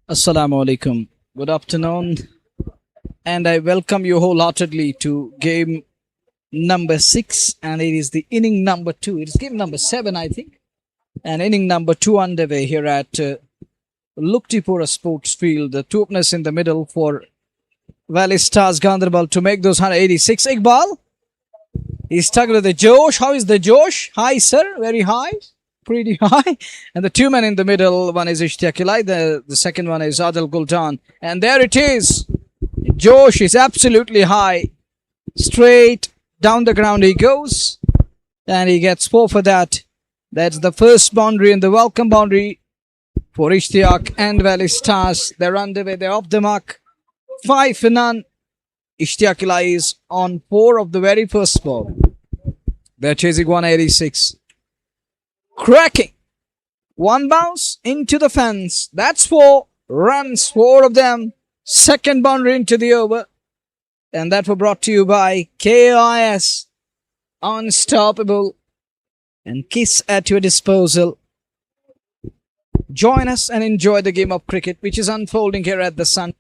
[SPEAKER 2] Assalamu alaikum. Good afternoon. And I welcome you wholeheartedly to game number 6. And it is the inning number 2. It's game number 7, I think. And inning number 2 underway here at Locktipora Sports Field. The two openers in the middle for Valley Stars Ganderbal to make those 186. Iqbal. He's stuck with the Josh. How is the Josh? High, sir. Very high. Pretty high. And the two men in the middle, one is Ishtiaq Ilai, the second one is Adil Gultan. And there it is. Josh is absolutely high. Straight down the ground he goes. And he gets 4 for that. That's the first boundary and the welcome boundary for Ishtiaq and Valley Stars. They're underway. They're off the mark. 5 for none. Ishtiaq Ilai is on 4 of the very first ball. They're chasing 186. Cracking. One bounce into the fence. That's 4 runs, 4 of them. Second boundary into the over. And that were brought to you by KIS. Unstoppable. And Kiss at your disposal. Join us and enjoy the game of cricket which is unfolding here at the Sun.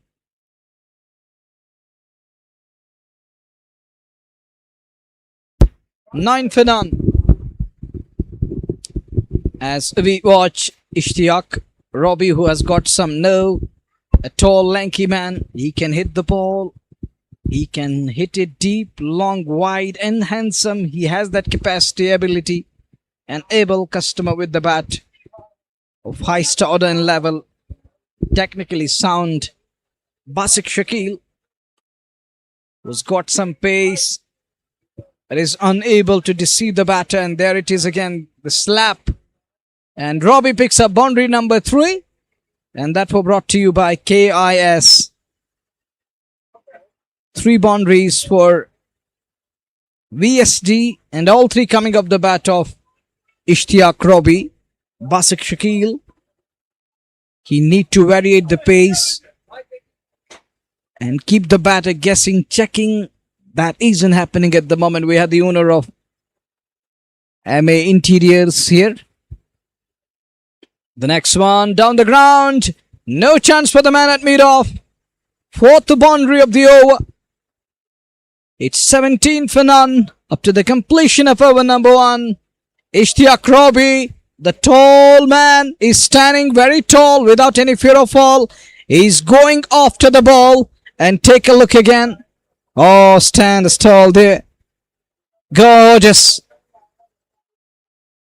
[SPEAKER 2] 9 for none. As we watch Ishtiaq Robbie, who has got some nerve, a tall, lanky man. He can hit the ball. He can hit it deep, long, wide, and handsome. He has that capacity, ability, an able customer with the bat of highest order and level. Technically sound. Basik Shakil, who's got some pace, but is unable to deceive the batter. And there it is again, the slap. And Robbie picks up boundary number 3. And that was brought to you by KIS. 3 boundaries for VSD. And all 3 coming off the bat of Ishtiaq Robbie. Basik Shakil. He need to variate the pace. And keep the batter guessing, checking. That isn't happening at the moment. We have the owner of MA Interiors here. The next one down the ground. No chance for the man at mid-off. 4th boundary of the over. It's 17 for none. Up to the completion of over number 1. Ishtiaq Robbie, the tall man, is standing very tall without any fear of fall. He's going after the ball. And take a look again. Oh, stand tall there. Gorgeous.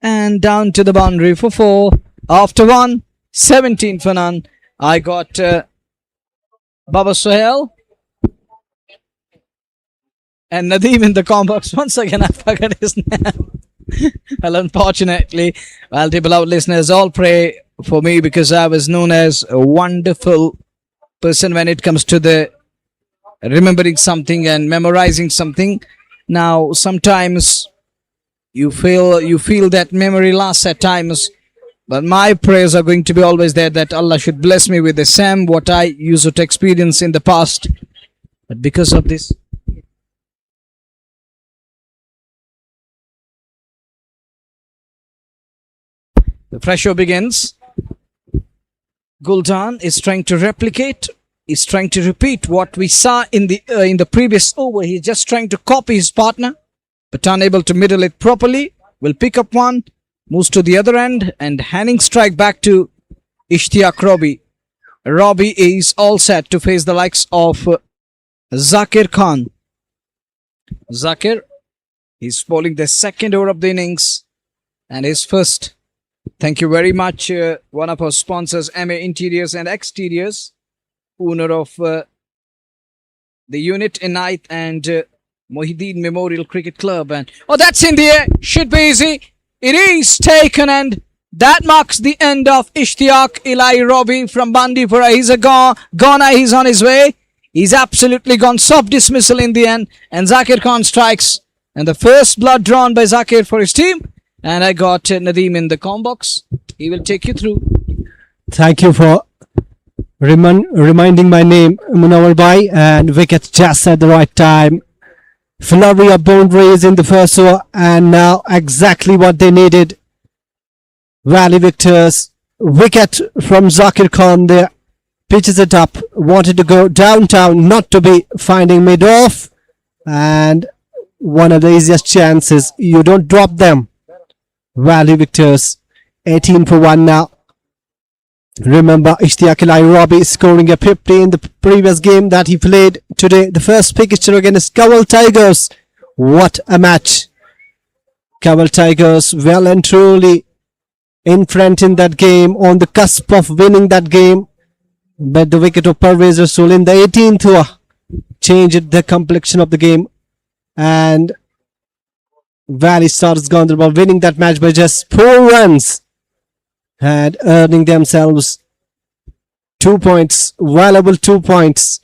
[SPEAKER 2] And down to the boundary for 4. After 1, 17 for none. I got Baba Sohail and Nadeem in the combox. Once again, I forgot his name. Well, unfortunately, well, the beloved listeners, all pray for me because I was known as a wonderful person when it comes to the remembering something and memorizing something. Now, sometimes you feel that memory lasts at times. But my prayers are going to be always there that Allah should bless me with the same what I used to experience in the past. But because of this, the fresh show begins. Guldan is trying to replicate, is trying to repeat what we saw in the previous over. He's just trying to copy his partner, but unable to middle it properly. Will pick up one. Moves to the other end and handing strike back to Ishtiaq Robbie. Robbie is all set to face the likes of Zakir Khan. Zakir is bowling the second over of the innings and his first. Thank you very much, one of our sponsors, MA Interiors and Exteriors, owner of the unit in Ninth and Mohideen Memorial Cricket Club. And oh, that's in the air. Should be easy. It is taken, and that marks the end of Ishtiaq Ilai Robbie from Bandipura. He's a goner. He's on his way. He's absolutely gone. Soft dismissal in the end. And Zakir Khan strikes. And the first blood drawn by Zakir for his team. And I got Nadeem in the combox. He will take you through.
[SPEAKER 7] Thank you for reminding my name, Munawar Bhai, and wicket just at the right time. Flurry of boundaries in the first over, and now exactly what they needed. Valley victors. Wicket from Zakir Khan there. pitches it up, wanted to go downtown, not to be finding mid-off, and one of the easiest chances. You don't drop them. Valley victors, 18 for 1 now. Remember, Ishtiaq Robbie scoring a 50 in the previous game that he played today. The first fixture against Kawal Tigers. What a match. Kawal Tigers well and truly in front in that game, on the cusp of winning that game. But the wicket of Parvez Rasool in the 18th over changed the complexion of the game. And Valley Stars Ganderbal winning that match by just 4 runs, and earning themselves 2 points, valuable 2 points.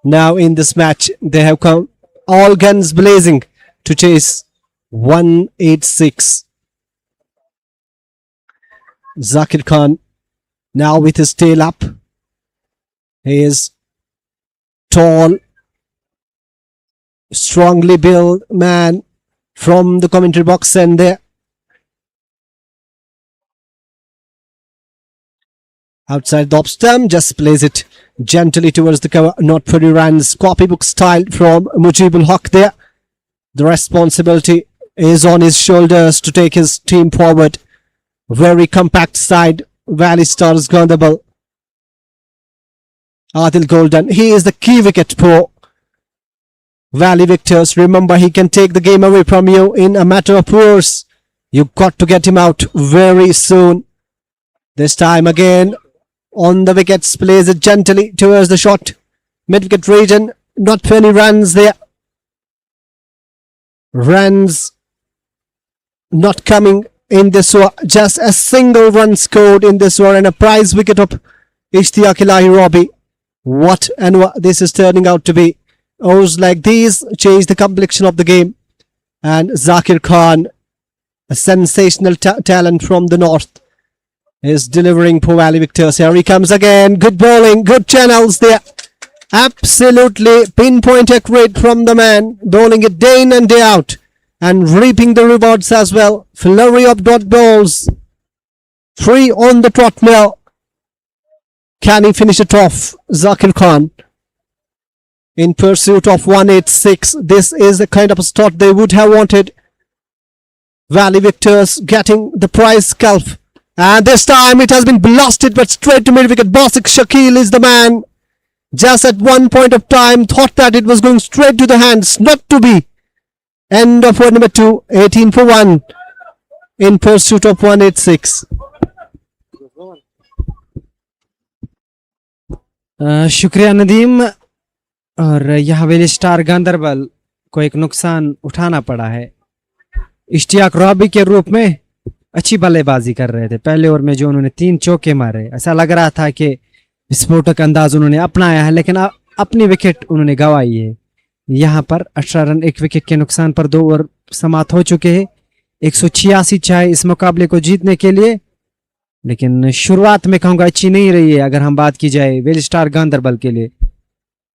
[SPEAKER 7] Now in this match, they have come all guns blazing to chase 186. Zakir Khan now with his tail up. He is tall, strongly built man from the commentary box, and there outside the off stump, just plays it gently towards the cover, not for the runs. Copybook style from Mujibul Haq there. The responsibility is on his shoulders to take his team forward. Very compact side, Valley Stars Ganderbal. Adil Golden, he is the key wicket for Valley victors. Remember, he can take the game away from you in a matter of hours. You've got to get him out very soon. This time again on the wickets, plays it gently towards the short mid-wicket region. Not for any runs there. Runs not coming in this over. Just a single run scored in this over, and a prize wicket of Ishtiaq Robbie. What and what this is turning out to be. Overs like these change the complexion of the game. And Zakir Khan, a sensational talent from the north, is delivering for Valley victors. Here he comes again. Good bowling, good channels there. Absolutely pinpoint accurate from the man, bowling it day in and day out, and reaping the rewards as well. Flurry of dot balls. 3 on the trot now. Can he finish it off? Zakir Khan in pursuit of 186. This is the kind of a start they would have wanted. Valley victors getting the prize scalp. And this time it has been blasted, but straight to mid-wicket. Basiq Shakil is the man. Just at one point of time, thought that it was going straight to the hands. Not to be. End of over number 2. 18 for 1 in pursuit of 186.
[SPEAKER 6] शुक्रिया नदीम। और यहाँ वेली star Ganderbal को एक नुकसान उठाना पड़ा है। Ishtiyaq Robbie के रूप में अच्छी बल्लेबाजी कर रहे थे पहले ओवर में, जो उन्होंने 3 चौके मारे। ऐसा लग रहा था कि विस्फोटक अंदाज उन्होंने अपनाया है, लेकिन अपनी विकेट उन्होंने गंवाई है। यहाँ पर 18 रन 1 विकेट के नुकसान पर 2 ओवर समाप्त हो चुके हैं। 186 चाहिए इस मुकाबले को जीतने के लिए, लेकिन शुरुआत में कहूँगा अच्छी नहीं रही है। अगर हम बात की जाए वेली स्टार गांदरबल के लिए,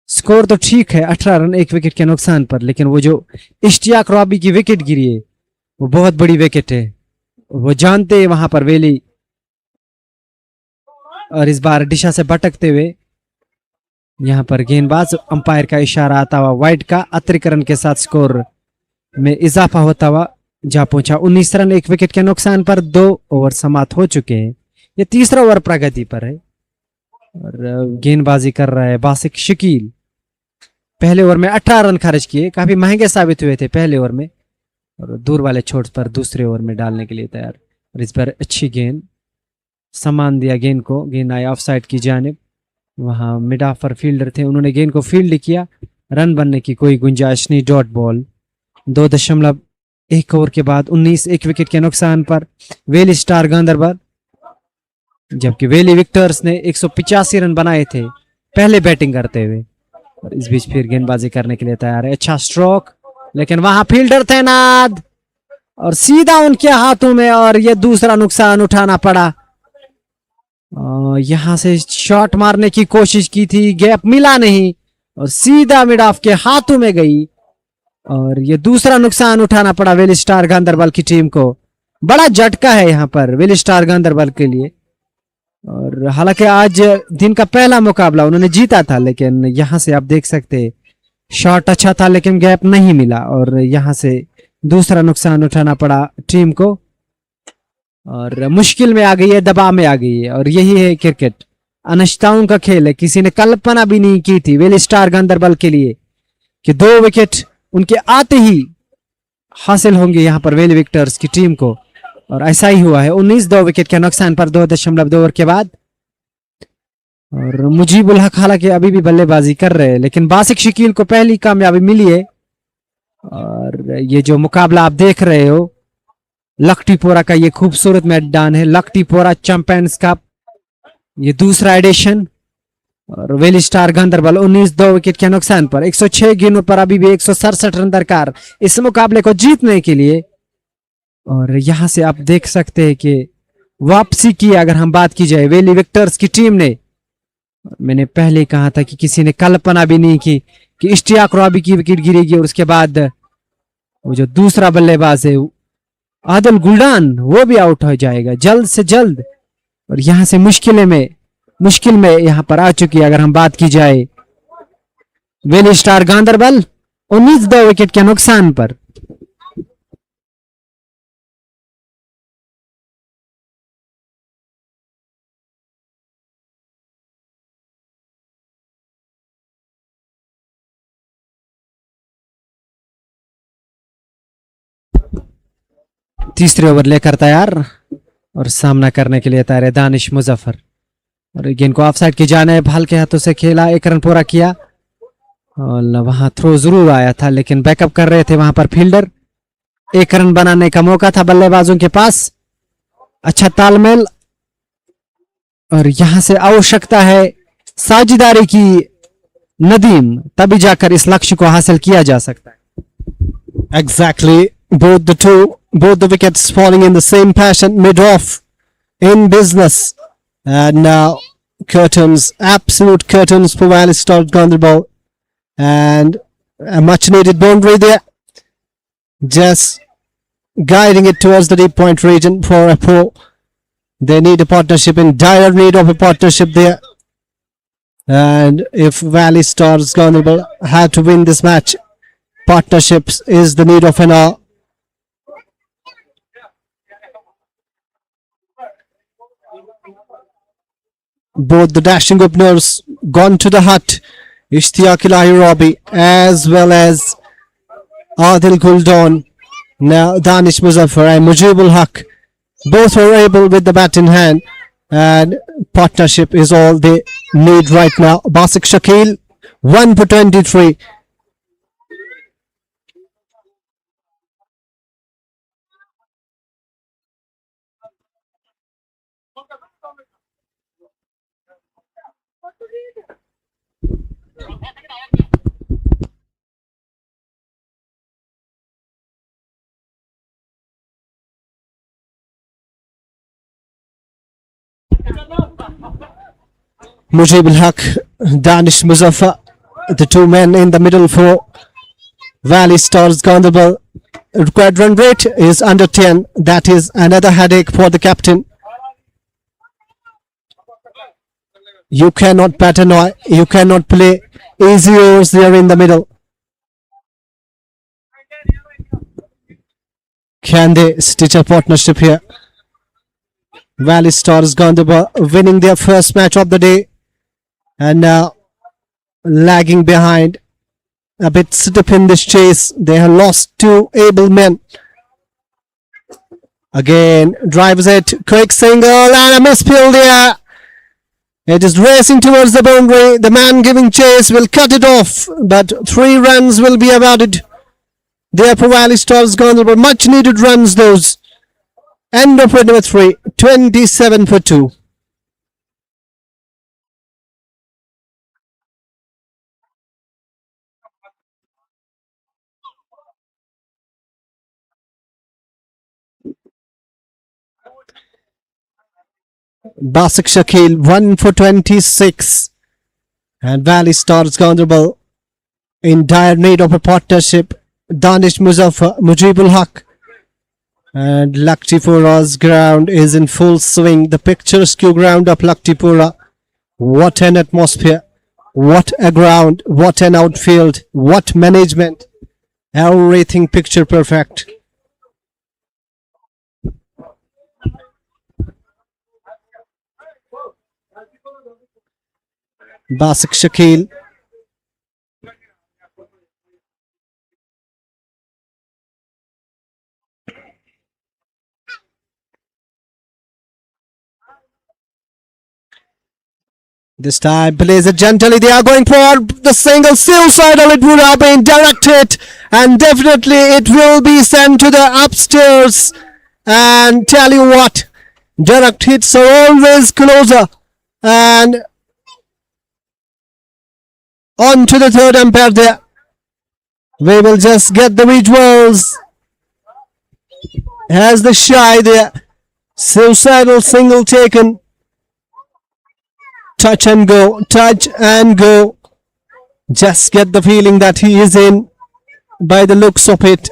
[SPEAKER 6] स्कोर तो ठीक है 18 रन 1 विकेट के नुकसान पर, लेकिन वो जो इश्तियाक रॉबी की विकेट गिरी है वो बहुत बड़ी विकेट है। वो जानते हैं वहां पर वेली, और इस बार दिशा से भटकते हुए यहां पर गेंदबाज अंपायर का इशारा आता हुआ वाइड का अतिरिक्त के साथ स्कोर में इजाफा होता हुआ जा पहुंचा। 19 रन 1 विकेट के नुकसान पर 2 ओवर समाप्त हो चुके हैं। ये तीसरा ओवर प्रगति पर है और गेंदबाजी कर रहा है बासिक शकील। पहले ओवर में 18 रन खर्च किए, काफी महंगे साबित हुए थे पहले ओवर में, और दूर वाले छोर पर दूसरे ओवर में डालने के लिए तैयार। और इस बार अच्छी गेंद, सामान दिया गेंद को, गेंद आई ऑफ साइड की जानिब। वहां मिड ऑफर फील्डर थे, उन्होंने गेंद को फील्ड किया, रन बनने की कोई गुंजाइश नहीं। डॉट बॉल 2.1 ओवर के बाद 19 1 विकेट के नुकसान पर वेली स्टार गांदरबल, जबकि वेली विक्टर्स ने 185 रन बनाए थे पहले बैटिंग करते हुए। और इस बीच फिर गेंदबाजी करने के लिए तैयार है। अच्छा स्ट्रोक, लेकिन वहां फील्डर तैनात और सीधा उनके हाथों में, और यह दूसरा नुकसान उठाना पड़ा। यहां से शॉट मारने की कोशिश की थी, गैप मिला नहीं और सीधा मिड ऑफ के हाथों में गई, और यह दूसरा नुकसान उठाना पड़ा वेली स्टार गांदरबल की टीम को। बड़ा झटका है यहां पर वेली स्टार गांदरबल के लिए। और हालांकि आज दिन का पहला मुकाबला उन्होंने जीता था, लेकिन यहाँ से आप देख सकते हैं शॉट अच्छा था लेकिन गैप नहीं मिला और यहाँ से दूसरा नुकसान उठाना पड़ा टीम को और मुश्किल में आ गई है, दबाव में आ गई है। और यही है क्रिकेट, अनिश्चितताओं का खेल है। किसी ने कल्पना भी नहीं की थी वेली स्टार गांदरबल के लिए कि 2 विकेट उनके आते ही हासिल होंगे यहाँ पर वेली विक्टर्स की टीम को, और ऐसा ही हुआ है। 2 विकेट के नुकसान पर 2.2 ओवर के बाद। और मुजीबुल हक हालांकि अभी भी बल्लेबाजी कर रहे हैं, लेकिन बासिक शकील को पहली कामयाबी मिली है। और ये जो मुकाबला आप देख रहे हो लक्टीपोरा का, ये खूबसूरत मैदान है, लक्टीपोरा चैंपियंस कप, ये दूसरा एडिशन। और वेली स्टार गांदरबल 2 विकेट के नुकसान पर 106 गेंदों पर अभी भी 167 रन दरकार इस मुकाबले को जीतने के लिए। और यहां से आप देख सकते हैं कि वापसी की अगर हम बात की जाए वेली विक्टर्स की टीम ने, मैंने पहले कहा था कि किसी ने कल्पना भी नहीं की कि इश्तियाक रॉबी की विकेट गिरेगी और उसके बाद वो जो दूसरा बल्लेबाज है आदिल गुलडान वो भी आउट हो जाएगा जल्द से जल्द। और यहां से मुश्किल में यहां पर आ चुकी है अगर हम बात की जाए वेली स्टार गांदरबल 2 विकेट के नुकसान पर। तीसरे ओवर लेकर तैयार और सामना करने के लिए तैयार है दानिश मुजफ्फर। और गेंद को ऑफ साइड की जानिब हल्के हाथों से खेला, 1 रन पूरा किया और वहां थ्रो जरूर आया था लेकिन बैकअप कर रहे थे वहां पर फील्डर। 1 रन बनाने का मौका था बल्लेबाजों के पास, अच्छा तालमेल। और यहां से आवश्यकता है साझेदारी की नदीम, तभी जाकर इस लक्ष्य को हासिल किया जा सकता है।
[SPEAKER 7] Exactly. Both the wickets falling in the same passion, mid-off in business. And now curtains, absolute curtains for Valley Star Ganderbal. And a much needed boundary there. Just guiding it towards the deep point region for a pro. They need a partnership, in dire need of a partnership there. And if Valley Stars Ganderbal have to win this match, partnerships is the need of an hour. Both the dashing openers gone to the hut, Ishtiaq Ilahi Rabi as well as Adil Guldan. Now Danish Muzaffar and Mujibul Haq both are able with the bat in hand, and partnership is all they need right now. Basik Shakil 1 for 23. Mujib al-Haq, Danish Muzaffar, the 2 men in the middle for Valley Stars Ganderbal. Required run rate is under 10. That is another headache for the captain. You cannot pattern, you cannot play easy overs there in the middle. Can they stitch a partnership here? Valley Stars Ganderbal winning their first match of the day, and now lagging behind, a bit stiff in this chase. They have lost 2 able men. Again drives it, quick single and a misfield there. It is racing towards the boundary. The man giving chase will cut it off, but 3 runs will be awarded there for Valley Stars Ganderbal. Much needed runs those. End of number 3, 27 for 2. Basik Shakil 1 for 26, and Valley Stars Ganderbal in dire need of a partnership. Danish Muzaffar, Mujibul Haq And Locktipura's ground is in full swing. The picturesque ground of Locktipura. What an atmosphere. What a ground. What an outfield. What management. Everything picture perfect. Basik Shakil. This time plays it gently. They are going for the single. Suicidal. It would have been directed, and definitely it will be sent to the upstairs. And tell you what, direct hits are always closer. And on to the third umpire there. We will just get the visuals. Has the shy there. Suicidal single taken. Touch and go. Touch and go. Just get the feeling that he is in by the looks of it.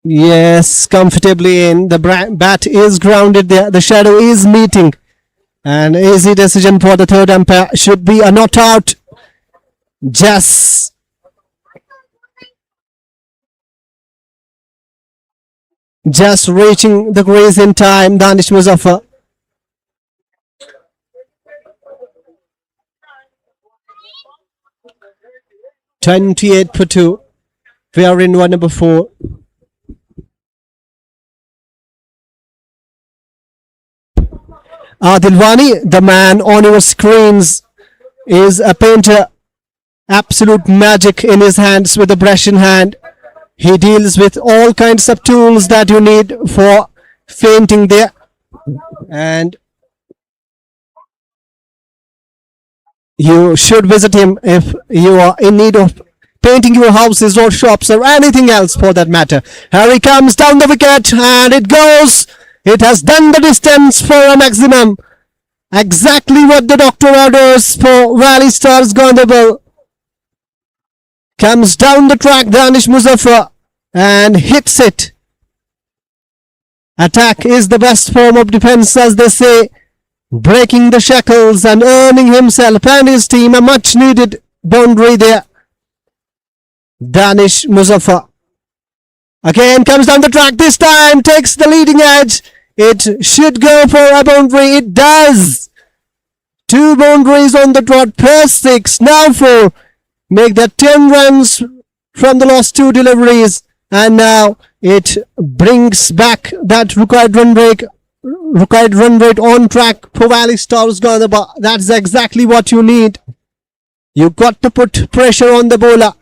[SPEAKER 7] Yes, comfortably in. The bat is grounded there. The shadow is meeting. An easy decision for the third umpire. Should be a not out. Just reaching the crease in time. Danish Muzaffar. (28 for 2). We are in one number 4. Adilwani, the man on your screens, is a painter. Absolute magic in his hands with a brush in hand. He deals with all kinds of tools that you need for painting there. And you should visit him if you are in need of painting your houses or shops or anything else for that matter. Here he comes down the wicket and it goes. It has done the distance for a maximum. Exactly what the doctor orders for Valley Stars Ganderbal. Comes down the track, Danish Muzaffar, and hits it. Attack is the best form of defense, as they say. Breaking the shackles and earning himself and his team a much needed boundary there. Danish Muzaffar again comes down the track, this time takes the leading edge. It should go for a boundary. It does. 2 boundaries on the trot, plus 6, now 4. Make that 10 runs from the last 2 deliveries. And now it brings back that required run rate on track for Valley Stars Ganderbal. That's exactly what you need. You got to put pressure on the bowler.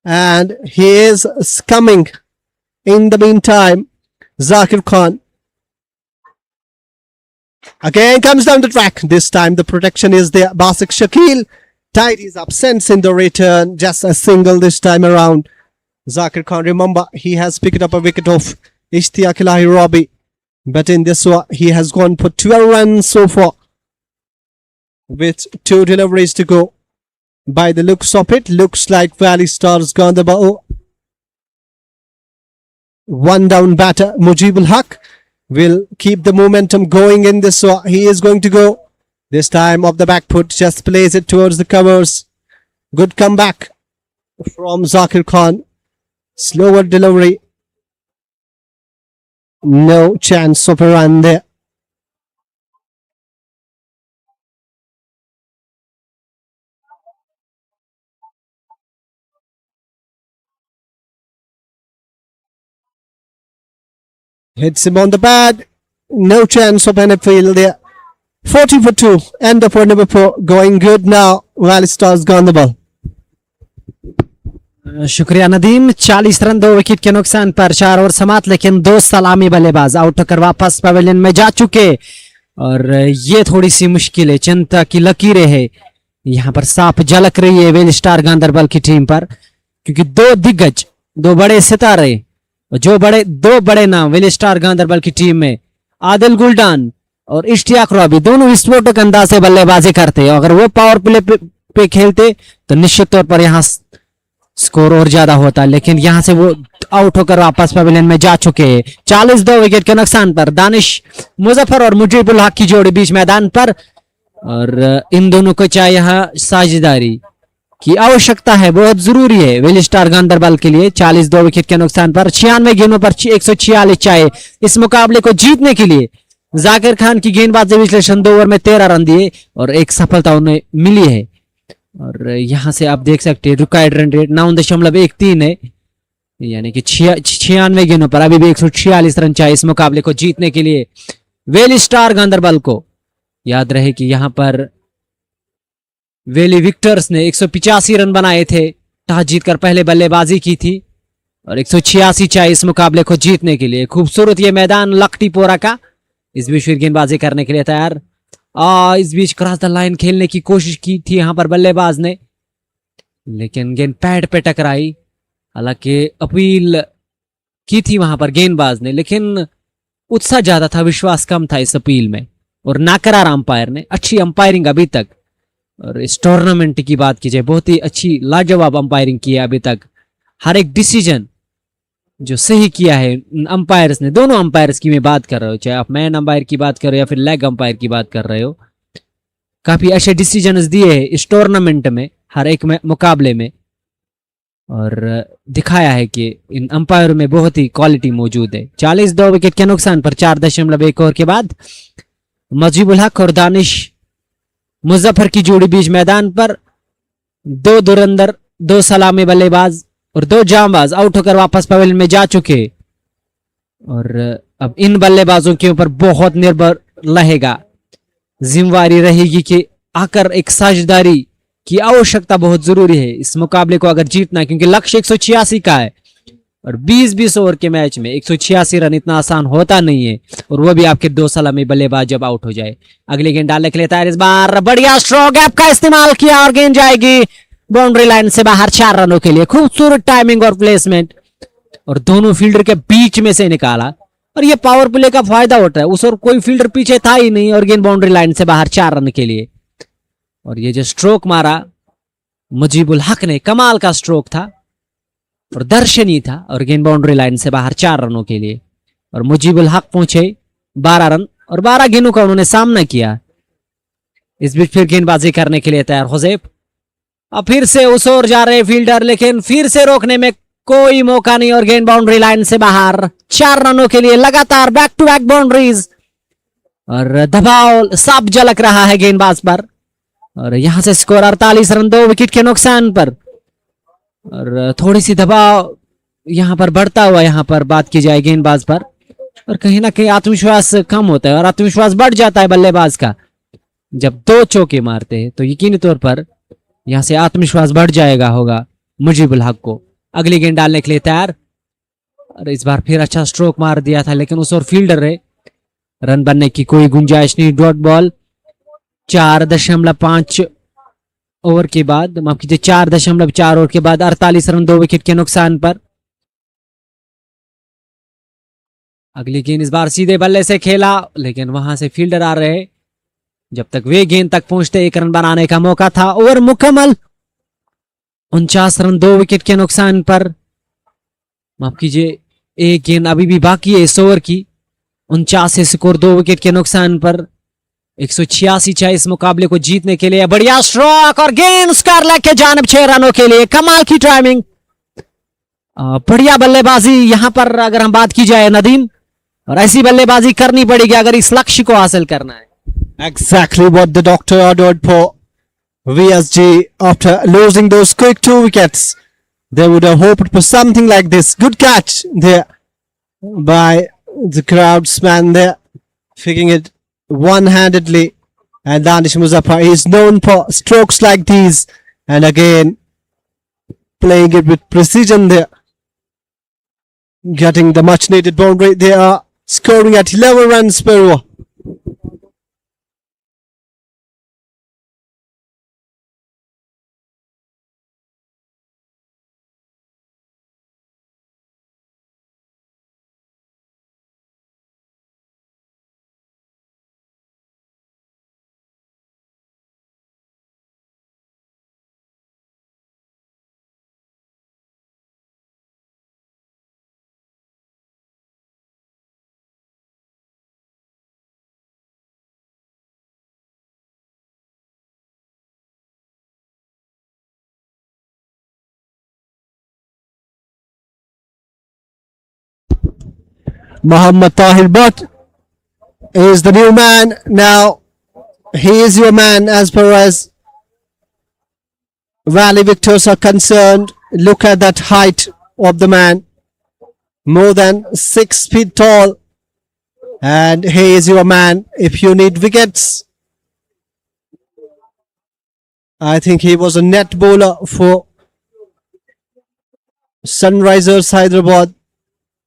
[SPEAKER 7] And he is coming. In the meantime, Zakir Khan again comes down the track. This time the protection is there. Basik Shakil tidies up, sends in the return. Just a single this time around. Zakir Khan, remember, he has picked up a wicket of Ishtiaq Ilahi Rabi. But in this one, he has gone for 12 runs so far. With 2 deliveries to go. By the looks of it, looks like Valley Stars Ganderbal. 1 down batter, Mujibul Haq, will keep the momentum going in this one. He is going to go. This time off the back foot, just plays it towards the covers. Good comeback from Zakir Khan. Slower delivery. No chance of a run there. Hits him on the pad. No chance of any field there. 40 for 2. End of over number 4. Going good now. Valley Stars Ganderbal.
[SPEAKER 6] शुक्रिया Nadeem. 40 run 2 wicket के नुकसान पर 4 over समाप्त, लेकिन 2 सलामी बल्लेबाज out होकर वापस पवेलियन में जा चुके. और ये थोड़ी सी मुश्किल है, चिंता की लकीरें है यहाँ पर साफ झलक रही है वेल स्टार गांदरबल की टीम पर, क्योंकि 2 दिग्गज, 2 बड़े सितारे, जो 2 बड़े नाम वेल स्टार गांदरबल की टीम में आदिल गुलडान और इश्तियाक रॉबी दोनों विस्फोटक अंदाज से बल्लेबाजी करते. अगर वो पावर प्ले पे खेलते तो निश्चित तौर पर यहाँ स्कोर और ज्यादा होता, लेकिन यहाँ से वो आउट होकर वापस पवेलियन में जा चुके हैं। 42 विकेट के नुकसान पर दानिश मुजफ्फर और मुजीबुल हक की जोड़ी बीच मैदान पर, और इन दोनों को चाहे यहाँ साझेदारी की आवश्यकता है, बहुत जरूरी है वेली स्टार गांदरबल के लिए। 42 विकेट के नुकसान पर 96 गेंदों पर 146 चाहिए इस मुकाबले को जीतने के लिए। जाकिर खान की गेंदबाजी विश्लेषण 2 ओवर में 13 रन दिए और एक सफलता उन्हें मिली है। और यहां से आप देख सकते हैं रिक्वायर्ड रन रेट 9.13 है, यानी कि 96 गेंदों पर अभी भी 146 रन चाहिए इस मुकाबले को जीतने के लिए वेली स्टार गांदरबल को। याद रहे कि यहां पर वेली विक्टर्स ने 185 रन बनाए थे, टॉस जीतकर पहले बल्लेबाजी की थी, और 186 चाहिए इस मुकाबले को जीतने के लिए। खूबसूरत ये मैदान लक्टीपोरा का। इस बीच फिर गेंदबाजी करने के लिए तैयार, इस बीच क्रॉस द लाइन खेलने की कोशिश की थी यहां पर बल्लेबाज ने, लेकिन गेंद पैड पे टकराई। हालांकि अपील की थी वहां पर गेंदबाज ने, लेकिन उत्साह ज्यादा था, विश्वास कम था इस अपील में, और नाकरार अंपायर ने। अच्छी अंपायरिंग अभी तक, और इस टूर्नामेंट की बात की जाए बहुत ही अच्छी लाजवाब अंपायरिंग की है अभी तक। हर एक डिसीजन जो सही किया है अंपायर्स ने, दोनों अंपायर्स की मैं बात कर रहा हूं, चाहे आप मैन अंपायर की बात कर रहे हो या फिर लेग अंपायर की बात कर रहे हो, काफी अच्छे डिसीजन दिए हैं इस टूर्नामेंट में, हर एक मुकाबले में, और दिखाया है कि इन अंपायरों में बहुत ही क्वालिटी मौजूद है। 42 विकेट के नुकसान पर 4.1 ओवर के बाद मुजीबुल हक और दानिश मुजफ्फर की जोड़ी बीच मैदान पर। 2 धुरंधर, 2 सलामी बल्लेबाज और 2 जांबाज आउट होकर वापस पवेलियन में जा चुके, और अब इन बल्लेबाजों के ऊपर बहुत निर्भर रहेगा, जिम्मेवारी रहेगी कि आकर एक साझेदारी की आवश्यकता बहुत जरूरी है इस मुकाबले को अगर जीतना, क्योंकि लक्ष्य 186 का है, और 20-20 ओवर के मैच में 186 रन इतना आसान होता नहीं है, और वो भी आपके 2 सलामी बल्लेबाज जब आउट हो जाए। अगली गेंद डालने के लिए तैयार, इस बार बढ़िया स्ट्रोक गैप का इस्तेमाल किया और गेंद जाएगी बाउंड्री लाइन से बाहर 4 रनों के लिए। खूबसूरत टाइमिंग और प्लेसमेंट, और दोनों फील्डर के बीच में से निकाला, और ये पावर प्ले का फायदा होता है, उस और कोई फील्डर पीछे था ही नहीं, और गेंद बाउंड्री लाइन से बाहर 4 रन के लिए। और ये जो स्ट्रोक मारा मुजीबुल हक ने, कमाल का स्ट्रोक था और दर्शनीय था, और गेंद बाउंड्री लाइन से बाहर 4 रनों के लिए। और मुजीबुल हक पहुंचे 12 रन और 12 गेंदों का उन्होंने सामना किया। इस बीच फिर गेंदबाजी करने के लिए तैयार हुजैफ, अब फिर से उस ओर जा रहे फील्डर, लेकिन फिर से रोकने में कोई मौका नहीं, और गेंद बाउंड्री लाइन से बाहर 4 रनों के लिए। लगातार बैक टू बैक बाउंड्रीज, और दबाव साफ झलक रहा है गेंदबाज पर, और यहां से स्कोर 48 रन 2 विकेट के नुकसान पर, और थोड़ी सी दबाव यहां पर बढ़ता हुआ यहां पर बात की जाए गेंदबाज पर, और कहीं ना कहीं आत्मविश्वास कम होता है और आत्मविश्वास बढ़ जाता है बल्लेबाज का जब 2 चौके मारते हैं, तो यकीनी तौर पर यहां से आत्मविश्वास बढ़ जाएगा होगा मुजीबुल हक को। अगली गेंद डालने के लिए तैयार, और इस बार फिर अच्छा स्ट्रोक मार दिया था, लेकिन उस और फील्डर है, रन बनने की कोई गुंजाइश नहीं। डॉट बॉल 4.5 ओवर के बाद, माफ कीजिए 4.4 ओवर के बाद 48 रन 2 विकेट के नुकसान पर। अगली गेंद इस बार सीधे बल्ले से खेला, लेकिन वहां से फील्डर आ रहे, जब तक वे गेंद तक पहुंचते 1 रन बनाने का मौका था। ओवर मुकम्मल, 49 रन 2 विकेट के नुकसान पर, माफ कीजिए एक गेंद अभी भी बाकी है इस ओवर की। 49 स्कोर 2 विकेट के नुकसान पर, 186 चाहिए इस मुकाबले को जीतने के लिए। बढ़िया स्ट्रोक और गेंद स्क्वायर लेग के जानिब 6 रनों के लिए। कमाल की टाइमिंग, बढ़िया बल्लेबाजी यहां पर अगर हम बात की जाए नदीम, और ऐसी बल्लेबाजी करनी पड़ेगी अगर इस लक्ष्य को हासिल करना है।
[SPEAKER 7] Exactly what the doctor ordered for VSG after losing those quick 2 wickets. They would have hoped for something like this. Good catch there by the crowdsman there, picking it one-handedly. And Danish Muzaffar is known for strokes like these, and again playing it with precision there, getting the much needed boundary. They are scoring at 11 runs per over. Muhammad Tahir Butt is the new man. Now he is your man as far as Valley Victors are concerned. Look at that height of the man. More than 6 feet tall. And he is your man if you need wickets. I think he was a net bowler for Sunrisers Hyderabad,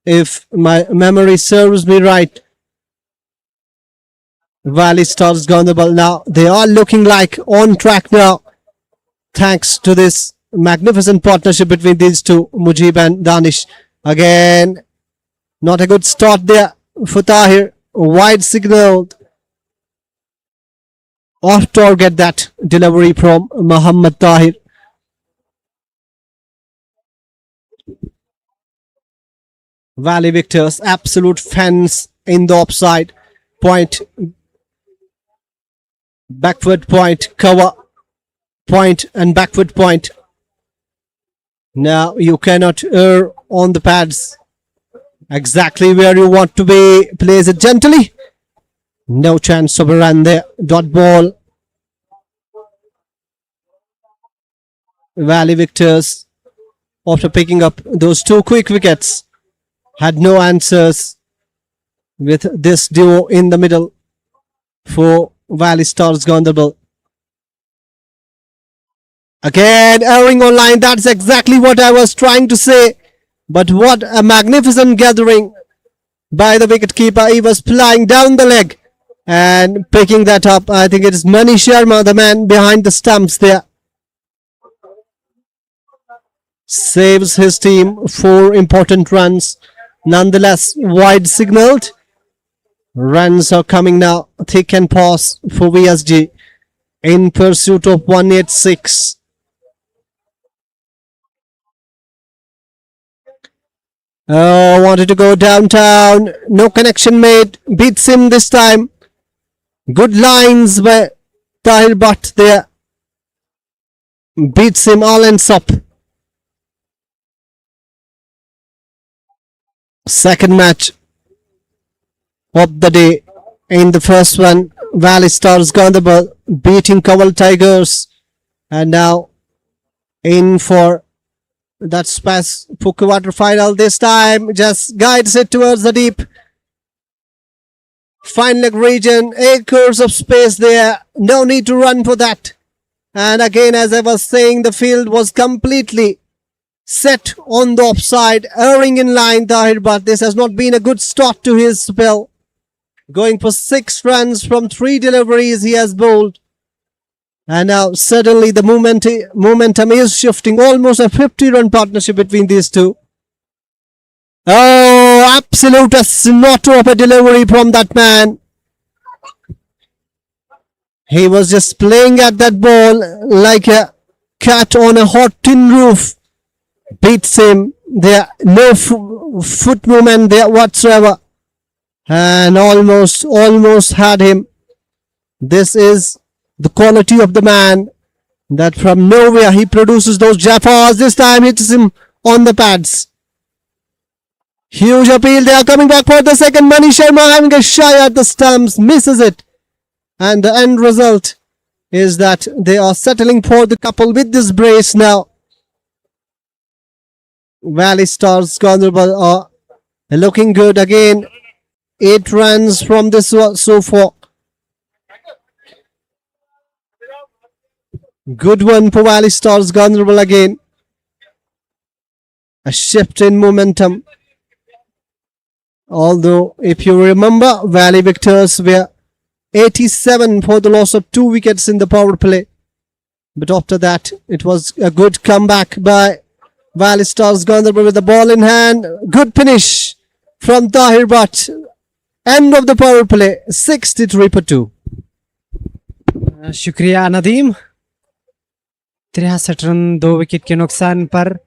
[SPEAKER 7] if my memory serves me right. Valley Stars Ganderbal. Now they are looking like on track now, thanks to this magnificent partnership between these two, Mujib and Danish. Again, not a good start there for Tahir. Wide signal. Off target that delivery from Muhammad Tahir. Valley Victors, absolute fence in the offside. Point, backward point, cover, point and backward point. Now you cannot err on the pads. Exactly where you want to be. Plays it gently. No chance of a run there. Dot ball. Valley Victors, after picking up those 2 quick wickets, had no answers with this duo in the middle for Valley Stars Ganderbal. Again, erring on line. That's exactly what I was trying to say. But what a magnificent gathering by the wicketkeeper. He was flying down the leg and picking that up. I think it is Mani Sharma, the man behind the stumps there. Saves his team 4 important runs. Nonetheless, wide signaled. Runs are coming now, thick and fast for VSG in pursuit of 186. Oh, wanted to go downtown. No connection made. Beats him this time. Good lines by Tahir Butt there. Beats him all ends up. Second match of the day. In the first one, Valley Stars Ganderbal beating Kawal Tigers, and now in for that space for quarter final. This time just guides it towards the deep fine leg region. Acres of space there. No need to run for that. And again, as I was saying, the field was completely set on the offside, erring in line, Tahir, but this has not been a good start to his spell. Going for 6 runs from 3 deliveries he has bowled. And now suddenly the momentum is shifting. Almost a 50-run partnership between these two. Oh, absolute snot of a delivery from that man. He was just playing at that ball like a cat on a hot tin roof. Beats him. There no foot movement there whatsoever, and almost had him. This is the quality of the man, that from nowhere he produces those jaffas. This time hits him on the pads. Huge appeal. They are coming back for the second. Mani Sharma having a shy at the stumps, misses it, and the end result is that they are settling for the couple with this brace now. Valley Stars Ganderbal are looking good again. 8 runs from this so far. Good one for Valley Stars Ganderbal again. A shift in momentum. Although, if you remember, Valley Victors were 87 for the loss of 2 wickets in the power play. But after that, it was a good comeback by Valley Stars Ganderbal with the ball in hand. Good finish from Tahir Butt. End of the power play, 63 for 2.
[SPEAKER 6] शुक्रिया Nadeem. 63 run 2 wicket के नुकसान पर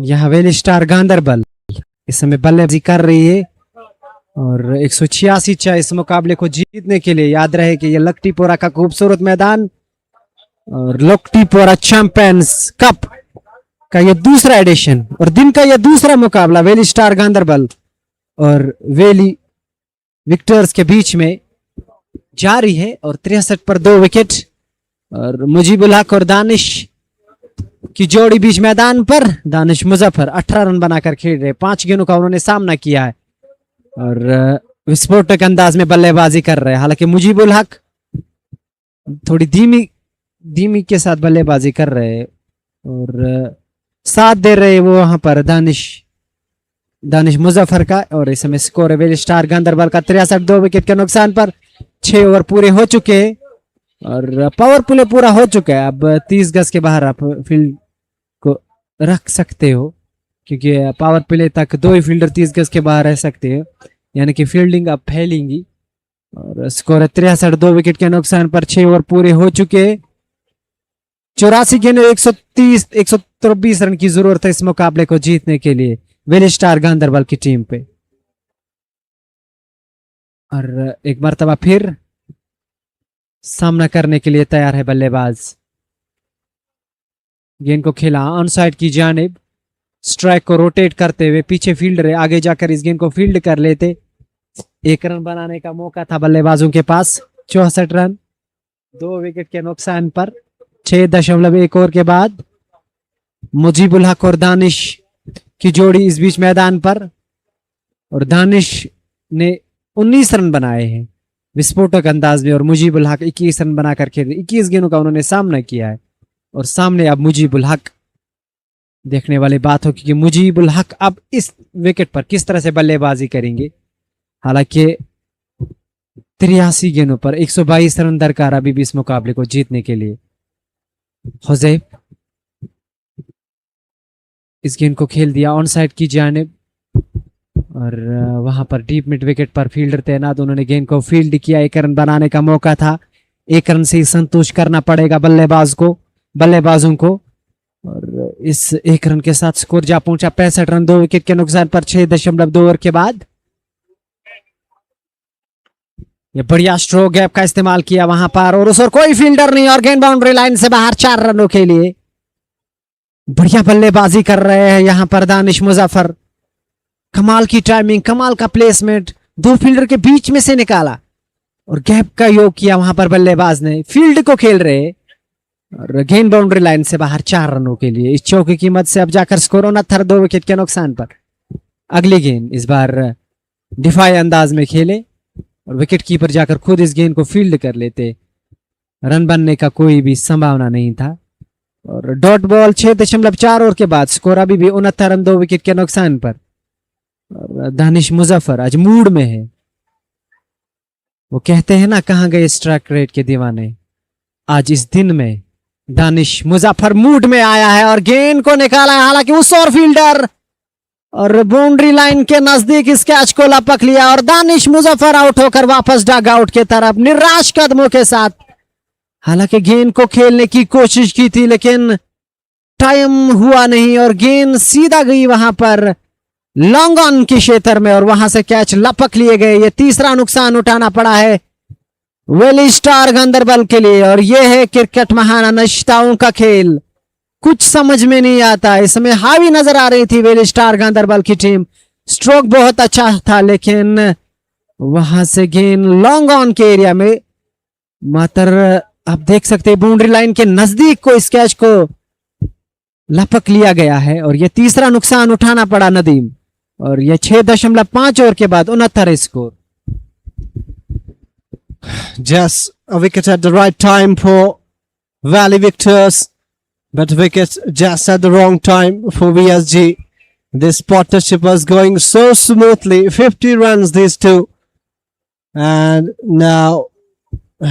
[SPEAKER 6] यह हवेली star Ganderbal इस समय बल्लेबाजी कर रही है और 186 चाहे इस मुकाबले को जीतने के लिए. याद रहे कि यह लक्टीपोरा का खूबसूरत मैदान और लॉक्टीपोरा चैंपियंस कप का ये दूसरा एडिशन और दिन का ये दूसरा मुकाबला वैली स्टार गांदरबल और वैली विक्टर्स के बीच में जारी है। और 63 पर 2 विकेट और मुजीबुल हक और दानिश की जोड़ी बीच मैदान पर। दानिश मुजफ्फर 18 रन बनाकर खेल रहे, 5 गेंदों का उन्होंने सामना किया है और विस्फोटक अंदाज में बल्लेबाजी कर रहे हैं। हालांकि मुजीबुल हक थोड़ी धीमी के साथ बल्लेबाजी कर रहे हैं और साथ दे रहे वो वहां पर दानिश मुजफ्फर का। और इस समय स्कोर है वैली स्टार गांदरबल का 63, 2 विकेट के नुकसान पर। 6 ओवर पूरे हो चुके हैं और पावर प्ले पूरा हो चुका है। अब 30 गज के बाहर आप फील्ड को रख सकते हो क्योंकि पावर प्ले तक 2 ही फील्डर 30 गज के बाहर रह सकते हो, यानी कि फील्डिंग अब फैलेंगी। और स्कोर है 63, 2 विकेट के नुकसान पर। 6 ओवर पूरे हो चुके हैं। 84 गेंद 123 रन की जरूरत है इस मुकाबले को जीतने के लिए वैली स्टार गांदरबल की टीम पे। और एक मर्तबा फिर सामना करने के लिए तैयार है बल्लेबाज। गेंद को खेला ऑन साइड की जानिब, स्ट्राइक को रोटेट करते हुए पीछे फील्डर है, आगे जाकर इस गेंद को फील्ड कर लेते। 1 रन बनाने का मौका था बल्लेबाजों के पास। 64 रन 2 विकेट के नुकसान पर। 6.1 ओवर के बाद मुजीबुल हक और दानिश की जोड़ी इस बीच मैदान पर और दानिश ने 19 रन बनाए हैं विस्फोटक अंदाज में और मुजीबुल हक 21 रन बनाकर खेले। 21 गेंदों का उन्होंने सामना किया है और सामने अब मुजीबुल हक देखने वाली बात हो कि मुजीबुल हक अब इस विकेट पर किस तरह से बल्लेबाजी करेंगे। हालांकि 83 गेंदों पर 122 रन दरकार अभी भी इस मुकाबले को जीतने के लिए। हुजैफ इस गेंद को खेल दिया ऑन साइड की जानिब और वहां पर डीप मिड विकेट पर फील्डर तैनात, उन्होंने गेंद को फील्ड किया। 1 रन बनाने का मौका था, 1 रन से ही संतोष करना पड़ेगा बल्लेबाजों को। और इस 1 रन के साथ स्कोर जा पहुंचा 65 रन 2 विकेट के नुकसान पर। 6.2 ओवर के बाद ये बढ़िया स्ट्रोक गैप का इस्तेमाल किया वहां पर और उस ओर कोई फील्डर नहीं और गेंद बाउंड्री लाइन से बाहर 4 रनों के लिए। बढ़िया बल्लेबाजी कर रहे हैं यहां पर दानिश मुजफ्फर। कमाल की टाइमिंग, कमाल का प्लेसमेंट, 2 फील्डर के बीच में से निकाला और गैप का योग किया वहां पर बल्लेबाज ने। फील्ड को खेल रहे और गेंद बाउंड्री लाइन से बाहर 4 रनों के लिए। इस चौके की मदद से अब जाकर स्कोर 69, 2 विकेट के नुकसान पर। अगली गेंद इस बार डिफाई अंदाज में खेले और विकेट कीपर जाकर खुद इस गेंद को फील्ड कर लेते। रन बनने का कोई भी संभावना नहीं था और डॉट बॉल 6.4 ओवर के बाद स्कोर अभी भी 69 रन 2 विकेट के नुकसान पर। और दानिश मुजफ्फर आज मूड में है। वो कहते हैं ना कहां गए स्ट्राइक रेट के दीवाने। आज इस दिन में दानिश मुजफ्फर मूड में आया है और गेंद को निकाला है। हालांकि उस और फील्डर और बाउंड्री लाइन के नजदीक इस कैच को लपक लिया और दानिश मुजफ्फर आउट होकर वापस डग आउट की तरफ निराश कदमों के साथ। हालांकि गेंद को खेलने की कोशिश की थी लेकिन टाइम हुआ नहीं और गेंद सीधा गई वहां पर लॉन्ग ऑन के क्षेत्र में और वहां से कैच लपक लिए गए। ये तीसरा नुकसान उठाना पड़ा है वैली स्टार गांदरबल के लिए और यह है क्रिकेट महानताओं का खेल। कुछ समझ में नहीं आता। इस समय हावी नजर आ रही थी वैली स्टार गांदरबल की टीम। स्ट्रोक बहुत अच्छा था लेकिन वहां से गेंद लॉन्ग ऑन के एरिया में मात्र आप देख सकते हैं बाउंड्री लाइन के नजदीक को इस कैच को लपक लिया गया है और यह तीसरा नुकसान उठाना पड़ा नदीम। और यह 6.5 ओवर के बाद 69 score.
[SPEAKER 7] Just a wicket at the right time for Valley Victors, but wicket just at the wrong time for VSG. This partnership was going so smoothly, 50 runs these two, and now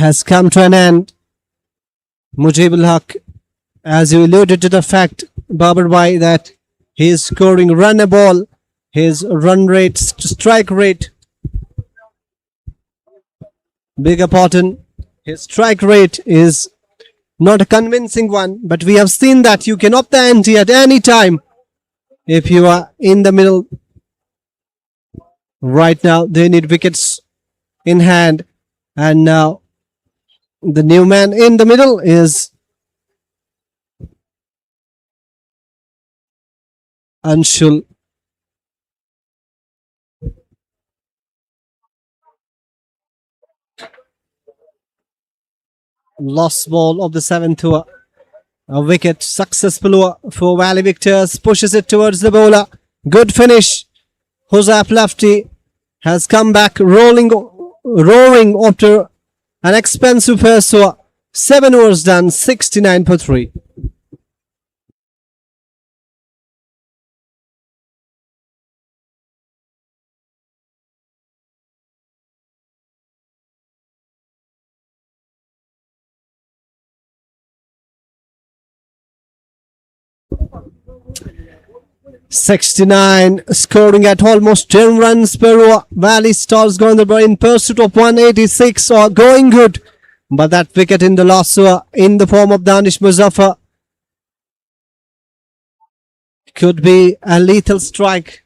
[SPEAKER 7] has come to an end. Mujibul Haq, as you alluded to the fact, Babar Bhai, that he is scoring run a ball, his run rate, strike rate, beg your pardon, his strike rate is not a convincing one, but we have seen that you can up the ante at any time if you are in the middle. Right now they need wickets in hand, and now the new man in the middle is Anshul. Lost ball of the 7th over. A wicket successful over for Valley Victors. Pushes it towards the bowler. Good finish. Huzaf Lafty has come back roaring after an expensive first over. 7 overs done, 69 for 3. "69" scoring at almost 10 runs per over. Valley Stars Ganderbal in pursuit of 186 or going good. But that wicket in the last over in the form of Danish Muzaffar could be a lethal strike.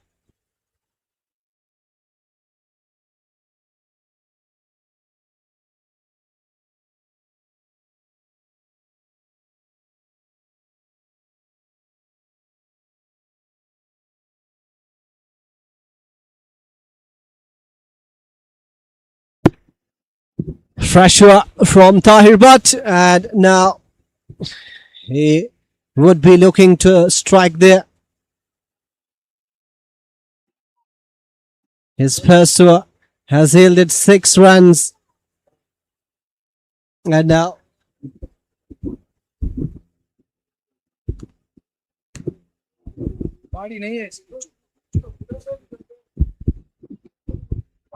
[SPEAKER 7] Freshua from Tahir Butt, and now he would be looking to strike there. His pursuer has yielded 6 runs, and now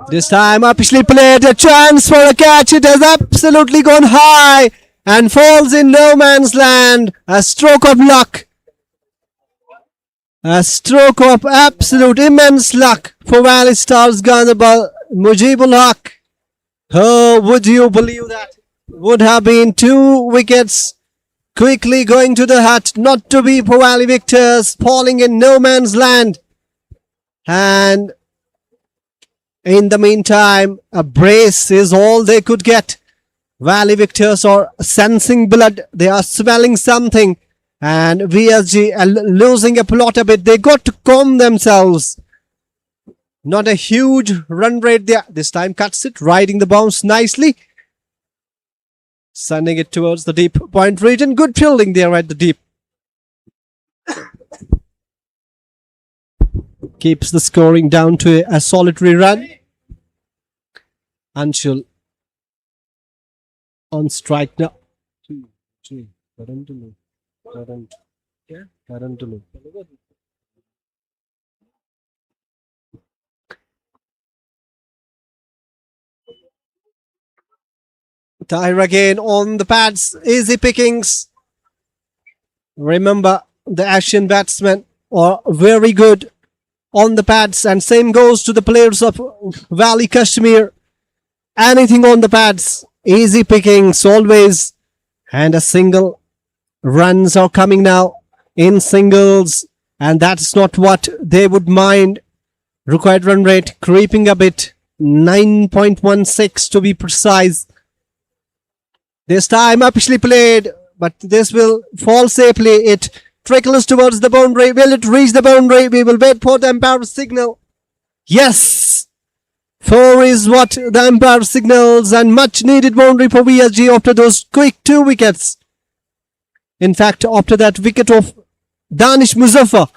[SPEAKER 7] this time officially played, a chance for a catch. It has absolutely gone high and falls in no man's land. A stroke of luck. A stroke of absolute immense luck for Valley Stars Ganderbal. Mujibul Haq. Oh, would you believe that? Would have been 2 wickets quickly going to the hut, not to be for Valley Victors, falling in no man's land. And in the meantime, a brace is all they could get. Valley Victors are sensing blood. They are smelling something. And VSG are losing a plot a bit. They got to calm themselves. Not a huge run rate there. This time cuts it, riding the bounce nicely. Sending it towards the deep point region. Good fielding there at the deep. Keeps the scoring down to a solitary run. Anshul on strike now. Tahir again on the pads. Easy pickings. Remember, the Asian batsmen are very good on the pads, and same goes to the players of Valley Kashmir. Anything on the pads, easy pickings always, and a single. Runs are coming now in singles, and that's not what they would mind. Required run rate creeping a bit, 9.16 to be precise. This time officially played, but this will fall safely. It trickles towards the boundary. Will it reach the boundary? We will wait for the umpire's signal. Yes! 4 is what the umpire signals, and much needed boundary for VSG after those quick 2 wickets. In fact, after that wicket of Danish Muzaffar,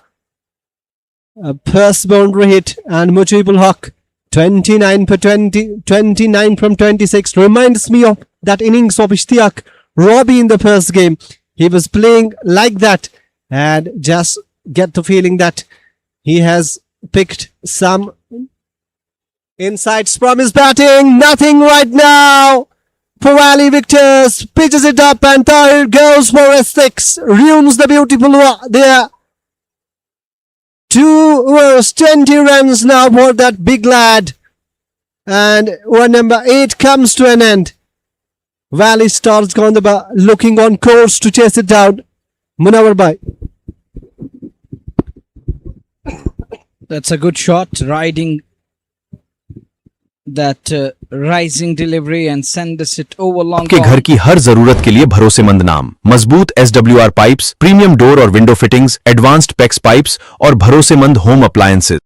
[SPEAKER 7] a first boundary hit, and Mujibul Haq 29 for 20, 29 from 26 reminds me of that innings of Ishtiaq Robbie in the first game. He was playing like that, and just get the feeling that he has picked some insights from his batting. Nothing right now for Valley Victors. Pitches it up, and Tahir goes for a 6. Ruins the beautiful there. 2 overs, 20 runs now for that big lad. And over number 8 comes to an end. Valley Stars Ganderbal looking on course to chase it down. Munawar bhai.
[SPEAKER 2] That's a good shot, riding that rising delivery and sends it over long
[SPEAKER 9] आपके घर की हर जरूरत के लिए भरोसेमंद नाम, मजबूत SWR pipes, premium door और window fittings, advanced PECS pipes और भरोसेमंद home appliances.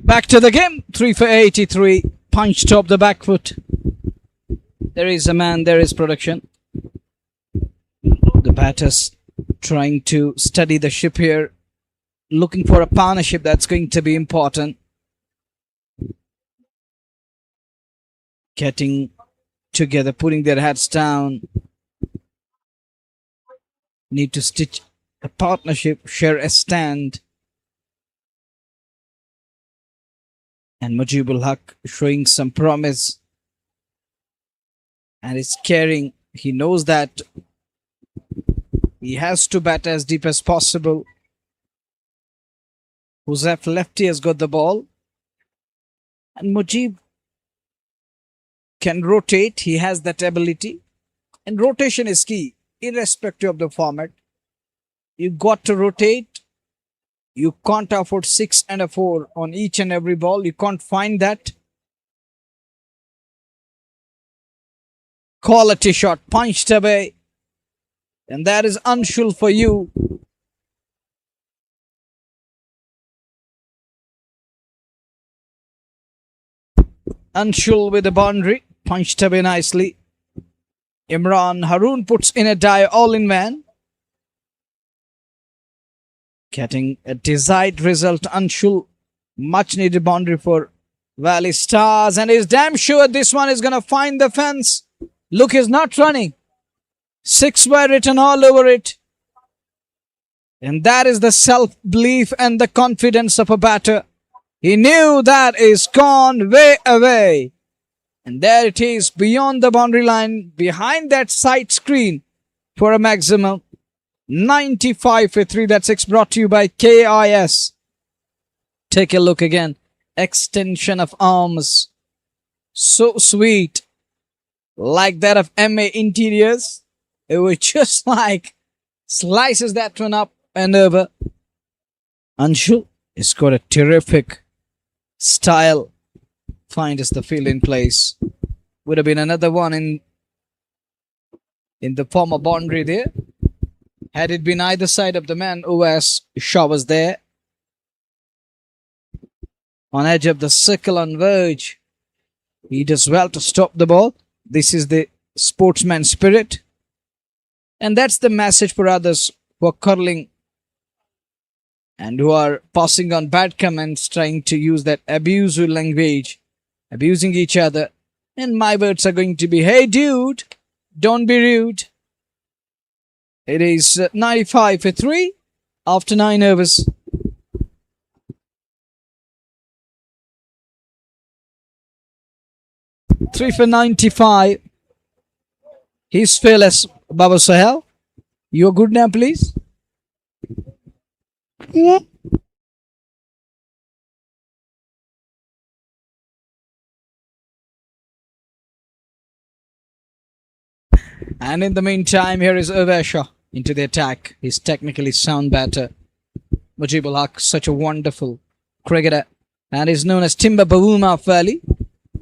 [SPEAKER 2] Back to the game. 3 for 83. Punch top the back foot. There is a man, there is production. The batters trying to steady the ship here. Looking for a partnership that's going to be important. Getting together, putting their heads down. Need to stitch a partnership, share a stand. And Mujibul Haq showing some promise. And is caring. He knows that he has to bat as deep as possible. Huzef lefty has got the ball. And Mujib can rotate. He has that ability. And rotation is key, irrespective of the format. You got to rotate. You can't afford 6 and a 4 on each and every ball. You can't find that. Quality shot punched away. And that is Anshul for you. Anshul with the boundary. Punched away nicely. Imran Haroon puts in a dive all in man. Getting a desired result. Anshul, much needed boundary for Valley Stars. And he's damn sure this one is going to find the fence. Look, he's not running. 6 were written all over it. And that is the self-belief and the confidence of a batter. He knew that is gone way away. And there it is beyond the boundary line, behind that side screen for a maximum. 95 for 3. That's 6 brought to you by KIS. Take a look again. Extension of arms. So sweet. Like that of MA Interiors. It was just like slices that one up and over. Anshul has got a terrific style. Finds the field in place. Would have been another one in the former boundary there. Had it been either side of the man, OS Shaw was there. On edge of the circle on verge. He does well to stop the ball. This is the sportsman spirit. And that's the message for others who are curling and who are passing on bad comments, trying to use that abusive language, abusing each other. And my words are going to be, hey dude, don't be rude. It is 95 for 3 after 9 overs. Three for 95. He's fearless, Baba Sahel. You're good now, please. Yeah. And in the meantime, here is Avesha into the attack. He's technically sound batter. Mujibul Haq, such a wonderful cricketer. And is known as Timber Bavuma Valley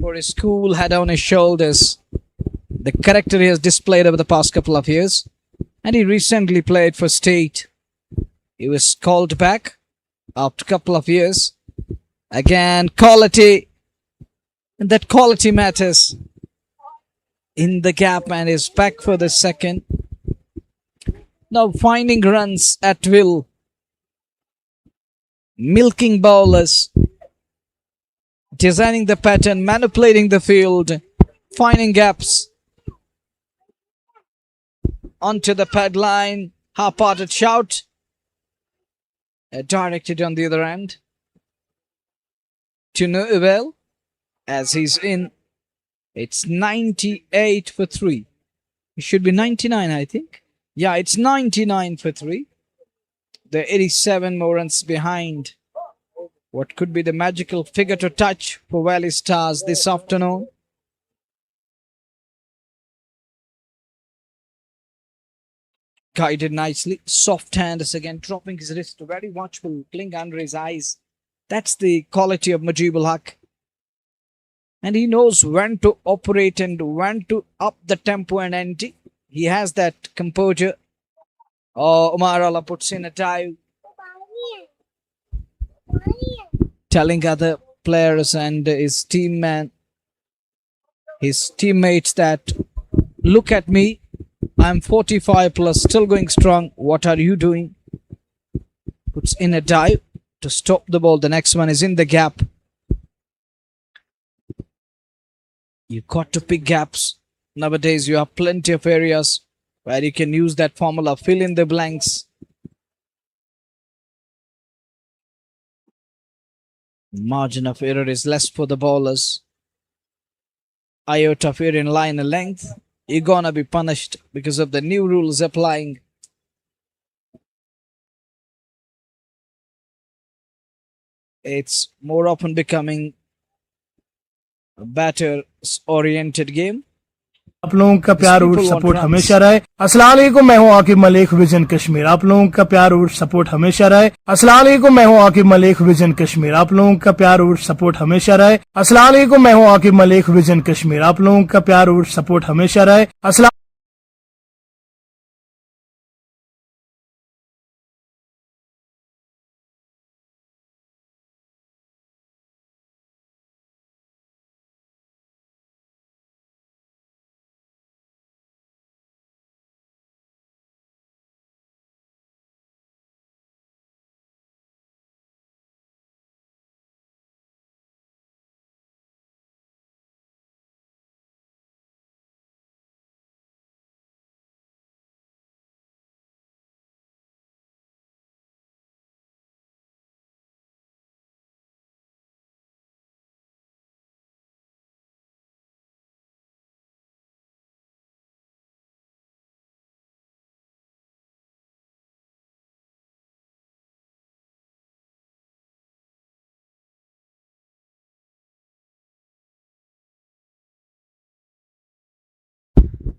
[SPEAKER 2] for his cool head on his shoulders. The character he has displayed over the past couple of years. And he recently played for State. He was called back after a couple of years. Again, quality. And that quality matters. In the gap and is back for the second. Now finding runs at will. Milking bowlers. Designing the pattern, manipulating the field. Finding gaps. Onto the pad line. Half-hearted shout. Directed on the other end. To Noel as he's in It's 98 for 3. It should be 99, I think. Yeah, it's 99 for 3. They're 87 more runs behind. What could be the magical figure to touch for Valley Stars this afternoon? Guided nicely. Soft hand is again dropping his wrist. Very watchful, playing under his eyes. That's the quality of Mujibul Haq. And he knows when to operate and when to up the tempo and ante. He has that composure. Oh, Umar Allah puts in a dive, telling other players and his teammates that, look at me, I'm 45 plus, still going strong. What are you doing? Puts in a dive to stop the ball. The next one is in the gap. You got to pick gaps. Nowadays, you have plenty of areas where you can use that formula, fill in the blanks. Margin of error is less for the bowlers. Iota of error in line and length. You're gonna be punished because of the new rules applying. It's more often becoming a batter-oriented game.
[SPEAKER 4] आप लोगों का प्यार और support हमेशा रहे। अस्सलाम वालेकुम, मैं हूं आकिब मलिक विजन कश्मीर। आप लोगों का प्यार और सपोर्ट हमेशा रहे। अस्सलाम वालेकुम, मैं हूं आकिब मलिक विजन कश्मीर। आप लोगों का प्यार और सपोर्ट हमेशा रहे। अस्सलाम वालेकुम, मैं हूं आकिब मलिक विजन कश्मीर। आप लोगों का प्यार और सपोर्ट हमेशा रहे। अस्सलाम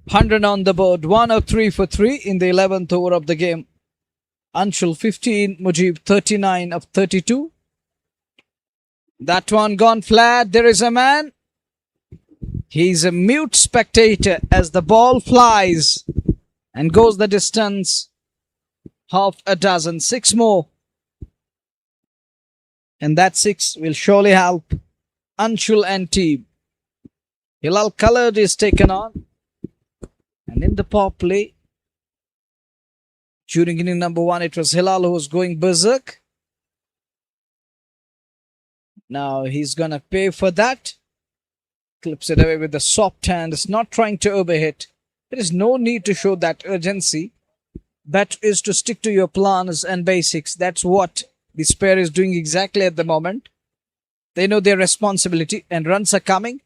[SPEAKER 2] Hundred on the board, 103 for 3 in the 11th over of the game. Anshul 15, Mujib 39 of 32. That one gone flat. There is a man. He's a mute spectator as the ball flies and goes the distance. Half a dozen, 6 more. And that 6 will surely help Anshul and team. Hilal Colored is taken on. And in the power play, during inning number 1, it was Hilal who was going berserk. Now he's going to pay for that. Clips it away with the soft hand. Is not trying to overhit. There is no need to show that urgency. That is to stick to your plans and basics. That's what this pair is doing exactly at the moment. They know their responsibility and runs are coming.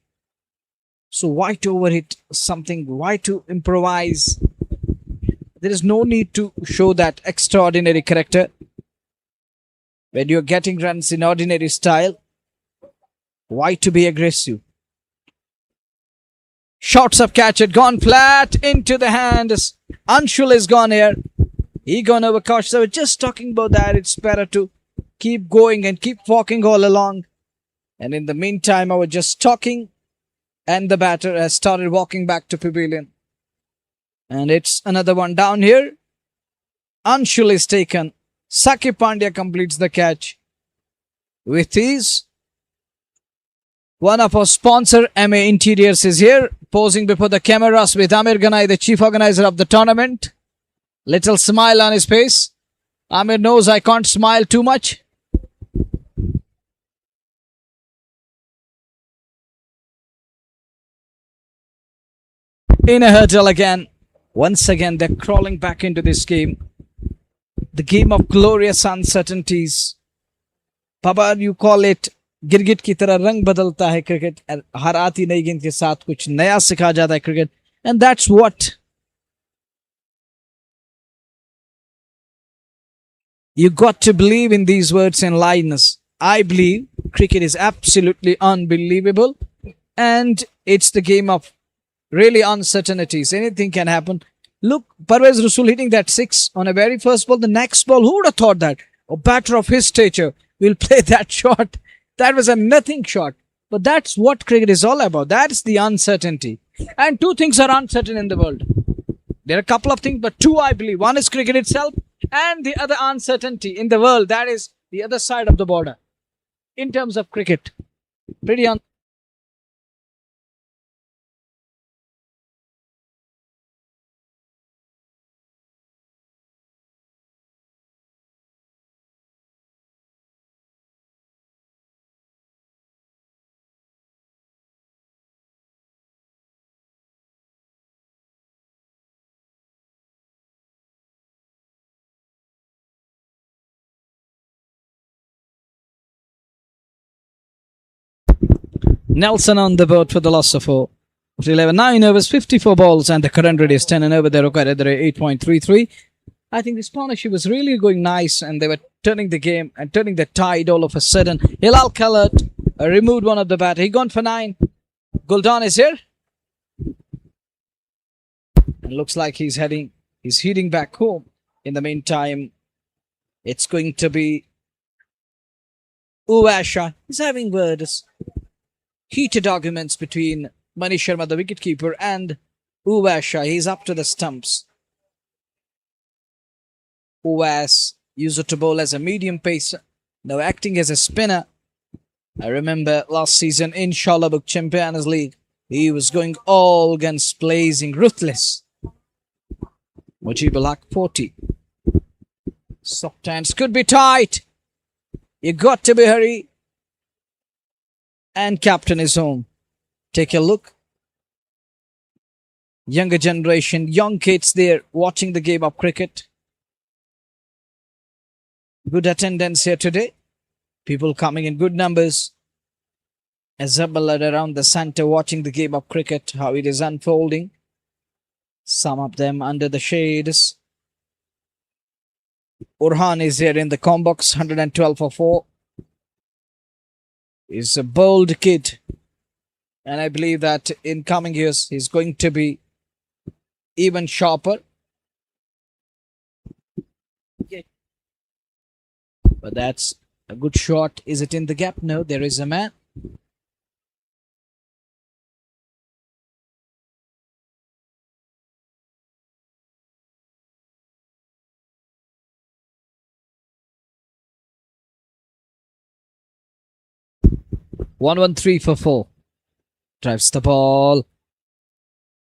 [SPEAKER 2] So why to overhit something? Why to improvise? There is no need to show that extraordinary character. When you're getting runs in ordinary style, why to be aggressive? Shots of catch it, gone flat into the hands. Anshul is gone here. He gone over catch. So we're just talking about that. It's better to keep going and keep walking all along. And in the meantime, I was just talking. And the batter has started walking back to pavilion. And it's another one down here. Anshul is taken. Sakib Pandya completes the catch. With ease. One of our sponsor, MA Interiors, is here. Posing before the cameras with Amir Ganai, the chief organizer of the tournament. Little smile on his face. Amir knows I can't smile too much. In a hurdle again. Once again, they're crawling back into this game. The game of glorious uncertainties. Baba, you call it गिरगिट की तरह रंग बदलता है cricket, हर आती नई गेंद के साथ कुछ नया सिखा जाता है cricket, and that's what you got to believe in these words and lines. I believe cricket is absolutely unbelievable, and it's the game of really uncertainties. Anything can happen. Look, Parvez Rasul hitting that six on a very first ball. The next ball, who would have thought that a batter of his stature will play that shot? That was a nothing shot. But that's what cricket is all about. That's the uncertainty. And two things are uncertain in the world. There are a couple of things, but two I believe. One is cricket itself, and the other uncertainty in the world. That is the other side of the border. In terms of cricket, pretty Nelson on the board for the loss of 4. 11, 9 overs, 54 balls, and the current rate is 10 and over. They required at the rate 8.33. I think this partnership was really going nice, and they were turning the game and turning the tide all of a sudden. Hilal Khalid removed one of the bat. He gone for 9. Guldan is here. And looks like he's heading back home. In the meantime, it's going to be Uwasha. He's having words. Heated arguments between Manish Sharma, the wicketkeeper, and Uwasha. He's up to the stumps. Uwas used to bowl as a medium pacer, now acting as a spinner. I remember last season in Shalabuk Champions League, he was going all guns blazing, ruthless. Mujibul Haq 40. Soft hands could be tight. You got to be hurry. And captain is home. Take a look. Younger generation, young kids there watching the game of cricket. Good attendance here today. People coming in good numbers. Assembled around the centre watching the game of cricket, how it is unfolding. Some of them under the shades. Orhan is here in the combox, 112 for 4. He's a bold kid. And I believe that in coming years, he's going to be even sharper. But that's a good shot. Is it in the gap? No, there is a man. One 3 for 4. Drives the ball.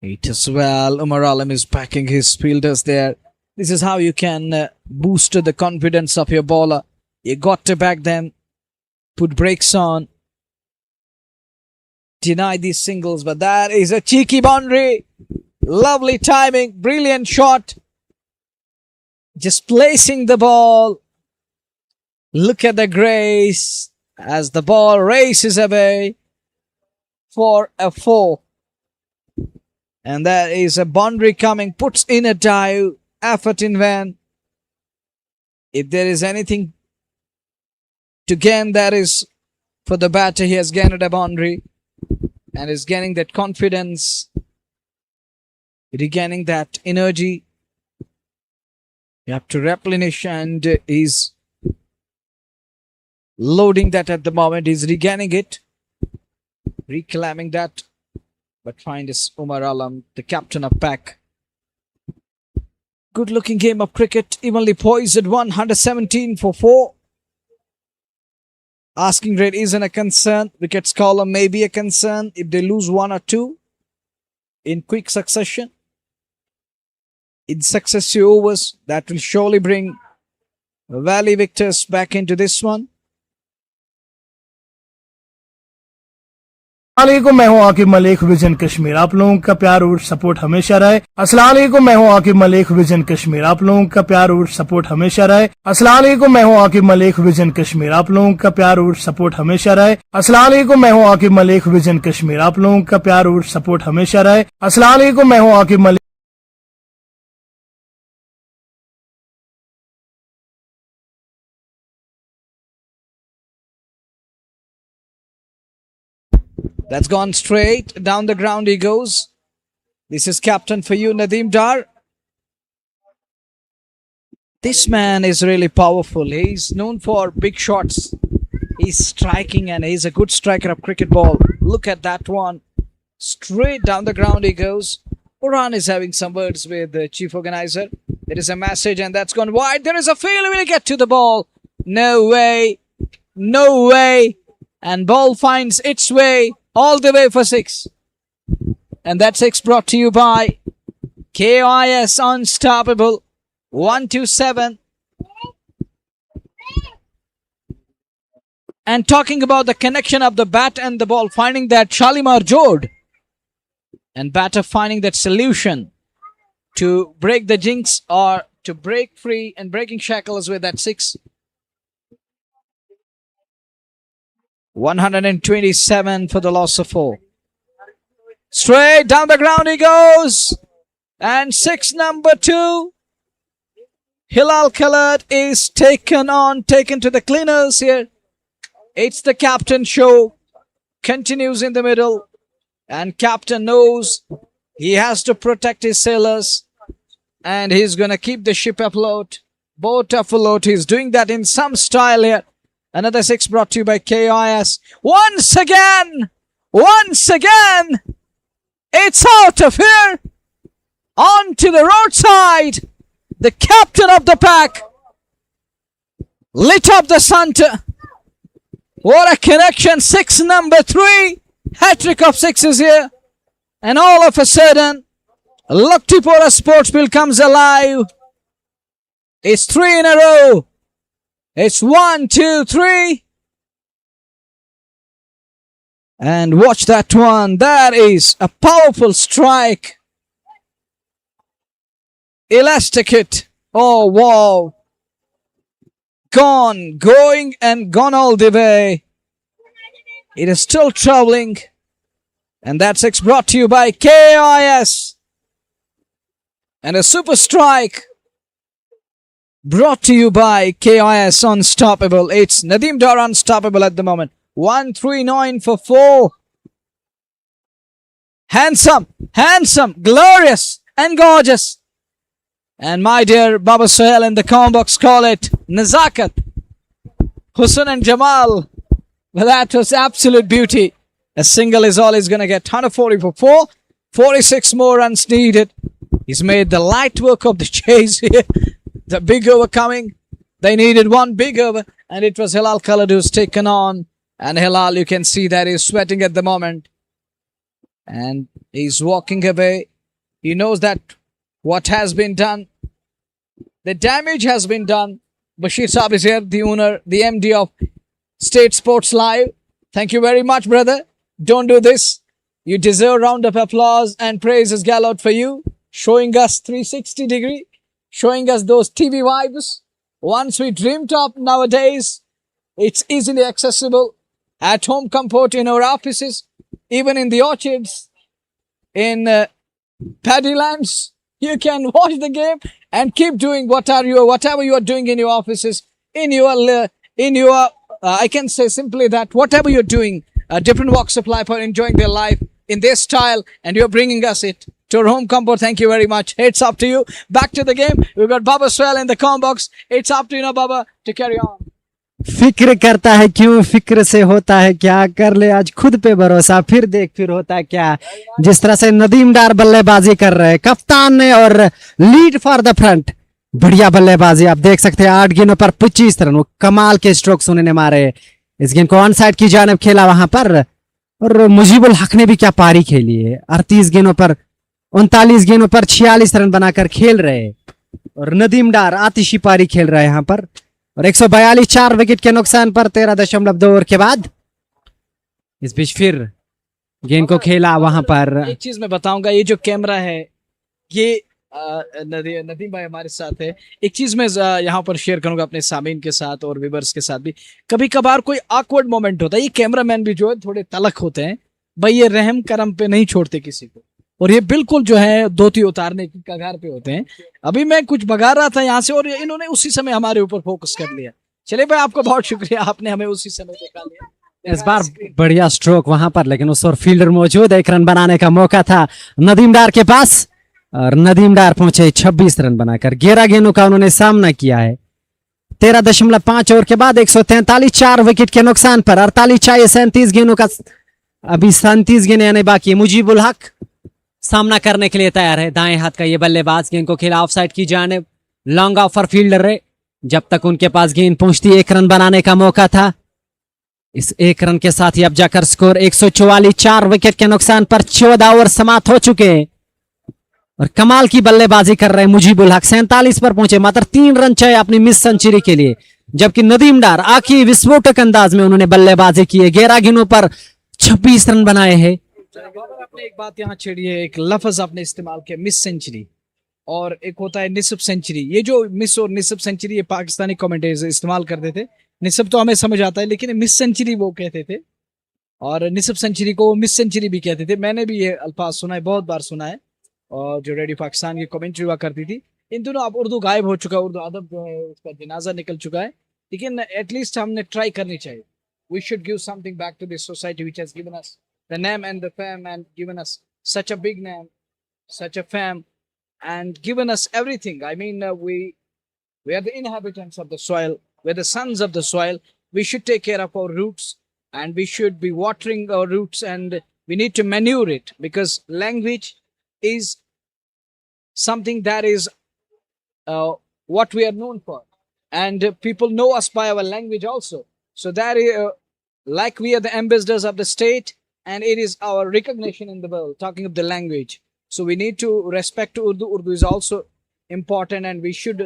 [SPEAKER 2] It as well. Umar Alam is backing his fielders there. This is how you can boost the confidence of your bowler. You got to back them. Put brakes on. Deny these singles, but that is a cheeky boundary. Lovely timing. Brilliant shot. Just placing the ball. Look at the grace as the ball races away for a 4. And that is a boundary coming. Puts in a dive. Effort in vain. If there is anything to gain, that is for the batter. He has gained a boundary and is gaining that confidence, regaining that energy. You have to replenish, and he's loading that at the moment. He's regaining it, reclaiming that. But find is Umar Alam, the captain of pack. Good looking game of cricket, evenly poised. 117 for 4. Asking rate isn't a concern. Wickets column may be a concern if they lose 1 or 2 in quick succession. In successive overs, that will surely bring Valley victors back into this one.
[SPEAKER 4] अस्सलामुअलैकुम, मैं हूं Aqib Malik vision Kashmir. आप लोगों का प्यार और support हमेशा रहे। अस्सलामुअलैकुम, मैं हूं आकिब मलिक विजन कश्मीर। आप लोगों का प्यार और सपोर्ट हमेशा रहे। अस्सलामुअलैकुम, मैं हूं आकिब मलिक विजन कश्मीर। आप लोगों का प्यार और सपोर्ट हमेशा रहे। अस्सलामुअलैकुम, मैं हूं आकिब मलिक विजन कश्मीर। आप लोगों का प्यार और सपोर्ट हमेशा रहे। अस्सलामुअलैकुम, मैं हूं Aqib Malik.
[SPEAKER 2] That's gone straight down the ground he goes. This is captain for you, Nadeem Dar. This man is really powerful. He's known for big shots. He's striking and he's a good striker of cricket ball. Look at that one. Straight down the ground he goes. Uran is having some words with the chief organizer. There is a message and that's gone wide. There is a field. Will he get to the ball? No way. No way. And ball finds its way all the way for 6. And that 6 brought to you by KIS Unstoppable 127. And talking about the connection of the bat and the ball, finding that Shalimar Jod and batter finding that solution to break the jinx or to break free and breaking shackles with that 6. 127 for the loss of 4. Straight down the ground he goes. And 6 number 2. Hilal Khaled is taken to the cleaners here. It's the captain show. Continues in the middle. And captain knows he has to protect his sailors. And he's going to keep the ship afloat. Boat afloat. He's doing that in some style here. Another 6 brought to you by KIS. Once again, it's out of here. On to the roadside. The captain of the pack lit up the center. What a connection. 6 number 3. Hat-trick of 6s here. And all of a sudden, Locktipora Sportsmill comes alive. It's 3 in a row. It's 1, 2, 3. And watch that one. That is a powerful strike. Elastic hit. Oh, wow. Gone. Going and gone all the way. It is still traveling. And that 6 brought to you by KIS. And a super strike brought to you by KIS Unstoppable. It's Nadeem Dar Unstoppable at the moment. 139 for 4. Handsome, glorious and gorgeous. And my dear Baba Sohail in the comment box call it Nazakat, Husn and Jamal. Well, that was absolute beauty. A single is all he's going to get. 140 for 4. 46 more runs needed. He's made the light work of the chase here. The big over coming. They needed one big over. And it was Hilal Khaled who's taken on. And Hilal, you can see that he's sweating at the moment. And he's walking away. He knows that what has been done, the damage has been done. Bashir Saab is here, the owner, the MD of State Sports Live. Thank you very much, brother. Don't do this. You deserve a round of applause and praises galloped for you. Showing us 360 degree. Showing us those TV vibes. Once we dreamed of nowadays. It's easily accessible. At home comfort in our offices. Even in the orchards. In Paddylands. You can watch the game and keep doing whatever you are doing in your offices. I can say simply that whatever you're doing, different walks of life are enjoying their life in their style, and you're bringing us it to our home comfort. Thank you very much. It's up to you. Back to the game. We've got Baba Sohail in the comment box. It's up to you now, Baba, to carry on.
[SPEAKER 6] फिक्र करता है क्यों, फिक्र से होता है क्या, कर ले आज खुद पे भरोसा, फिर देख फिर होता है क्या। जिस तरह से नदीम डार बल्लेबाजी कर रहे हैं कप्तान ने और लीड फॉर द फ्रंट, बढ़िया बल्लेबाजी आप देख सकते हैं। 8 गेंदों पर 25 रन, वो कमाल के स्ट्रोक्स उन्होंने मारे। इस गेंद को ऑन साइड की जानिब खेला वहां पर, और मुजीबुल हक ने भी क्या पारी खेली है। 38 गेंदों पर 39 गेंदों पर 46 रन बनाकर खेल रहे, और नदीम डार आतिशी पारी खेल रहा है यहाँ पर। और 142 4 विकेट के नुकसान पर 13.2 ओवर के बाद। इस बीच फिर गेंद को खेला वहां पर।
[SPEAKER 2] एक चीज मैं बताऊंगा, ये जो कैमरा है ये नदीम भाई हमारे साथ है। एक चीज मैं यहाँ पर शेयर करूंगा अपने सामीन के साथ और व्यूअर्स के साथ भी। कभी कभार कोई ऑकवर्ड मोमेंट होता है, ये कैमरामैन भी जो है थोड़े तलख होते हैं भाई, ये रहम करम पे नहीं छोड़ते किसी को, और ये बिल्कुल जो है धोती उतारने की कगार पे होते हैं। अभी मैं कुछ भगा रहा था यहाँ से और इन्होंने उसी समय हमारे ऊपर फोकस कर लिया। चलिए भाई, आपका बहुत शुक्रिया, आपने हमें उसी समय दिखा लिया।
[SPEAKER 6] इस बार बढ़िया स्ट्रोक वहां पर, लेकिन उस और फील्डर मौजूद, 1 रन बनाने का मौका था नदीम डार के पास और नदीम डार पहुंचे 26 रन बनाकर। 11 गेंदों का उन्होंने सामना किया है। 13.5 ओवर के बाद 143, 4 विकेट के नुकसान पर 48 चाहिए 37 गेंदों का, अभी 37 गेंदें आने बाकी। मुजीबुल हक सामना करने के लिए तैयार है। दाएं हाथ का ये बल्लेबाज गेंद को खेला ऑफसाइड की जानिब, लॉन्ग ऑफ फॉर फील्डर है। जब तक उनके पास गेंद पहुंचती 1 रन बनाने का मौका था। इस 1 रन के साथ ही अब जाकर स्कोर 144, 4 विकेट के नुकसान पर 14 ओवर समाप्त हो चुके हैं और कमाल की बल्लेबाजी कर रहे हैं मुजीबुल हक। 47 पर पहुंचे, मात्र 3 रन चाहिए अपनी मिस सेंचुरी के लिए, जबकि नदीम डार आखिरी विस्फोटक अंदाज में उन्होंने बल्लेबाजी की है। 11 गेंदों पर 26 रन बनाए हैं।
[SPEAKER 2] आपने एक बात यहाँ छेड़ी है, एक लफ्ज आपने इस्तेमाल किया, मिस सेंचुरी, और एक होता है निस्फ सेंचुरी। ये जो मिस और निस्फ सेंचुरी ये पाकिस्तानी कमेंटेटर्स इस्तेमाल करते थे। निस्फ तो हमें समझ आता है, लेकिन मिस सेंचुरी वो कहते थे और निस्फ सेंचुरी को मिस सेंचुरी भी कहते थे। मैंने भी ये अल्फाज सुना है, बहुत बार सुना है, और जो रेडियो पाकिस्तान की कमेंट्री हुआ करती थी। इन दिनों अब उर्दू गायब हो चुका है, उर्दू अदब जो है उसका जनाजा निकल चुका है, लेकिन एटलीस्ट हमने ट्राई करनी चाहिए। We should give something back to this society which has given us the name and the fame and given us such a big name, such a fame and given us everything. I mean, we are the inhabitants of the soil, we're the sons of the soil. We should take care of our roots and we should be watering our roots, and we need to manure it, because language is something that is what we are known for, and people know us by our language also. So that is like we are the ambassadors of the state, and it is our recognition in the world, talking of the language. So we need to respect Urdu. Urdu is also important, and we should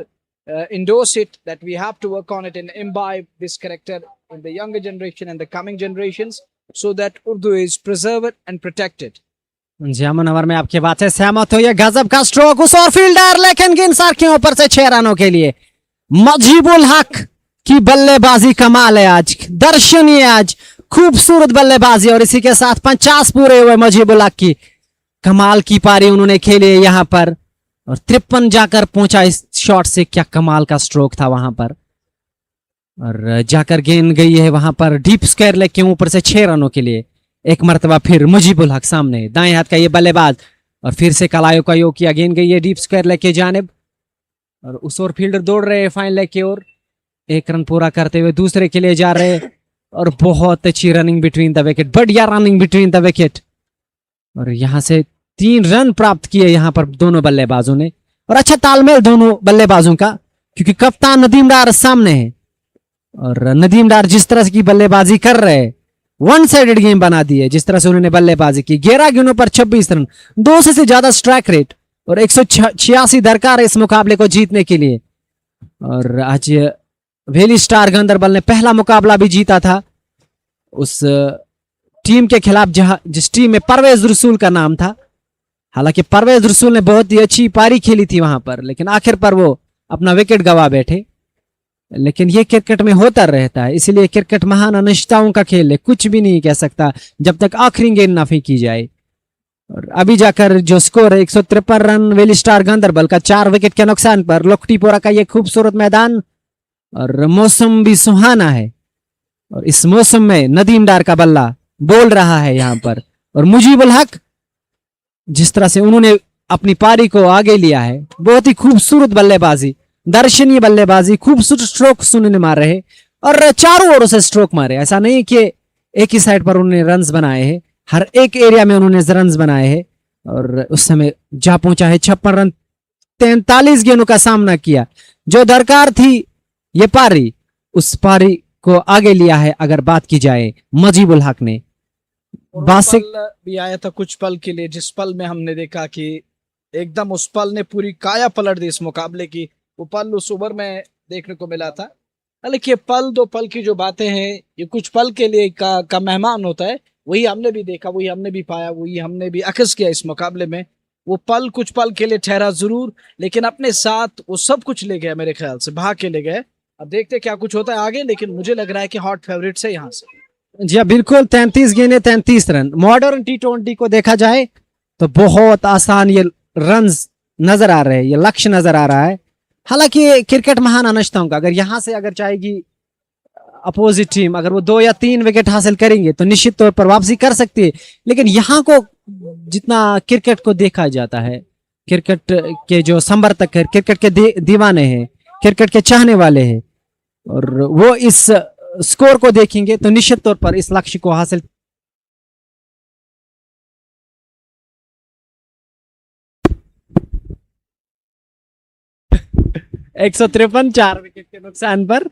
[SPEAKER 2] endorse it, that we have to work on it and imbibe this character in the younger generation and the coming generations, so that Urdu is preserved and protected.
[SPEAKER 6] Jamun over में आपकी बात है सहमत हो। ये गजब का stroke उस और फील्डर, लेकिन गेंद सर के ऊपर से 6 रनों के लिए। मुजीबुल हक की बल्लेबाजी कमाल है आज, दर्शनीय आज खूबसूरत बल्लेबाजी, और इसी के साथ 50 पूरे हुए मुजीबुल हक की। कमाल की पारी उन्होंने खेली है यहाँ पर, और 53 जाकर पहुंचा इस शॉट से। क्या कमाल का स्ट्रोक था वहां पर, और जाकर गेंद गई है वहां पर डीप स्क्वायर लेग के ऊपर से 6 रनों के लिए। एक मरतबा फिर मुजीबुल हक सामने, दाएं हाथ का ये बल्लेबाज, और फिर से कलायों का योग किया। गेंद गई है डीप स्क्वायर लेग के जानिब, और उस ओर फील्डर दौड़ रहे हैं फाइन लेग की ओर। 1 रन पूरा करते हुए दूसरे के लिए जा रहे हैं, और बहुत अच्छी रनिंग बिटवीन द विकेट, बढ़िया रनिंग बिटवीन द विकेट, और यहां से 3 रन प्राप्त किए यहां पर दोनों बल्लेबाजों ने। और अच्छा तालमेल दोनों बल्लेबाजों का, क्योंकि कप्तान नदीम डार सामने है, और नदीम डार जिस तरह की बल्लेबाजी कर रहे हैं, 1 साइडेड गेम बना दी है जिस तरह से उन्होंने बल्लेबाजी की। 11 गेंदों पर 26 रन, 200 से ज्यादा स्ट्राइक रेट, और 186 दरकार है इस मुकाबले को जीतने के लिए। और आज वैली स्टार गांदरबल ने पहला मुकाबला भी जीता था उस टीम के खिलाफ जिस टीम में परवेज रसूल का नाम था। हालांकि परवेज रसूल ने बहुत ही अच्छी पारी खेली थी वहां पर, लेकिन आखिर पर वो अपना विकेट गवा बैठे। लेकिन ये क्रिकेट में होता रहता है, इसलिए क्रिकेट महान अनिश्चितताओं का खेल है, कुछ भी नहीं कह सकता जब तक आखिरी गेंद ना फेंकी जाए। और अभी जाकर जो स्कोर है 153 रन वैली स्टार गांदरबल का, 4 विकेट के नुकसान पर। लोकटीपोरा का ये खूबसूरत मैदान, और मौसम भी सुहाना है, और इस मौसम में नदीम डार का बल्ला बोल रहा है यहाँ पर। और मुजीबुल हक जिस तरह से उन्होंने अपनी पारी को आगे लिया है, बहुत ही खूबसूरत बल्लेबाजी, दर्शनीय बल्लेबाजी, खूबसूरत स्ट्रोक उन्होंने मार रहे, और चारों ओरों से स्ट्रोक मारे। ऐसा नहीं कि एक ही साइड पर उन्होंने रन्स बनाए हैं, हर एक एरिया में उन्होंने रन्स बनाए हैं। और उस समय जा पहुंचा है 56 रन, 43 गेंदों का सामना किया। जो दरकार थी ये पारी, उस पारी को आगे लिया है अगर बात की जाए मुजीबुल हक ने।
[SPEAKER 2] बासिक भी आया था कुछ पल के लिए, जिस पल में हमने देखा कि एकदम उस पल ने पूरी काया पलट दी इस मुकाबले की। वो पल उस ओवर में देखने को मिला था। हालांकि ये पल 2 पल की जो बातें हैं, ये कुछ पल के लिए का मेहमान होता है, वही हमने भी देखा, वही हमने भी पाया, वही हमने भी अक्स किया इस मुकाबले में। वो पल कुछ पल के लिए ठहरा जरूर, लेकिन अपने साथ वो सब कुछ ले गया, मेरे ख्याल से भाग के ले गए। अब देखते क्या कुछ होता है आगे, लेकिन मुझे लग रहा है कि हॉट फेवरेट है यहाँ से।
[SPEAKER 6] जी हाँ, बिल्कुल 33 गेंदें 33 रन। मॉडर्न टी20 को देखा जाए तो बहुत आसान ये रन्स नजर आ रहे हैं, ये लक्ष्य नजर आ रहा है। हालांकि क्रिकेट महान समझता का, अगर यहाँ से अगर चाहेगी अपोजिट टीम, अगर वो 2 या 3 विकेट हासिल करेंगे तो निश्चित तौर पर वापसी कर सकती है। लेकिन यहाँ को जितना क्रिकेट को देखा जाता है, क्रिकेट के जो समर्थक है, क्रिकेट के दीवाने हैं, क्रिकेट के चाहने वाले हैं, और वो इस स्कोर को देखेंगे तो निश्चित तौर पर इस लक्ष्य को हासिल 153 4 विकेट के नुकसान पर,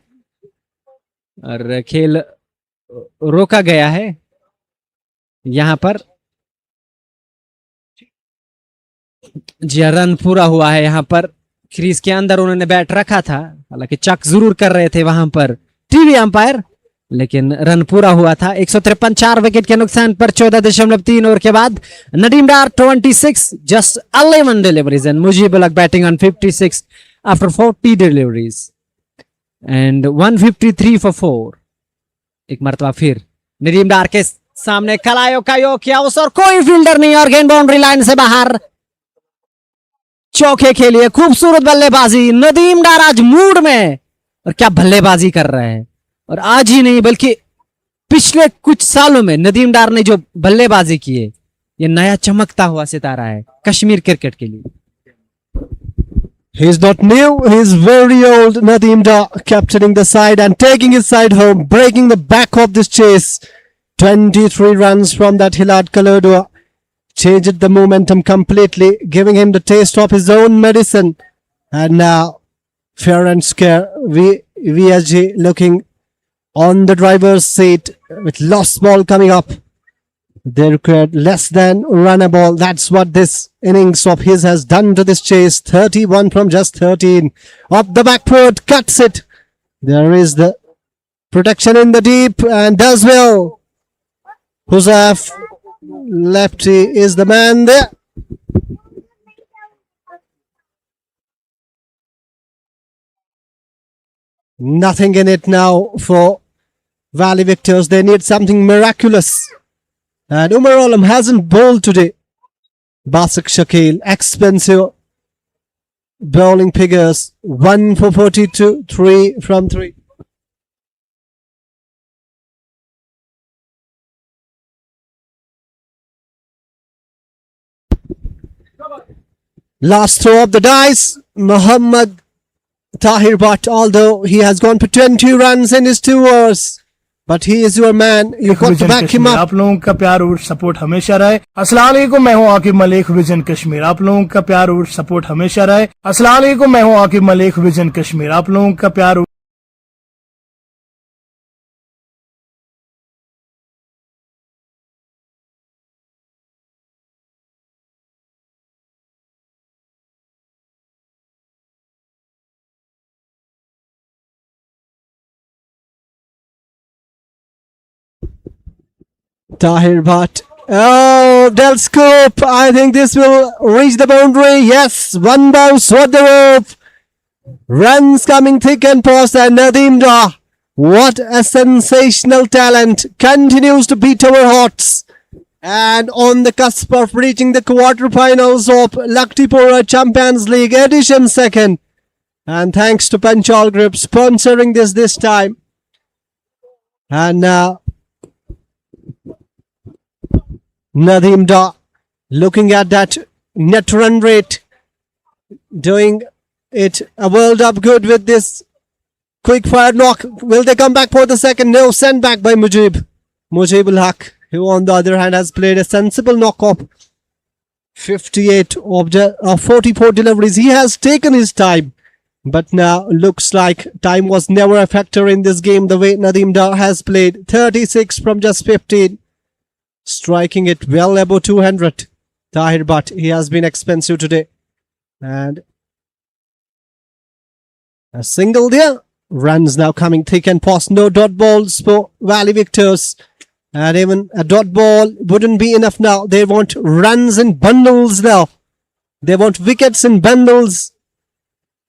[SPEAKER 6] और खेल रोका गया है यहां पर। जी रन पूरा हुआ है यहाँ पर। क्रीज के अंदर उन्होंने बैट रखा था, हालांकि चक जरूर कर रहे थे वहां पर टीवी अंपायर, लेकिन रन पूरा हुआ था। 153 4 विकेट के नुकसान पर 14.3 ओवर के बाद नदीम डार 26, जस्ट 11 डिलीवरीज एंड मुजीबुल हक batting on 56 after 40 deliveries and 153 for 4। एक मरतबा फिर नदीम डार के सामने कलायो का योग किया और कोई फील्डर नहीं, और गेंद बाउंड्री लाइन से बाहर। चौके के लिए खूबसूरत बल्लेबाजी, नदीम डार आज मूड में, और क्या बल्लेबाजी कर रहे हैं। और आज ही नहीं बल्कि पिछले कुछ सालों में नदीम डार ने जो बल्लेबाजी की है, ये नया चमकता हुआ सितारा है कश्मीर क्रिकेट के लिए।
[SPEAKER 7] He is not new, he is very old. Nadeem Dar captaining the side and taking his side home, breaking the back of this chase. 23 runs from that Hilal Kalodua changed the momentum completely, giving him the taste of his own medicine. And now, fair and square, VSG looking on the driver's seat with lost ball coming up. They required less than run a ball. That's what this innings of his has done to this chase. 31 from just 13. Up the back foot, cuts it. There is the protection in the deep and does well. Huzaf, lefty, is the man there. Nothing in it now for Valley Victors. They need something miraculous. And Umar Alam hasn't bowled today. Basak Shakil, expensive bowling figures. 1 for 42, 3 from 3. Last throw of the dice, Muhammad Tahir Bhatt, although he has gone for 20 runs in his 2 overs. But he is your man. You got to back him up.
[SPEAKER 4] आप लोगों का प्यार और support हमेशा रहे। अस्सलाम वालेकुम, मैं हूं आकिब मलिक, विजन कश्मीर। आप लोगों का प्यार और सपोर्ट हमेशा रहे। अस्सलाम वालेकुम, मैं हूं आकिब मलिक, विजन कश्मीर। आप लोगों का प्यार
[SPEAKER 7] Tahir Bhatt. Oh, Del Scoop. I think this will reach the boundary. Yes, one bounce, what the rope. Runs coming thick and fast, and Nadeem Dar. What a sensational talent. Continues to beat our hearts. And on the cusp of reaching the quarterfinals of Locktipora Champions League Edition 2nd. And thanks to Panchal Group sponsoring this time. And now Nadeem Dar looking at that net run rate, doing it a world of good with this quick fire knock. Will they come back for the second? No, sent back by Mujibul Haq, who on the other hand has played a sensible knock-off. 58 of 44 deliveries. He has taken his time, but now looks like time was never a factor in this game the way Nadeem Dar has played. 36 from just 15. Striking it well above 200. Tahir Bhatt, he has been expensive today. And a single there. Runs now coming thick and fast. No dot balls for Valley Victors. And even a dot ball wouldn't be enough now. They want runs in bundles now. They want wickets in bundles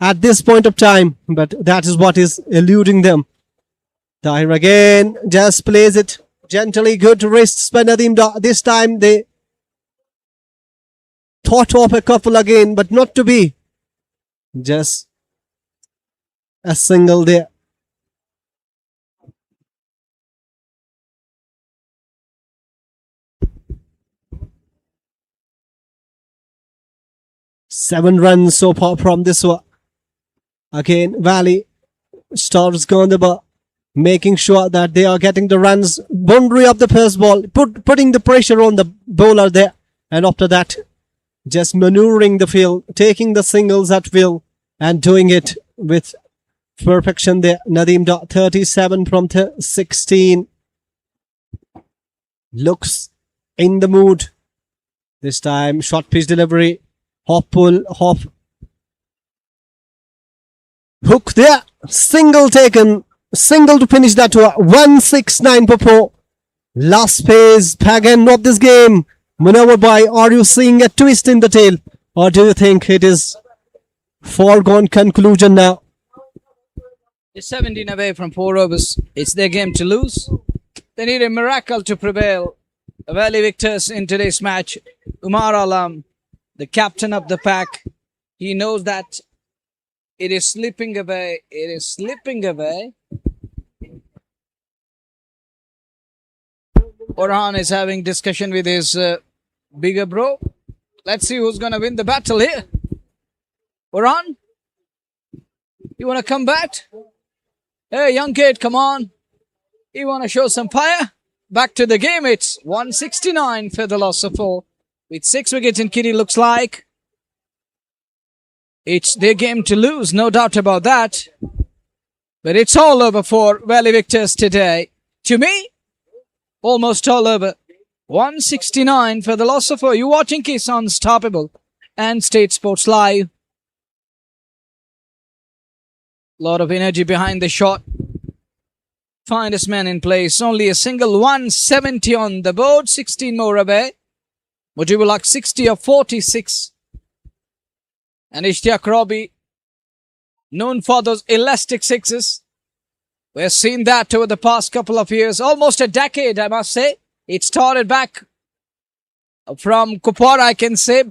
[SPEAKER 7] at this point of time. But that is what is eluding them. Tahir again just plays it gently. Good wrists by Nadeem. This time they thought of a couple again, but not to be. Just a single there. Seven runs so far from this one. Again, Valley starts Ganderbal, making sure that they are getting the runs. Boundary of the first ball, putting the pressure on the bowler there. And after that, just maneuvering the field, taking the singles at will and doing it with perfection there. Nadeem 37 from 16. Looks in the mood. This time, short pitch delivery. Hop pull, hop. Hook there. Single taken. Single to finish that one. 169 for 4. Last pace. Pagan of this game. Munawar Bhai, are you seeing a twist in the tail? Or do you think it is foregone conclusion now?
[SPEAKER 2] It's 17 away from 4 overs. It's their game to lose. They need a miracle to prevail. Valley victors in today's match. Umar Alam, the captain of the pack, he knows that it is slipping away. It is slipping away. Orhan is having discussion with his bigger bro. Let's see who's going to win the battle here. Orhan, you want to come back? Hey, young kid, come on. You want to show some fire? Back to the game. It's 169 for the loss of 4. With 6 wickets in kitty, looks like it's their game to lose, no doubt about that. But it's all over for Valley victors today. To me, almost all over. 169 for the loss of 4. You're watching Kiss Unstoppable and State Sports Live. Lot of energy behind the shot. Finest man in place. Only a single 170 on the board. 16 more away. Mujibul Haq 60 of 46. And Ishtiaq Robbie, known for those elastic sixes. We've seen that over the past couple of years. Almost a decade, I must say. It started back from Kupwara, I can say.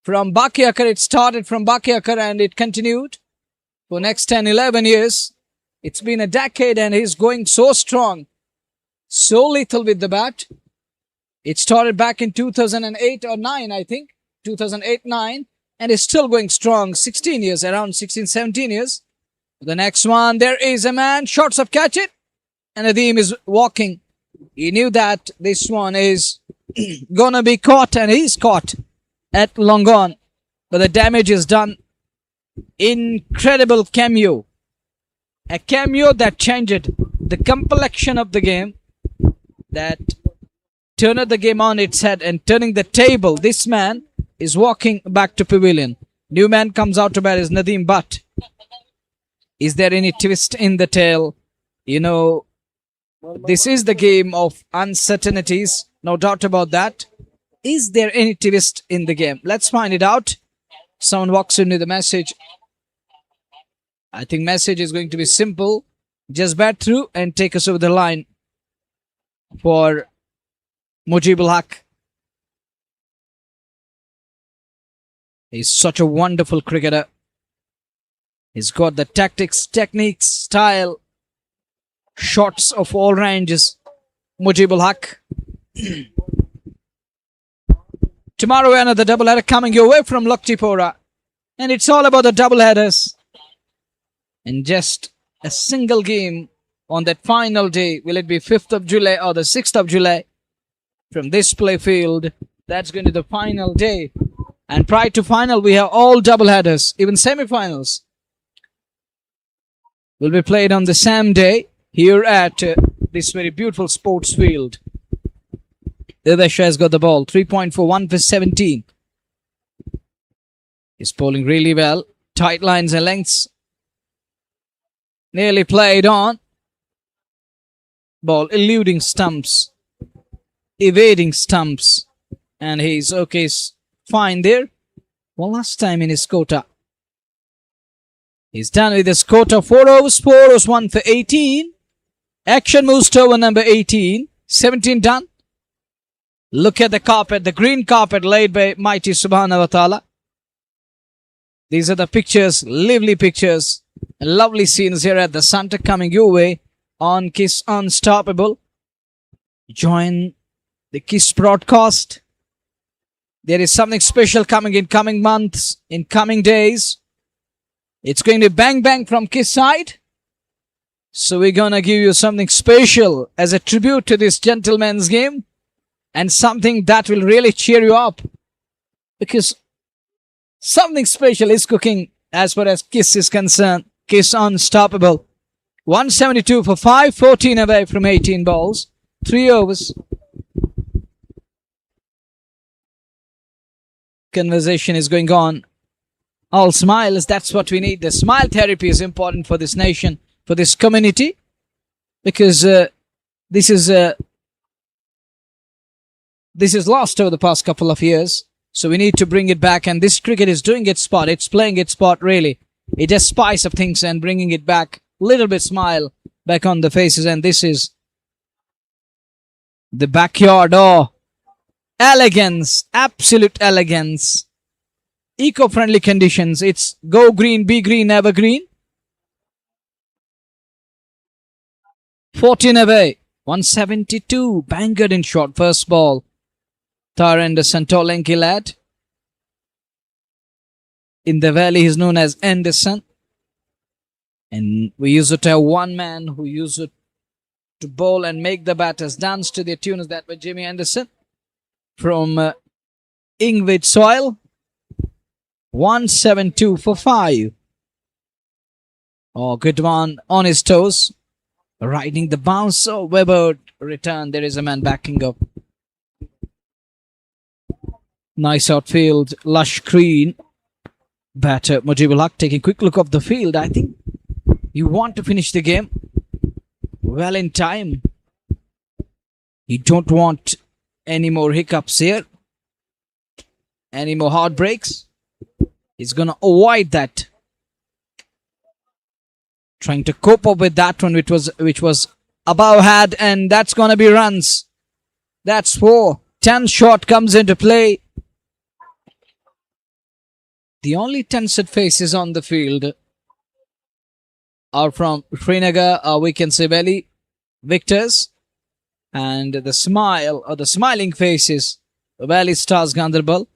[SPEAKER 2] From Bakiakar, it started from Bakiakar and it continued for next 10, 11 years. It's been a decade and he's going so strong, so lethal with the bat. It started back in 2008 or 9, I think. 2008-9. And is still going strong. 16 years, around 16, 17 years. The next one, there is a man. Shots of catch it. And Nadeem is walking. He knew that this one is gonna be caught. And he's caught at long on. But the damage is done. Incredible cameo. A cameo that changed the complexion of the game. That turned the game on its head and turning the table. This man is walking back to pavilion. New man comes out to bat is Nadeem, but is there any twist in the tail? You know, this is the game of uncertainties. No doubt about that. Is there any twist in the game? Let's find it out. Someone walks into the message. I think message is going to be simple. Just bat through and take us over the line for Mujibul Haq. He's such a wonderful cricketer. He's got the tactics, techniques, style, shots of all ranges. Mujibul Haq. Tomorrow another doubleheader coming your way from Locktipora. And it's all about the doubleheaders. And just a single game on that final day. Will it be 5th of July or the 6th of July? From this playfield, that's going to be the final day. And prior to final, we have all doubleheaders, even semi-finals. Will be played on the same day here at this very beautiful sports field. Udesha has got the ball. 3.41 for 17. He's bowling really well. Tight lines and lengths. Nearly played on. Ball eluding stumps. evading stumps. And he's okay, fine there. One last time in his quota. He's done with his quota. 4 overs, 4 overs, 1 for 18. Action moves to over number 18. 17 done. Look at the carpet, the green carpet laid by mighty Subhanahu wa Ta'ala. These are the pictures, lively pictures, lovely scenes here at the center coming your way on Kiss Unstoppable. Join the Kiss broadcast. There is something special coming in coming months, in coming days. It's going to bang bang from Kiss side. So we're going to give you something special as a tribute to this gentleman's game. And something that will really cheer you up. Because something special is cooking as far as Kiss is concerned. Kiss Unstoppable. 172 for 5, 14 away from 18 balls. 3 overs. Conversation is going on. All smiles, that's what we need. The smile therapy is important for this nation, for this community. Because this is lost over the past couple of years. So we need to bring it back. And this cricket is doing its part. It's playing its part really. It has spice of things and bringing it back. Little bit smile back on the faces. And this is the backyard. Oh, elegance. Absolute elegance. Eco-friendly conditions. It's go green, be green, ever green. 14 away. 172. Bangered in short. First ball. Tar Anderson, Tolenki lad. In the valley, he's known as Anderson. And we used to have one man who used to bowl and make the batters dance to their tunes. That was Jimmy Anderson from Ingvid soil. 172 for 5. Oh, good one on his toes. Riding the bounce. Oh, Weber return. There is a man backing up. Nice outfield, lush green. Batter Mujibul Haq taking a quick look of the field. I think you want to finish the game well in time. You don't want any more hiccups here. Any more heartbreaks. He's going to avoid that. Trying to cope up with that one which was above head, and that's going to be runs. That's 4. 10 shot comes into play. The only tensed faces on the field are from Srinagar, or we can say Valley Victors. And the smile, or the smiling faces, Valley Stars Ganderbal.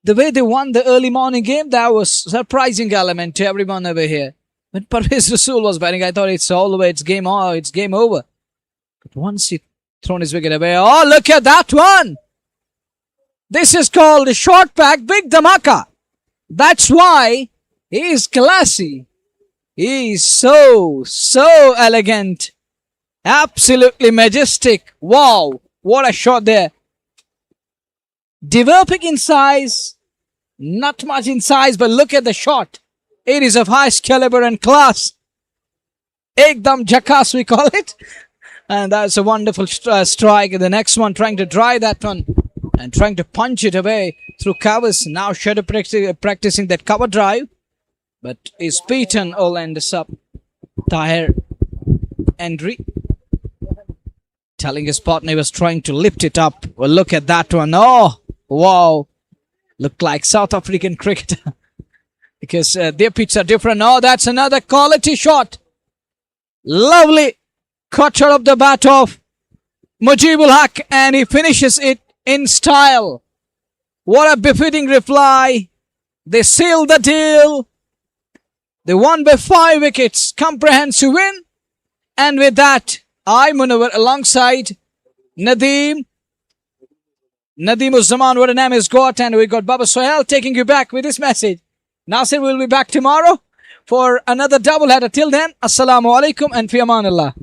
[SPEAKER 2] The way they won the early morning game, that was surprising element to everyone over here. When Parvez Rasool was batting, I thought it's all the way, it's game over. But once he thrown his wicket away, oh, look at that one! This is called a short pack, big dhamaka. That's why he is classy. He is so elegant. Absolutely majestic. Wow, what a shot there. Developing in size, not much in size, but look at the shot. It is of highest caliber and class. Ekdam Jakas, we call it. And that's a wonderful strike. The next one trying to dry that one and trying to punch it away through covers. Now Shadow practicing that cover drive. But is beaten all ends up. Tahir Henry telling his partner he was trying to lift it up. Well, look at that one. Oh, wow. Look like South African cricketer. Because their pitches are different. Oh, that's another quality shot. Lovely cut shot of the bat of Mujibul Haq, and he finishes it in style. What a befitting reply. They sealed the deal. They won by 5 wickets. Comprehensive win. And with that, I, Munawar, alongside Nadeem Uzzaman, what a name he's got, and we got Baba Sohail taking you back with this message. Nasir will be back tomorrow for another double header. Till then, Assalamu alaikum and fi amanillah.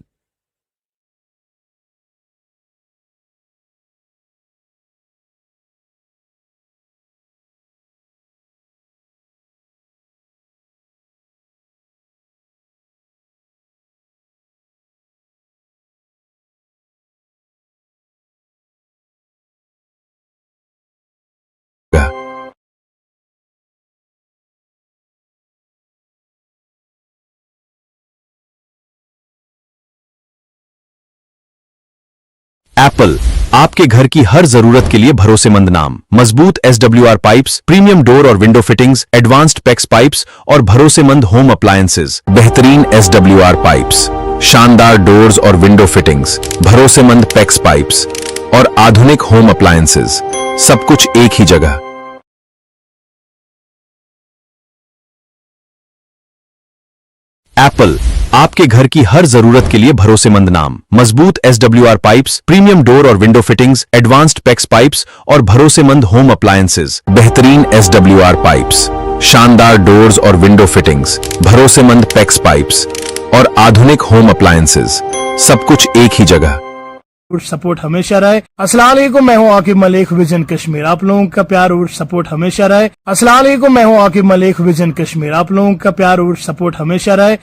[SPEAKER 9] Apple, आपके घर की हर जरूरत के लिए भरोसेमंद नाम। मजबूत SWR pipes, premium door और window fittings, advanced PECS pipes और भरोसेमंद होम अप्लायंसेज। बेहतरीन SWR पाइप्स, शानदार डोर्स और विंडो फिटिंग्स, भरोसेमंद पेक्स पाइप्स और आधुनिक होम अप्लायंसेज, सब कुछ एक ही जगह। एप्पल, आपके घर की हर जरूरत के लिए भरोसेमंद नाम। मजबूत SWR पाइप्स, प्रीमियम डोर और window fittings, advanced PECS pipes और भरोसेमंद होम अप्लायंसेज। बेहतरीन SWR पाइप्स, शानदार डोर्स और विंडो फिटिंग्स, भरोसेमंद पेक्स पाइप्स और आधुनिक होम अप्लायंसेज, सब कुछ एक ही जगह।
[SPEAKER 4] सपोर्ट हमेशा रहे। अस्सलाम वालेकुम, मैं हूं आकिब मलिक, विजन कश्मीर। आप लोगों का प्यार और सपोर्ट हमेशा रहे। अस्सलाम वालेकुम, मैं हूं आकिब मलिक, विजन कश्मीर। आप लोगों का प्यार और सपोर्ट हमेशा रहे।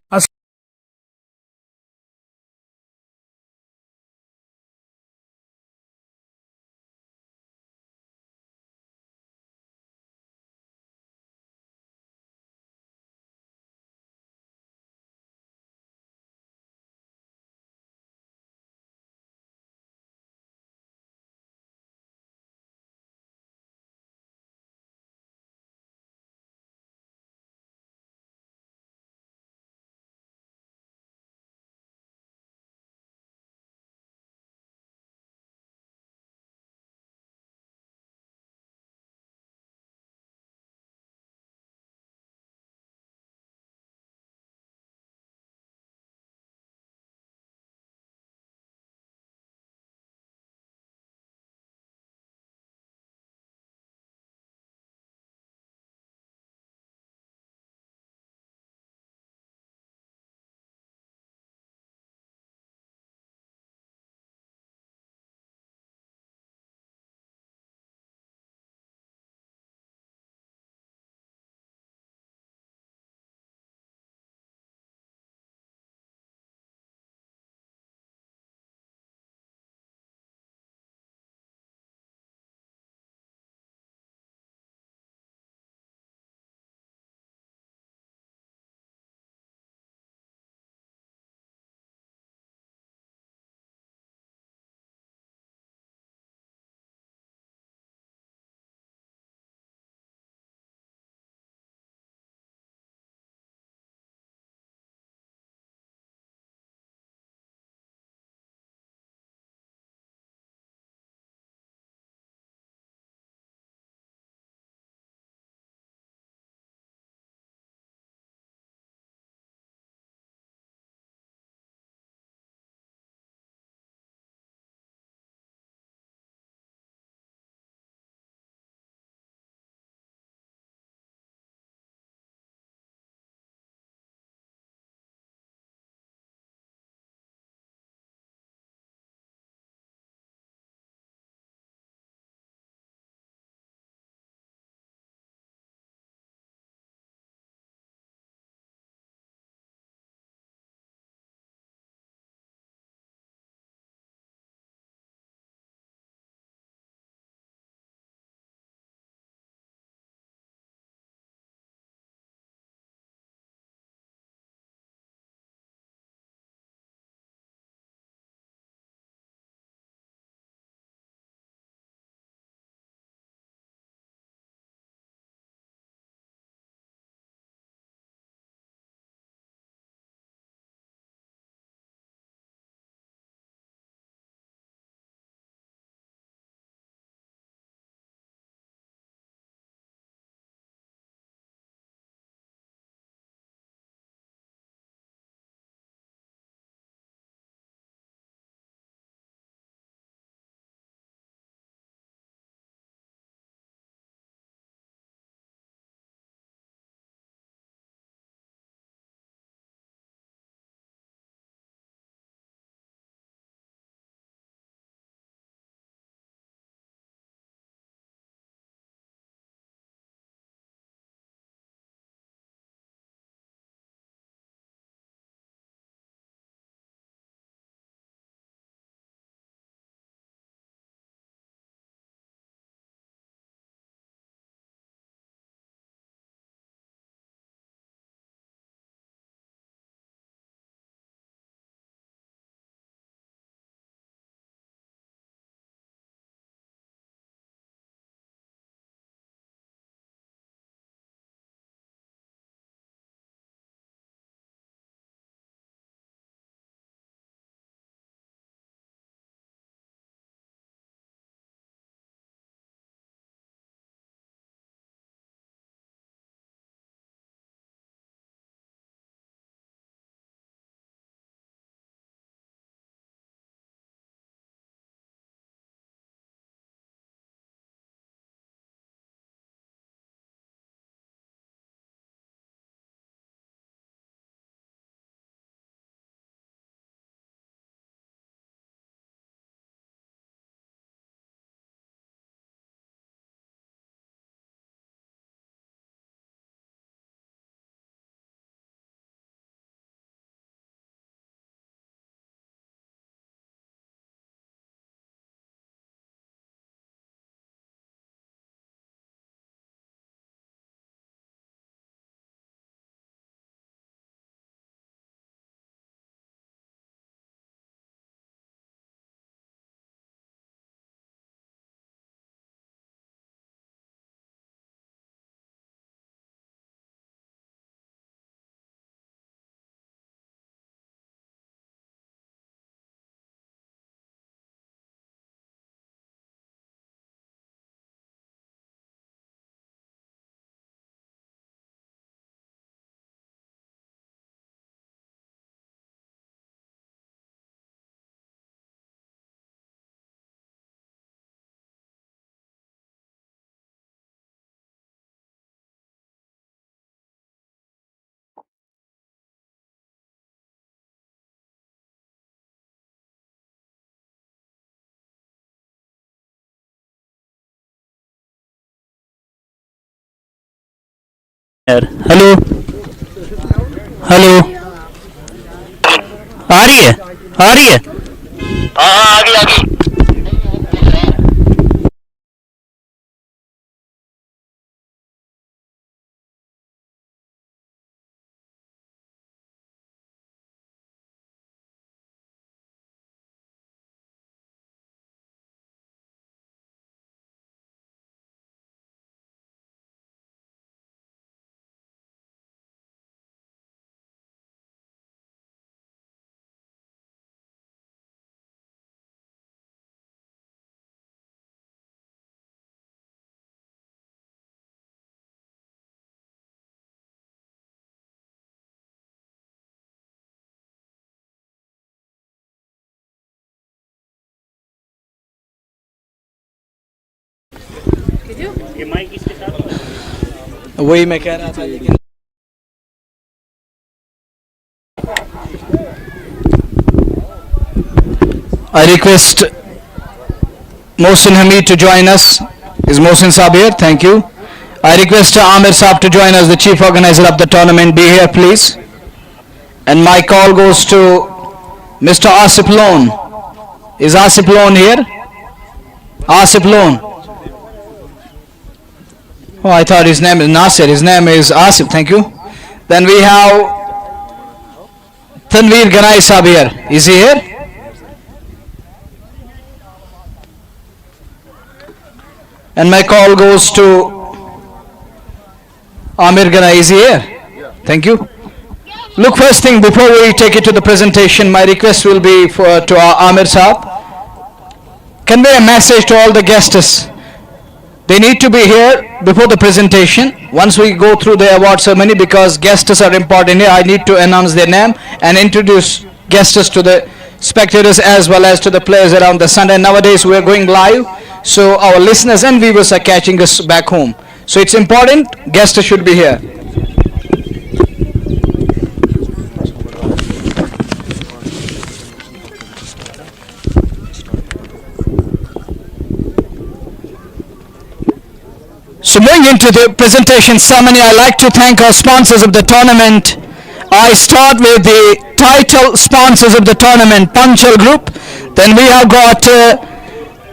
[SPEAKER 10] हेलो हेलो आ रही है आ रही है
[SPEAKER 1] हाँ आगे आगे
[SPEAKER 2] वही मैं कह रहा था लेकिन I request Mohsin Hamid to join us. Is Mohsin Saab here? Thank you. I request Amir Saab to join us, the chief organizer of the tournament. Be here, please. And my call goes to Mr. Asif Lone. Is Asif Lone here? Asif Lone. Oh, I thought his name is Nasir. His name is Asif. Thank you. Then we have Tanveer Ganai Saab here. Is he here? And my call goes to Amir Ganai. Is he here? Thank you. Look, first thing, before we take it to the presentation, my request will be to Amir Saab. Convey a message to all the guests. They need to be here before the presentation. Once we go through the award ceremony, because guests are important here, I need to announce their name and introduce guests to the spectators as well as to the players around the Sunday. Nowadays we are going live, so our listeners and viewers are catching us back home. So it's important, guests should be here. So moving into the presentation ceremony, I like to thank our sponsors of the tournament. I start with the title sponsors of the tournament, Panchal Group. Then we have got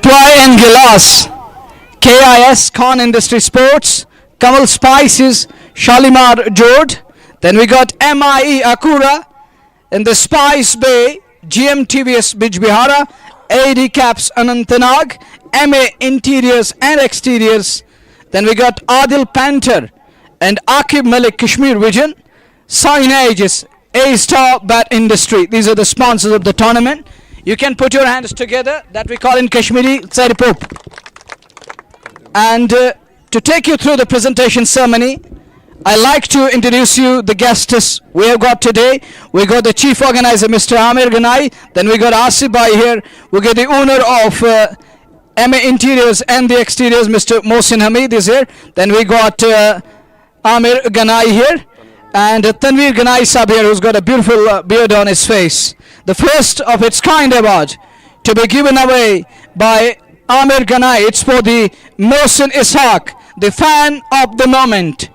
[SPEAKER 2] Ply and Gilas, KIS, Khan Industry Sports, Kamal Spices, Shalimar Jod. Then we got MIE Akura, in the Spice Bay, GMTVS Bijbihara, AD Caps Anantnag, MA Interiors and Exteriors. Then we got Adil Panther and Akib Malik Kashmir Vision, Signages, A-Star Bat Industry. These are the sponsors of the tournament. You can put your hands together, that we call in Kashmiri Tsaripop. And to take you through the presentation ceremony, I like to introduce you the guests we have got today. We got the chief organizer, Mr. Amir Ganai. Then we got Asif Bhai here. We got the owner of MA Interiors and the Exteriors, Mr. Mohsin Hamid is here. Then we got Amir Ganai here. And Tanveer Ganai Sab here, who's got a beautiful beard on his face. The first of its kind award to be given away by Amir Ganai. It's for the Mohsin Ishaq, the fan of the moment.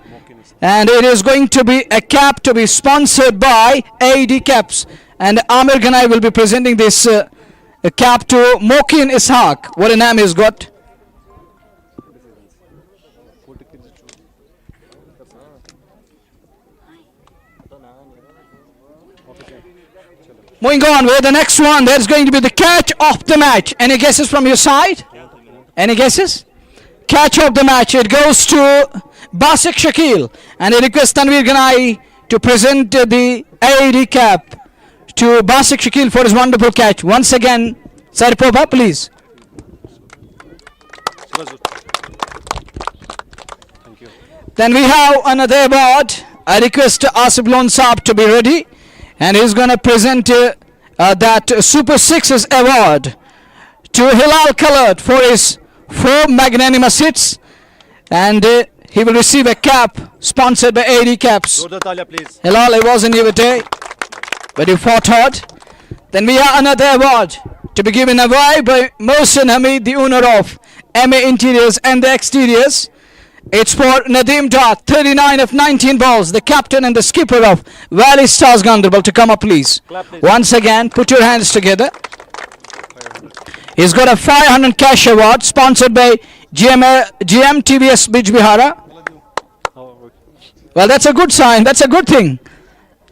[SPEAKER 2] And it is going to be a cap to be sponsored by AD Caps. And Amir Ganai will be presenting this cap to Mohsin Ishaq. What a name he's got. Moving on with the next one, there's going to be the catch of the match. Any guesses from your side? Any guesses? Catch of the match, it goes to Basik Shakil. And I request Tanveer Ganai to present the AD cap to Basik Shakil for his wonderful catch. Once again, Saripova, please. Then we have another award. I request Asif Lone Saab to be ready. And he's going to present that Super Sixes award to Hilal Khaled for his 4 magnanimous hits. And he will receive a cap sponsored by AD Caps. Hilal, I was in your day, but you fought hard. Then we have another award to be given away by Mohsin Hamid, the owner of MA Interiors and the Exteriors. It's for Nadeem Dar, 39 of 19 balls, the captain and the skipper of Valley Stars Ganderbal, to come up, please. Once again, put your hands together. He's got a 500 cash award sponsored by GM TVS Bij Bihara. Well, that's a good sign. That's a good thing.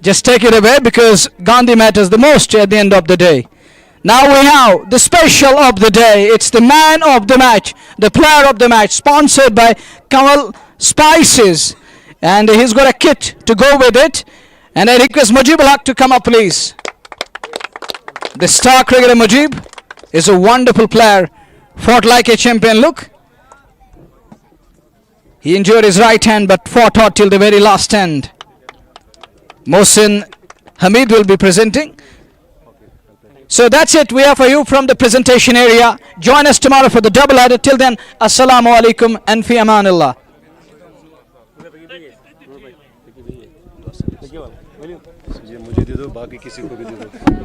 [SPEAKER 2] Just take it away because Gandhi matters the most at the end of the day. Now we have the special of the day. It's the man of the match, the player of the match, sponsored by Kamal Spices. And he's got a kit to go with it. And I request Mujibul Haq to come up, please. The star cricketer Mujib is a wonderful player. Fought like a champion. Look. He injured his right hand but fought hard till the very last end. Mohsin Hamid will be presenting. So that's it we have for you from the presentation area. Join us tomorrow for the double header. Till then, Assalamu alaikum and fi amanillah.
[SPEAKER 1] मुझे दे दो बाकी किसी को भी दे दो